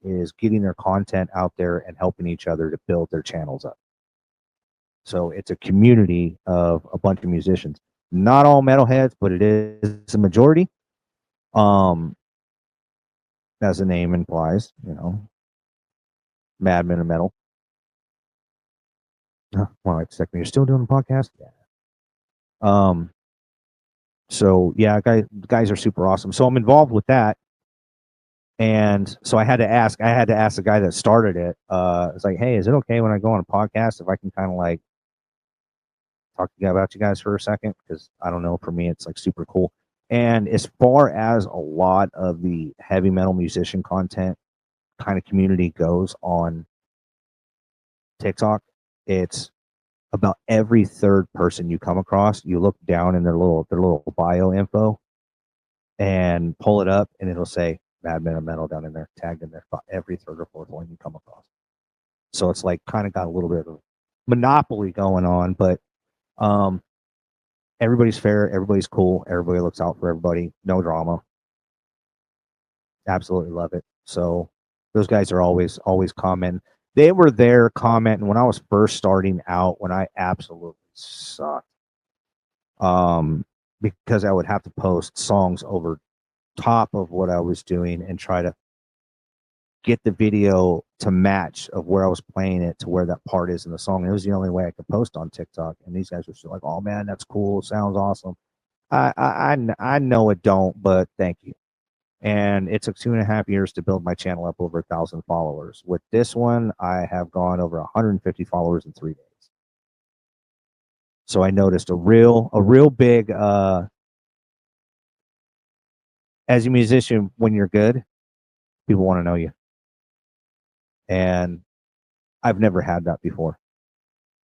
is getting their content out there and helping each other to build their channels up. So it's a community of a bunch of musicians. Not all metalheads, but it is a majority. As the name implies, you know, Madmen of Metal. Well, it's like you're still doing the podcast. Yeah. So yeah, guys are super awesome. So I'm involved with that, and so I had to ask the guy that started it. It's like, hey, is it okay when I go on a podcast if I can kind of like talk to you about you guys for a second? Because I don't know, for me, it's like super cool. And as far as a lot of the heavy metal musician content kind of community goes on TikTok, it's about every third person you come across. You look down in their little bio info and pull it up, and it'll say Mad Men of Metal down in there, tagged in there. About every third or fourth one you come across. So it's like kind of got a little bit of a monopoly going on, but everybody's fair, everybody's cool, everybody looks out for everybody, no drama. Absolutely love it. So those guys are always commenting. They were there commenting when I was first starting out, when I absolutely sucked. Because I would have to post songs over top of what I was doing and try to get the video to match of where I was playing it to where that part is in the song. It was the only way I could post on TikTok. And these guys were still like, "Oh man, that's cool. Sounds awesome." I know it don't, but thank you. And it took 2.5 years to build my channel up over 1,000 followers. With this one, I have gone over 150 followers in 3 days. So I noticed a real big, as a musician, when you're good, people want to know you. And I've never had that before.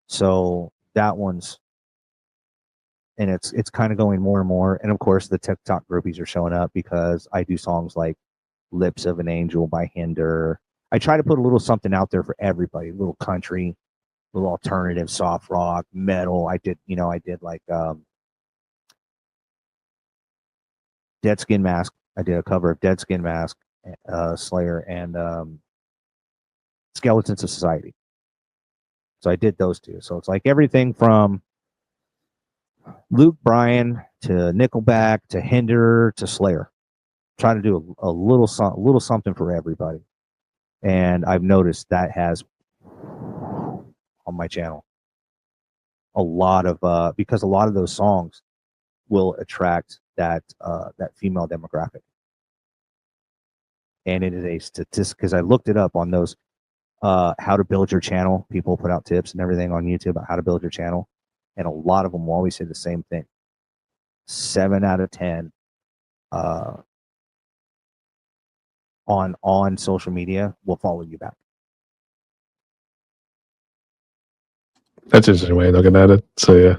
So that one's, and it's kind of going more and more. And of course, the TikTok groupies are showing up because I do songs like Lips of an Angel by Hinder, I try to put a little something out there for everybody, a little country, a little alternative, soft rock, metal. I did like Dead Skin Mask. I did a cover of Dead Skin Mask, Slayer, and Skeletons of Society. So I did those two. So it's like everything from Luke Bryan to Nickelback to Hinder to Slayer. Try to do a little something for everybody. And I've noticed that has on my channel a lot of because a lot of those songs will attract that female demographic. And it is a statistic because I looked it up on those how to build your channel. People put out tips and everything on YouTube about how to build your channel, and a lot of them will always say the same thing. 7 out of 10 on social media will follow you back. That's just a way of looking at it. So yeah.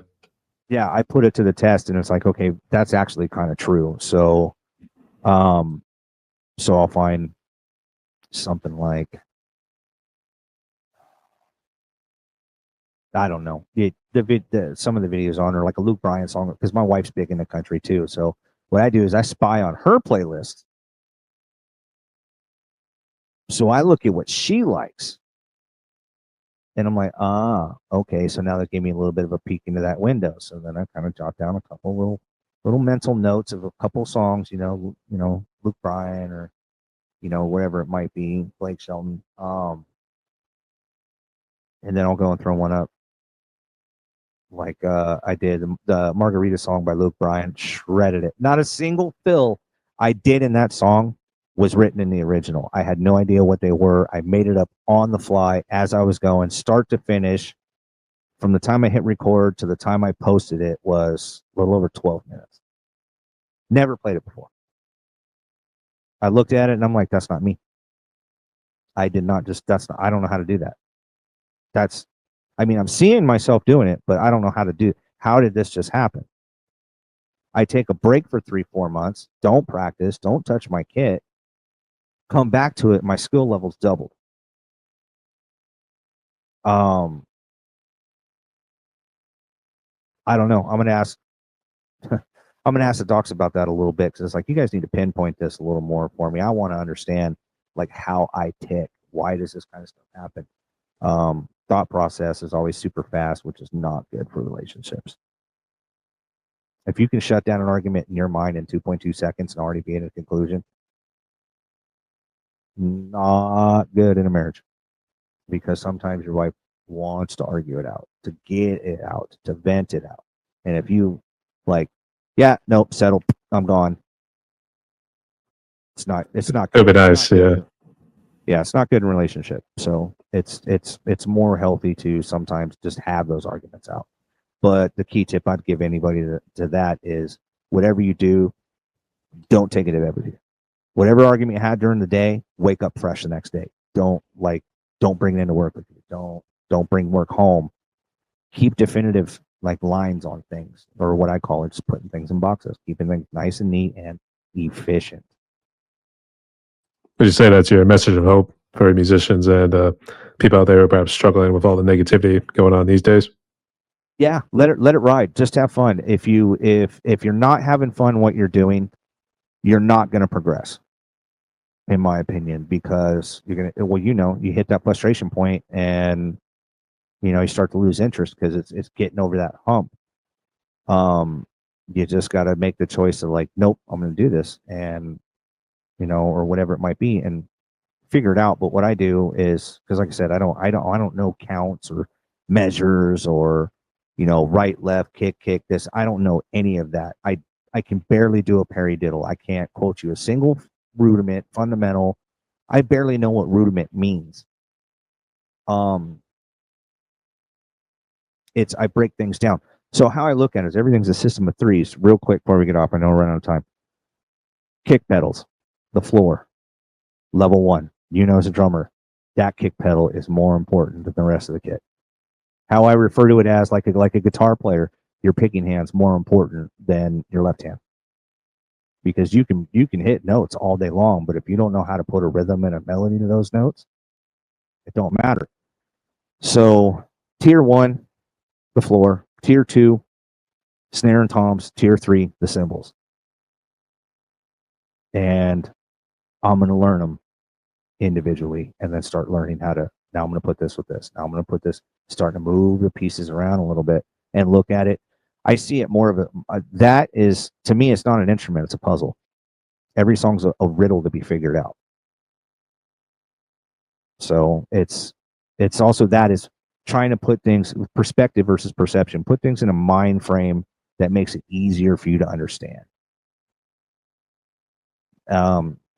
Yeah, I put it to the test, and it's like, okay, that's actually kind of true. So, so I'll find something like, I don't know, some of the videos on, or like a Luke Bryan song, because my wife's big in the country too. So what I do is I spy on her playlist. So I look at what she likes. And I'm like, okay. So now that gave me a little bit of a peek into that window. So then I kind of jot down a couple little mental notes of a couple songs, Luke Bryan or, whatever it might be, Blake Shelton. And then I'll go and throw one up. Like I did the Margarita song by Luke Bryan, shredded it. Not a single fill I did in that song was written in the original. I had no idea what they were. I made it up on the fly as I was going, start to finish. From the time I hit record to the time I posted it was a little over 12 minutes. Never played it before. I looked at it and I'm like, that's not me. I don't know how to do that. I'm seeing myself doing it, but I don't know how did this just happen? I take a break for 3-4 months, don't practice, don't touch my kit, come back to it, my skill level's doubled. I don't know. I'm gonna ask the docs about that a little bit, because it's like, you guys need to pinpoint this a little more for me. I want to understand like how I tick. Why does this kind of stuff happen? Thought process is always super fast, which is not good for relationships. If you can shut down an argument in your mind in 2.2 seconds and already be in a conclusion, not good in a marriage, because sometimes your wife wants to argue it out, to get it out, to vent it out. And if you like, yeah, nope, settle, I'm gone. It's not It'd be nice, yeah. Yeah, it's not good in a relationship. So it's more healthy to sometimes just have those arguments out. But the key tip I'd give anybody to that is, whatever you do, don't take it to bed with you. Whatever argument you had during the day, wake up fresh the next day. Don't bring it into work with you. Don't bring work home. Keep definitive like lines on things, or what I call it, just putting things in boxes, keeping things nice and neat and efficient. Would you say that's your message of hope for musicians and people out there who are perhaps struggling with all the negativity going on these days? Yeah, let it ride. Just have fun. If you're not having fun what you're doing, you're not going to progress, in my opinion, because you're gonna you hit that frustration point, and you start to lose interest because it's getting over that hump. You just got to make the choice of like, nope, I'm going to do this, and or whatever it might be, and figure it out. But what I do is, because like I said, I don't know counts or measures or right, left, kick this. I don't know any of that. I can barely do a paradiddle. I can't quote you a single rudiment, fundamental. I barely know what rudiment means. I break things down. So how I look at it is, everything's a system of threes. Real quick before we get off, I know we're running out of time. Kick pedals, the floor, level 1. As a drummer, that kick pedal is more important than the rest of the kit. How I refer to it as, like a guitar player, your picking hand's more important than your left hand, because you can hit notes all day long, but if you don't know how to put a rhythm and a melody to those notes, It don't matter. So tier 1, the floor. Tier 2, snare and toms. Tier 3, the cymbals. And I'm going to learn them individually and then start learning how to, now I'm going to put this with this. Now I'm going to put this, starting to move the pieces around a little bit and look at it. I see it more of that is, to me, it's not an instrument, it's a puzzle. Every song's a riddle to be figured out. So it's also, that is trying to put things, perspective versus perception, put things in a mind frame that makes it easier for you to understand.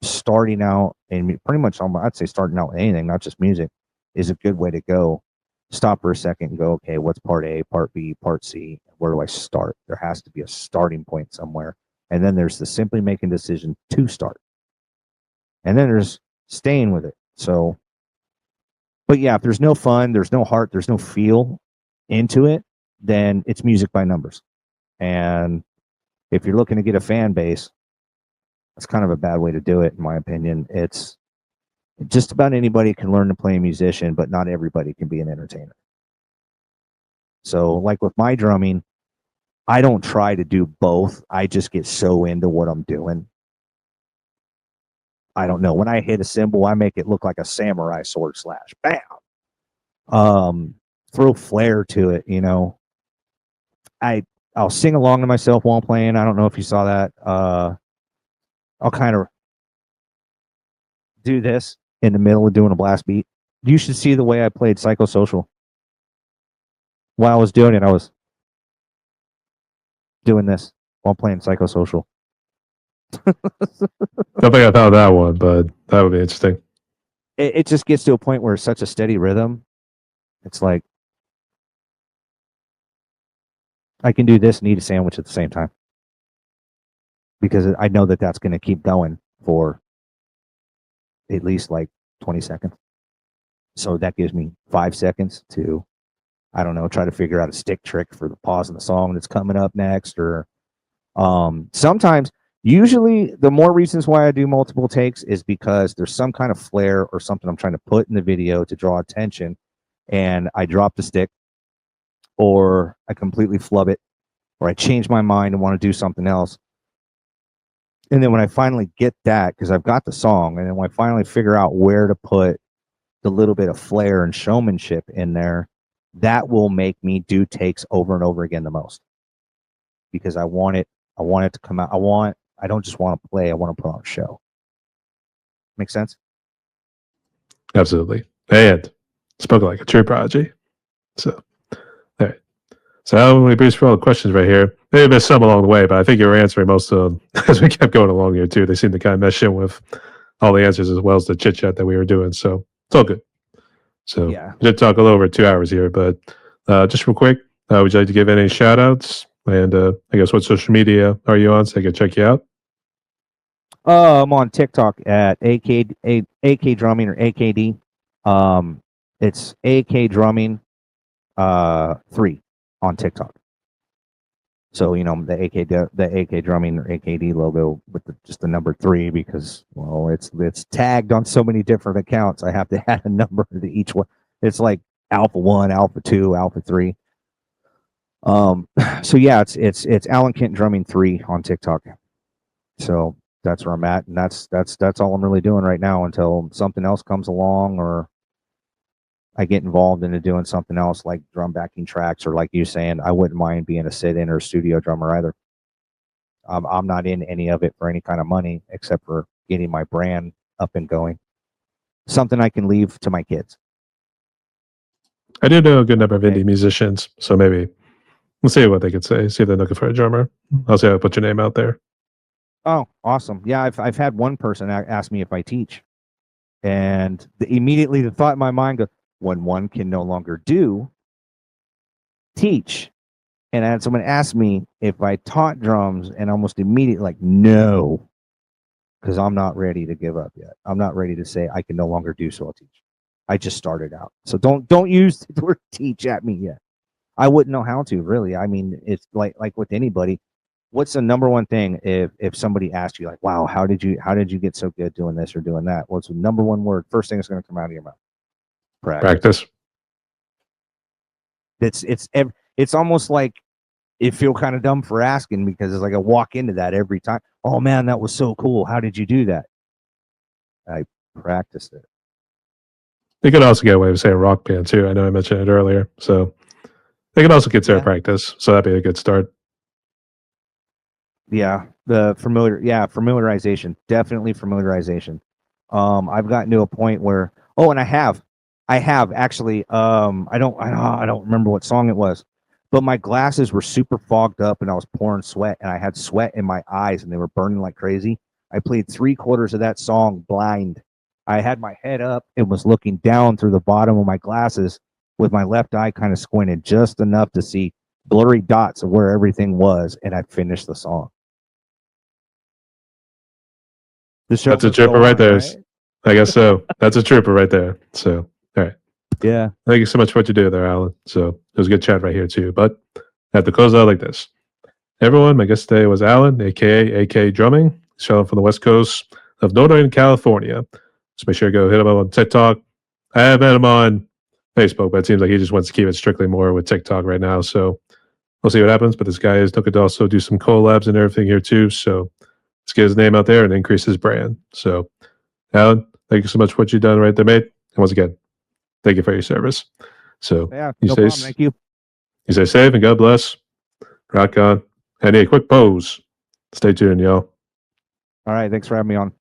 Starting out, and pretty much I'd say starting out with anything, not just music, is a good way to go. Stop for a second and go, okay, what's part A, part B, part C? Where do I start? There has to be a starting point somewhere. And then there's the simply making decision to start. And then there's staying with it. So, but yeah, if there's no fun, there's no heart, there's no feel into it, then it's music by numbers. And if you're looking to get a fan base, it's kind of a bad way to do it, in my opinion. It's just about anybody can learn to play a musician, but not everybody can be an entertainer. So, like with my drumming, I don't try to do both. I just get so into what I'm doing. I don't know. When I hit a cymbal, I make it look like a samurai sword slash. Bam! Throw flair to it, you know. I'll sing along to myself while I'm playing. I don't know if you saw that. I'll kind of do this in the middle of doing a blast beat. You should see the way I played Psychosocial. While I was doing it, I was doing this while playing Psychosocial. I don't think I found that one, but that would be interesting. It just gets to a point where it's such a steady rhythm. It's like I can do this and eat a sandwich at the same time, because I know that that's going to keep going for at least like 20 seconds. So that gives me 5 seconds to, I don't know, try to figure out a stick trick for the pause in the song that's coming up next. Or sometimes, usually the more reasons why I do multiple takes is because there's some kind of flair or something I'm trying to put in the video to draw attention, and I drop the stick, or I completely flub it, or I change my mind and want to do something else. And then when I finally get that, because I've got the song, and then when I finally figure out where to put the little bit of flair and showmanship in there, that will make me do takes over and over again the most. Because I want it to come out. I don't just want to play, I want to put on a show. Make sense? Absolutely. And spoke like a true prodigy. So, all right. So we breezed through all the questions right here. Maybe missed some along the way, but I think you were answering most of them as we kept going along here too. They seem to kind of mesh in with all the answers as well as the chit chat that we were doing. So it's all good. So Yeah. we did talk a little over 2 hours here, but just real quick, would you like to give any shout outs? And I guess what social media are you on so I can check you out? I'm on TikTok at AKDrumming or AKD. It's AKDrumming 3 on TikTok. So, you know, the AKDrumming or AKD logo with just the number 3, because, well, it's tagged on so many different accounts. I have to add a number to each one. It's like Alpha 1, Alpha 2, Alpha 3. So yeah, it's Alan Kent Drumming 3 on TikTok. So that's where I'm at, and that's all I'm really doing right now until something else comes along, or I get involved into doing something else like drum backing tracks, or like you saying, I wouldn't mind being a sit-in or a studio drummer either. I'm not in any of it for any kind of money except for getting my brand up and going. Something I can leave to my kids. I do know a good number of indie musicians, so maybe we'll see what they could say. See if they're looking for a drummer. I'll say I'll put your name out there. Oh, awesome! Yeah, I've had one person ask me if I teach, and immediately the thought in my mind goes, when one can no longer do, teach. And I had someone ask me if I taught drums, and almost immediately like, no, because I'm not ready to give up yet. I'm not ready to say I can no longer do, so I'll teach. I just started out, so don't use the word teach at me yet. I wouldn't know how to, really. I mean, it's like with anybody. What's the number one thing if somebody asked you, like, wow, how did you get so good doing this or doing that? What's the number one word, first thing that's going to come out of your mouth? Practice. It's almost like it feel kind of dumb for asking because it's like I walk into that every time. Oh man, that was so cool. How did you do that? I practiced it. You could also get away with saying rock band too. I know I mentioned it earlier. So they can also consider practice. So that'd be a good start. Yeah. Familiarization. Definitely familiarization. I've gotten to a point where and I have actually I don't remember what song it was, but my glasses were super fogged up and I was pouring sweat and I had sweat in my eyes and they were burning like crazy. I played 3/4 of that song blind. I had my head up and was looking down through the bottom of my glasses with my left eye kind of squinted just enough to see blurry dots of where everything was, and I finished the song. That's a trooper right there. Right? I guess so. That's a trooper right there. So, all right. Yeah. Thank you so much for what you do there, Alan. So it was a good chat right here too. But I have to close out like this. Everyone, my guest today was Alan, aka AKDrumming, shouting from the West Coast of Northern California. So make sure to go hit him up on TikTok. I have had him on Facebook, but it seems like he just wants to keep it strictly more with TikTok right now. So we'll see what happens. But this guy is looking to also do some collabs and everything here too. So let's get his name out there and increase his brand. So, Alan, thank you so much for what you've done right there, mate. And once again, thank you for your service. So, yeah, no problem. Thank you. You stay safe and God bless. Rock on. And a quick pose. Stay tuned, y'all. All right. Thanks for having me on.